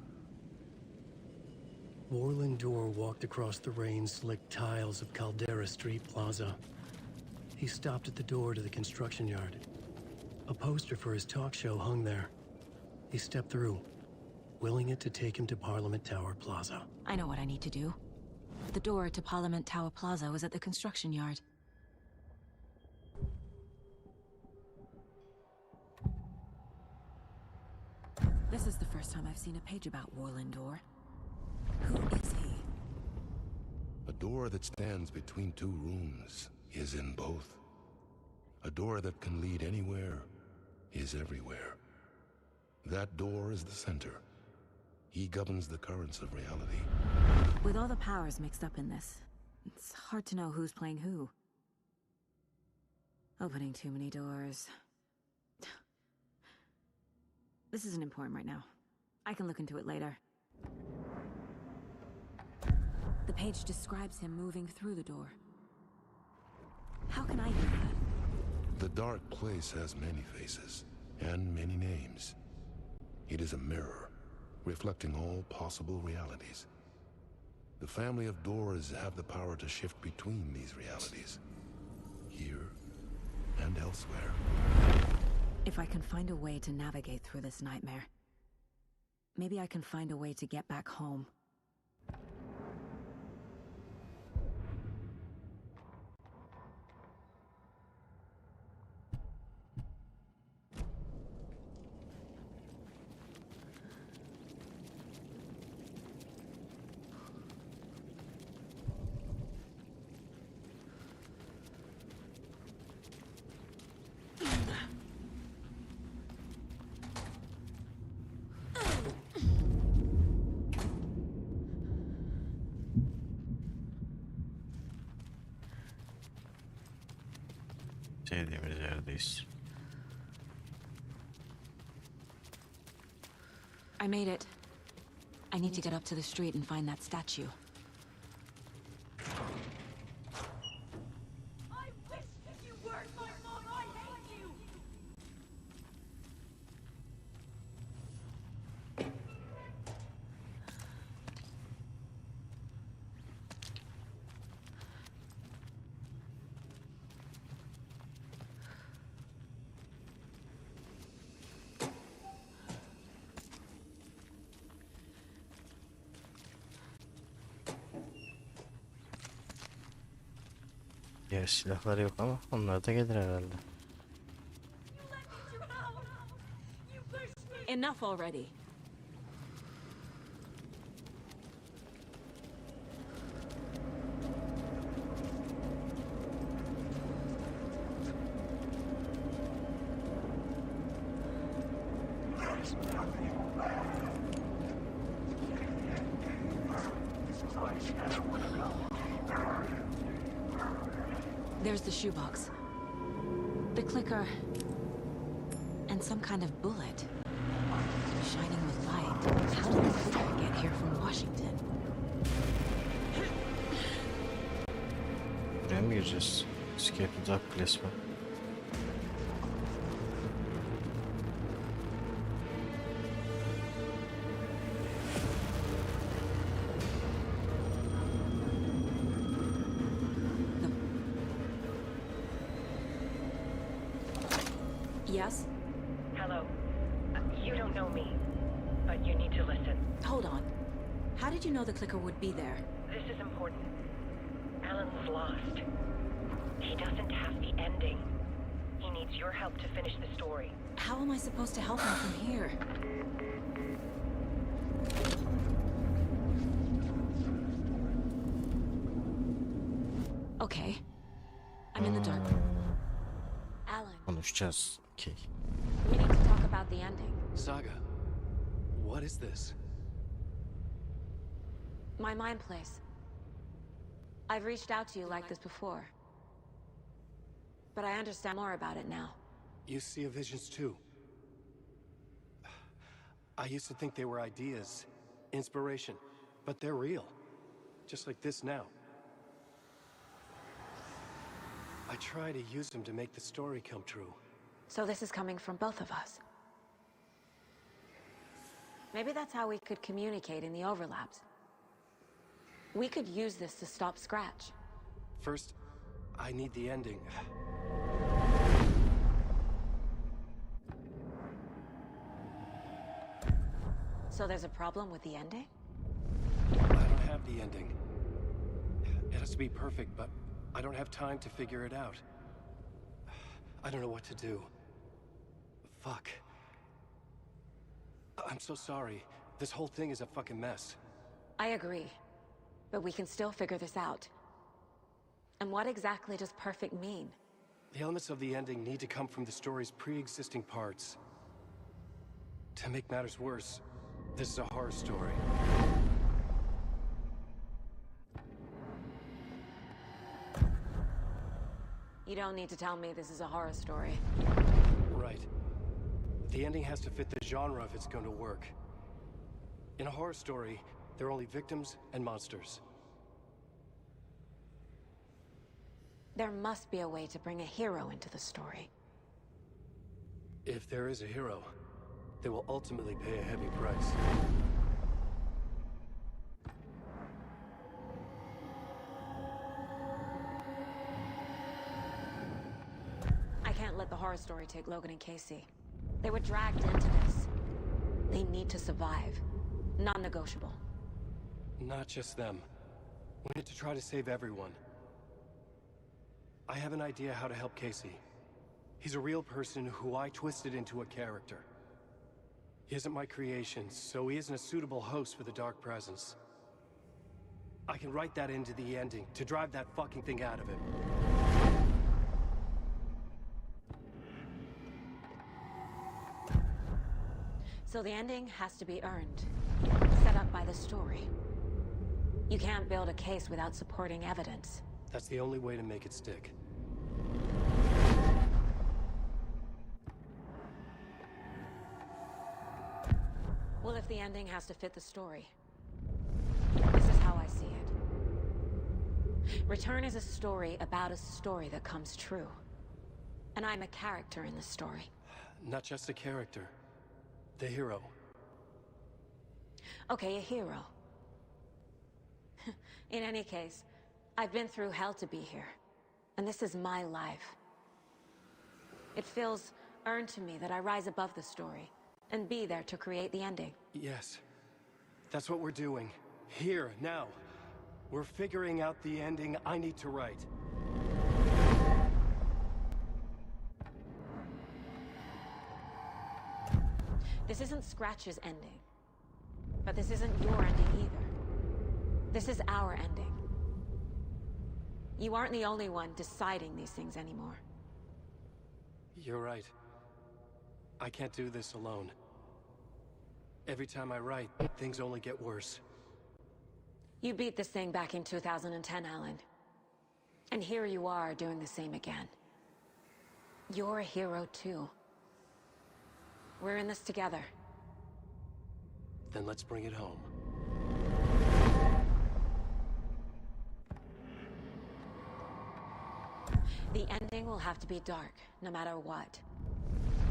Orland Dorr walked across the rain-slicked tiles of Caldera Street Plaza. He stopped at the door to the construction yard. A poster for his talk show hung there. He stepped through, willing it to take him to Parliament Tower Plaza. I know what I need to do. The door to Parliament Tower Plaza was at the construction yard. This is the first time I've seen a page about Orland Dorr. Who is he? A door that stands between two rooms is in both. A door that can lead anywhere is everywhere. That door is the center. He governs the currents of reality. With all the powers mixed up in this, it's hard to know who's playing who. Opening too many doors. This isn't important right now. I can look into it later. The page describes him moving through the door. How can I do that? The dark place has many faces and many names. It is a mirror, reflecting all possible realities. The family of Doors have the power to shift between these realities, here and elsewhere. If I can find a way to navigate through this nightmare, maybe I can find a way to get back home. Sevdiğimiz yerdeyiz. I made it. I need to get up to the street and find that statue. I wish you weren't my mom. I hate you. Diğer silahlar yok ama onlar da gelir herhalde. Enough already. There's the shoebox. The clicker. And some kind of bullet. Shining with light. How did the clicker get here from Washington? Buraya mı gireceğiz? Escape the Dark Place mi? Yes? Hello. You don't know me, but you need to listen. Hold on. How did you know the clicker would be there? This is important. Alan's lost. He doesn't have the ending. He needs your help to finish the story. How am I supposed to help him from here? Okay. I'm in the dark. Alan, Konuşacağız. Okay. we need to talk about the ending. Saga, what is this? My mind place. I've reached out to you like this before. But I understand more about it now. You see visions too. I used to think they were ideas, inspiration, but they're real. Just like this now. I try to use them to make the story come true. So this is coming from both of us. Maybe that's how we could communicate in the overlaps. We could use this to stop Scratch. First, I need the ending. So there's a problem with the ending? I don't have the ending. It has to be perfect, but I don't have time to figure it out. I don't know what to do. Fuck. I'm so sorry. This whole thing is a fucking mess. I agree. But we can still figure this out. And what exactly does perfect mean? The elements of the ending need to come from the story's pre-existing parts. To make matters worse, this is a horror story. You don't need to tell me this is a horror story. Right. The ending has to fit the genre if it's going to work. In a horror story, there are only victims and monsters. There must be a way to bring a hero into the story. If there is a hero, they will ultimately pay a heavy price. I can't let the horror story take Logan and Casey. They were dragged into this. They need to survive. Non-negotiable. Not just them. We need to try to save everyone. I have an idea how to help Casey. He's a real person who I twisted into a character. He isn't my creation, so he isn't a suitable host for the Dark Presence. I can write that into the ending to drive that fucking thing out of him. So the ending has to be earned. Set up by the story. You can't build a case without supporting evidence. That's the only way to make it stick. Well, if the ending has to fit the story. This is how I see it. Return is a story about a story that comes true. And I'm a character in the story. Not just a character. The hero. Okay, a hero. In any case, I've been through hell to be here. And this is my life. It feels earned to me that I rise above the story and be there to create the ending. Yes. That's what we're doing. Here, now. We're figuring out the ending I need to write. This isn't Scratch's ending. But this isn't your ending either. This is our ending. You aren't the only one deciding these things anymore. You're right. I can't do this alone. Every time I write, things only get worse. You beat this thing back in 2010, Alan. And here you are doing the same again. You're a hero too. We're in this together. Then let's bring it home. The ending will have to be dark, no matter what.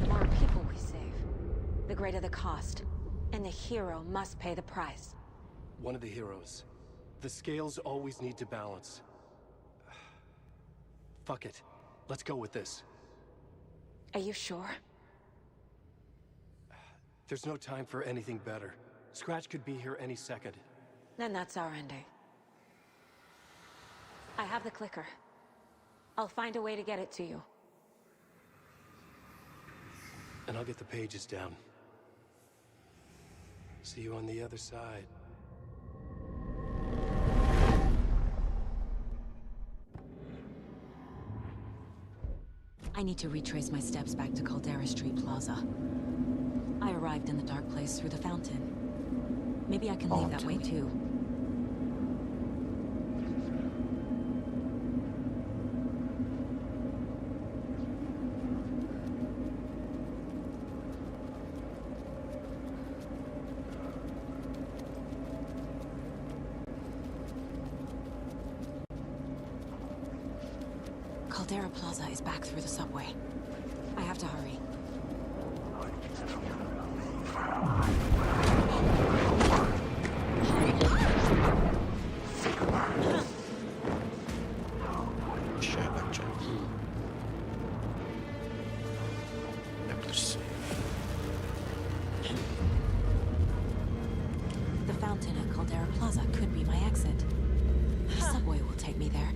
The more people we save, the greater the cost. And the hero must pay the price. One of the heroes. The scales always need to balance. Fuck it. Let's go with this. Are you sure? There's no time for anything better. Scratch could be here any second. Then that's our ending. I have the clicker. I'll find a way to get it to you. And I'll get the pages down. See you on the other side. I need to retrace my steps back to Caldera Street Plaza. I arrived in the dark place through the fountain. Maybe I can leave that way too. Caldera Plaza is back through the subway. I have to hurry. The fountain at Caldera Plaza could be my exit. The subway will take me there.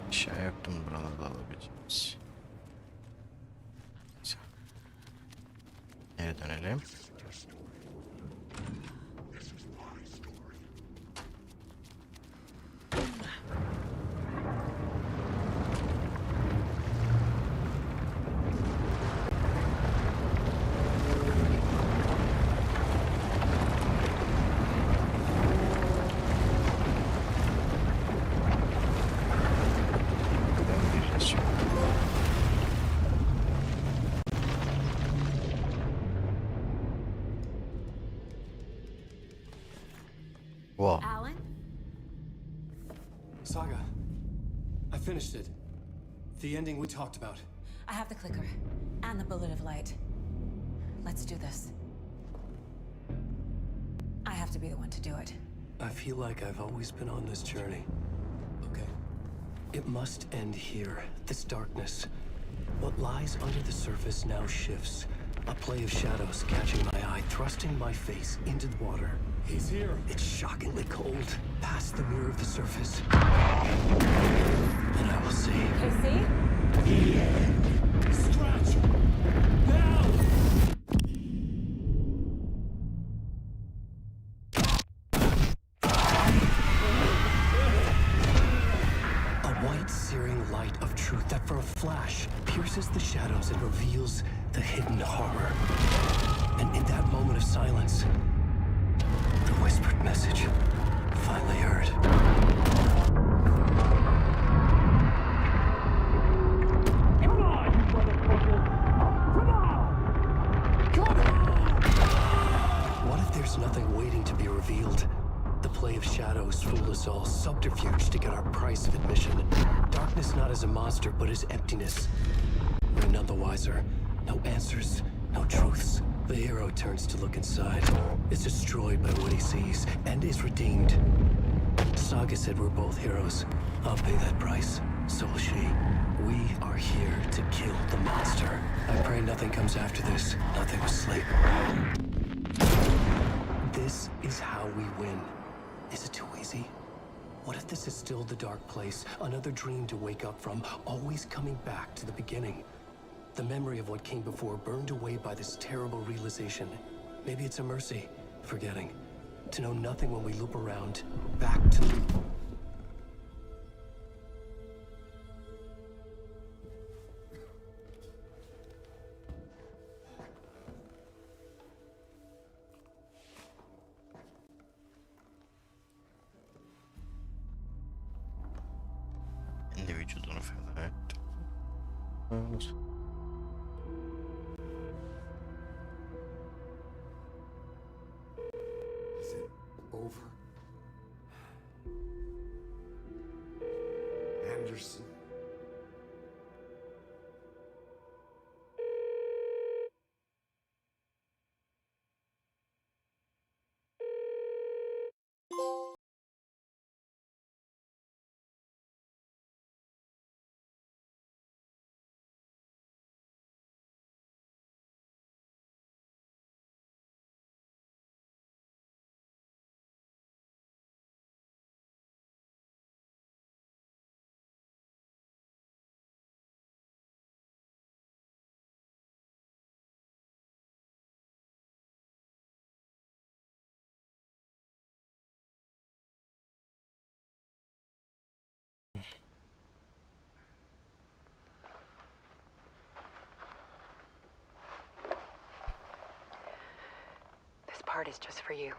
Aşağı yaktım buralarda alabileceğimiz. Neyse. Geri dönelim. Whoa. Alan? Saga, I finished it. The ending we talked about. I have the clicker and the bullet of light. Let's do this. I have to be the one to do it. I feel like I've always been on this journey. Okay. It must end here, this darkness. What lies under the surface now shifts. A play of shadows catching my eye, thrusting my face into the water. He's here. It's shockingly cold, past the mirror of the surface. And I will see. KC? Scratch! Now! A white, searing light of truth that for a flash pierces the shadows and reveals the hidden horror. And in that moment of silence, the whispered message finally heard. Come on, you motherfucker! Come on! Come on! What if there's nothing waiting to be revealed? The play of shadows fool us all, subterfuge to get our price of admission. Darkness not as a monster, but as emptiness. We're none the wiser. No answers, no truths. The hero turns to look inside, is destroyed by what he sees, and is redeemed. Saga said we're both heroes. I'll pay that price. So will she. We are here to kill the monster. I pray nothing comes after this. Nothing but sleep. This is how we win. Is it too easy? What if this is still the dark place? Another dream to wake up from, always coming back to the beginning. The memory of what came before burned away by this terrible realization. Maybe it's a mercy, forgetting. To know nothing when we loop around, back to... Kendi vücudunu feda etti. Olur. Is it over? Anderson? This part is just for you.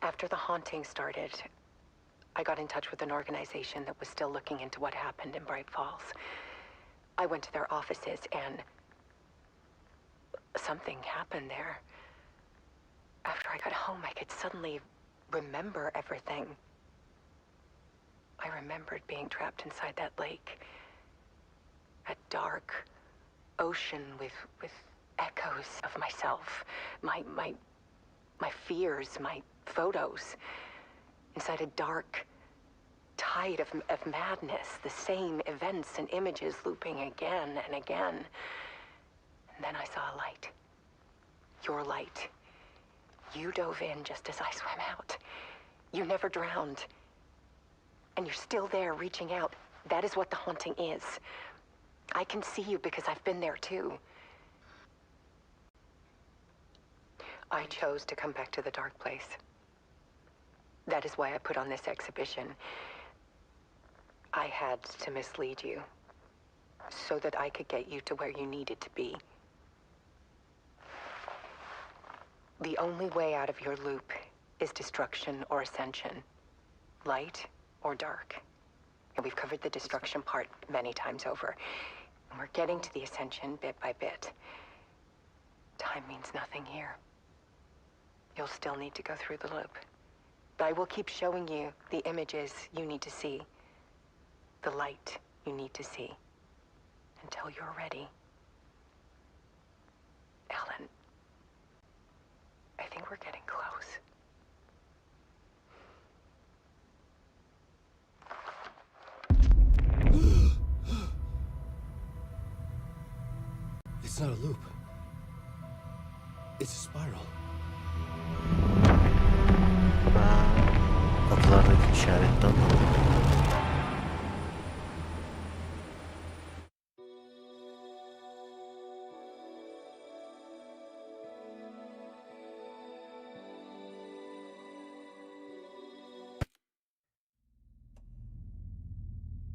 After the haunting started, I got in touch with an organization that was still looking into what happened in Bright Falls. I went to their offices and something happened there. After I got home, I could suddenly remember everything. I remembered being trapped inside that lake. A dark ocean with echoes of myself. My fears, my photos. Inside a dark tide of madness. The same events and images looping again and again. And then I saw a light. Your light. You dove in just as I swam out. You never drowned. And you're still there reaching out. That is what the haunting is. I can see you because I've been there too. I chose to come back to the dark place. That is why I put on this exhibition. I had to mislead you, so that I could get you to where you needed to be. The only way out of your loop is destruction or ascension. Light or dark. And we've covered the destruction part many times over. And we're getting to the ascension bit by bit. Time means nothing here. You'll still need to go through the loop. But I will keep showing you the images you need to see. The light you need to see. Until you're ready. Ellen, I think we're getting close. It's not a loop. It's a spiral. Kapılardaki işaretten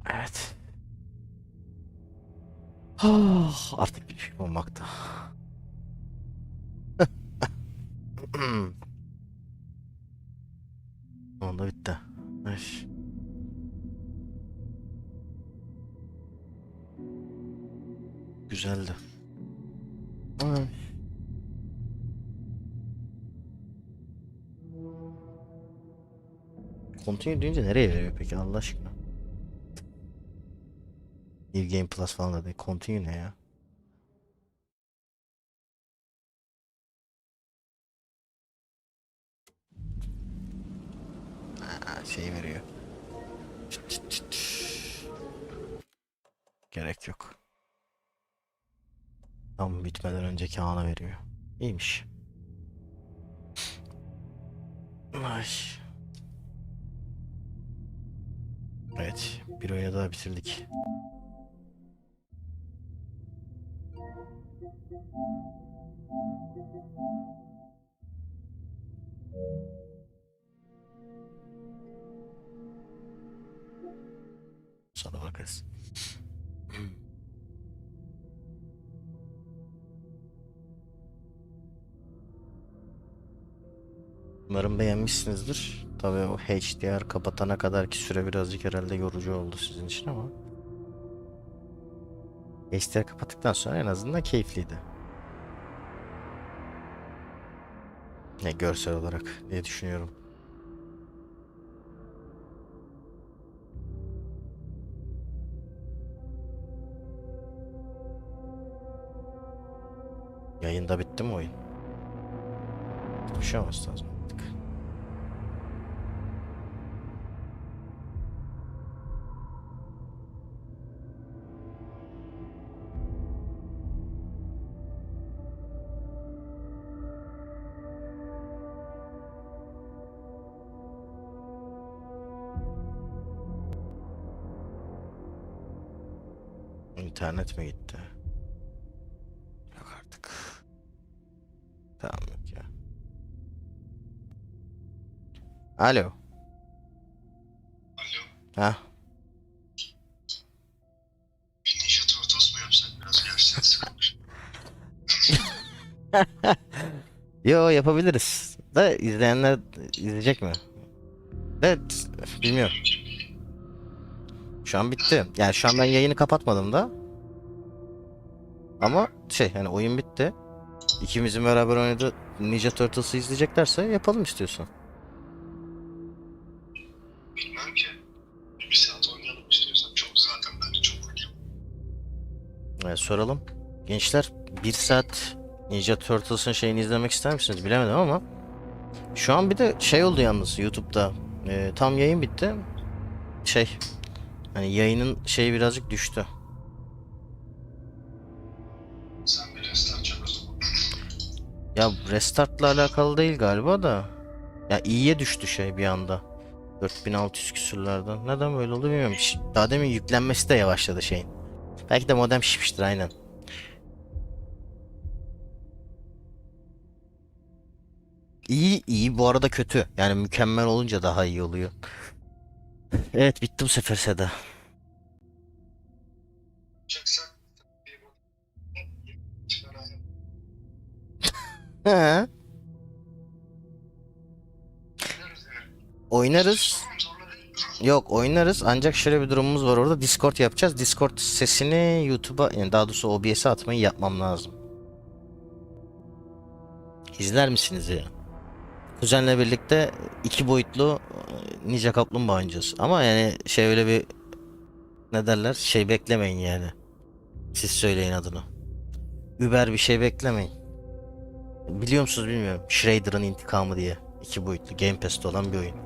evet. Artık bir şey olmakta. Onda bitti. Eş. Güzeldi. Ay. Continue deyince nereye veriyor peki Allah aşkına? New Game Plus falan da değil. Continue ne ya? Şey veriyor. Çıt çıt çıt. gerek yok. Tam bitmeden önceki ana veriyor. İyiymiş. Ay. Evet, bir oya daha bitirdik. Sana bakarız. Umarım beğenmişsinizdir. Tabii o HDR kapatana kadarki süre birazcık herhalde yorucu oldu sizin için ama HDR kapattıktan sonra en azından keyifliydi. Ne görsel olarak diye düşünüyorum. Yayında bitti mi oyun? Bir şey olması lazım. İnternet mi gitti? Yok artık. Tamam yok ya. Alo. Alo. Ha. Bir Ninja Turtles mu yapsak? Biraz gerçekten sıkılmış. Yo yapabiliriz. Da izleyenler izleyecek mi? Evet, bilmiyorum. Şu an bitti. Yani şu an ben yayını kapatmadım da. Ama yani oyun bitti. İkimizin beraber oynadığı Ninja Turtles'ı izleyeceklerse yapalım istiyorsan. Bilmem ki. Bir saat oynayalım istiyorsan. Çok zaten bence çok oynayalım. Soralım. Gençler 1 saat Ninja Turtles'ın şeyini izlemek ister misiniz? Bilemedim ama. Şu an bir de oldu yalnız YouTube'da. Tam yayın bitti. Hani yayının birazcık düştü. Sen bir restart çak o zaman. Ya restartla alakalı değil galiba da. Ya iyiye düştü bir anda. 4600 küsürlerden. Neden böyle oldu bilmiyorum. Daha demin yüklenmesi de yavaşladı şeyin. Belki de modem şişmiştir aynen. İyi bu arada kötü. Yani mükemmel olunca daha iyi oluyor. Evet bitti bu sefer Seda. Çaksak bir bak. Çıkar aynen. He. Oynarız yani. Oynarız. Zorla değil. Yok oynarız ancak şöyle bir durumumuz var orada. Discord yapacağız. Discord sesini YouTube'a yani daha doğrusu OBS'e atmayı yapmam lazım. İzler misiniz ya? Kuzenle birlikte 2 boyutlu Ninja Kaplumbağa oynayacağız. Ama yani öyle bir ne derler beklemeyin yani. Siz söyleyin adını. Uber bir şey beklemeyin. Biliyor musunuz bilmiyorum. Shredder'ın intikamı diye. 2 boyutlu Game Pass'te olan bir oyun.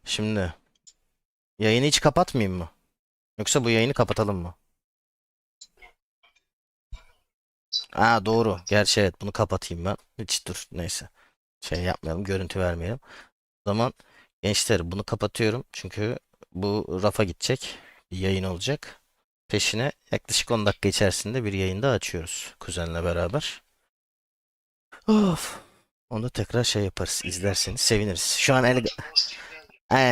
Şimdi yayını hiç kapatmayayım mı? Yoksa bu yayını kapatalım mı? Aa doğru. Gerçi evet bunu kapatayım ben. Hiç dur neyse. Yapmayalım. Görüntü vermeyelim. O zaman gençler bunu kapatıyorum. Çünkü bu rafa gidecek. Bir yayın olacak. Peşine yaklaşık 10 dakika içerisinde bir yayın daha açıyoruz. Kuzenle beraber. Of. Onu da tekrar yaparız. İzlerseniz seviniriz. Şu an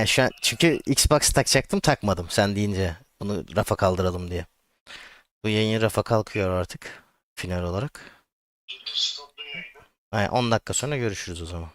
şu an çünkü Xbox takacaktım takmadım sen deyince. Bunu rafa kaldıralım diye. Bu yayın rafa kalkıyor artık. Final olarak. 10 dakika sonra görüşürüz o zaman.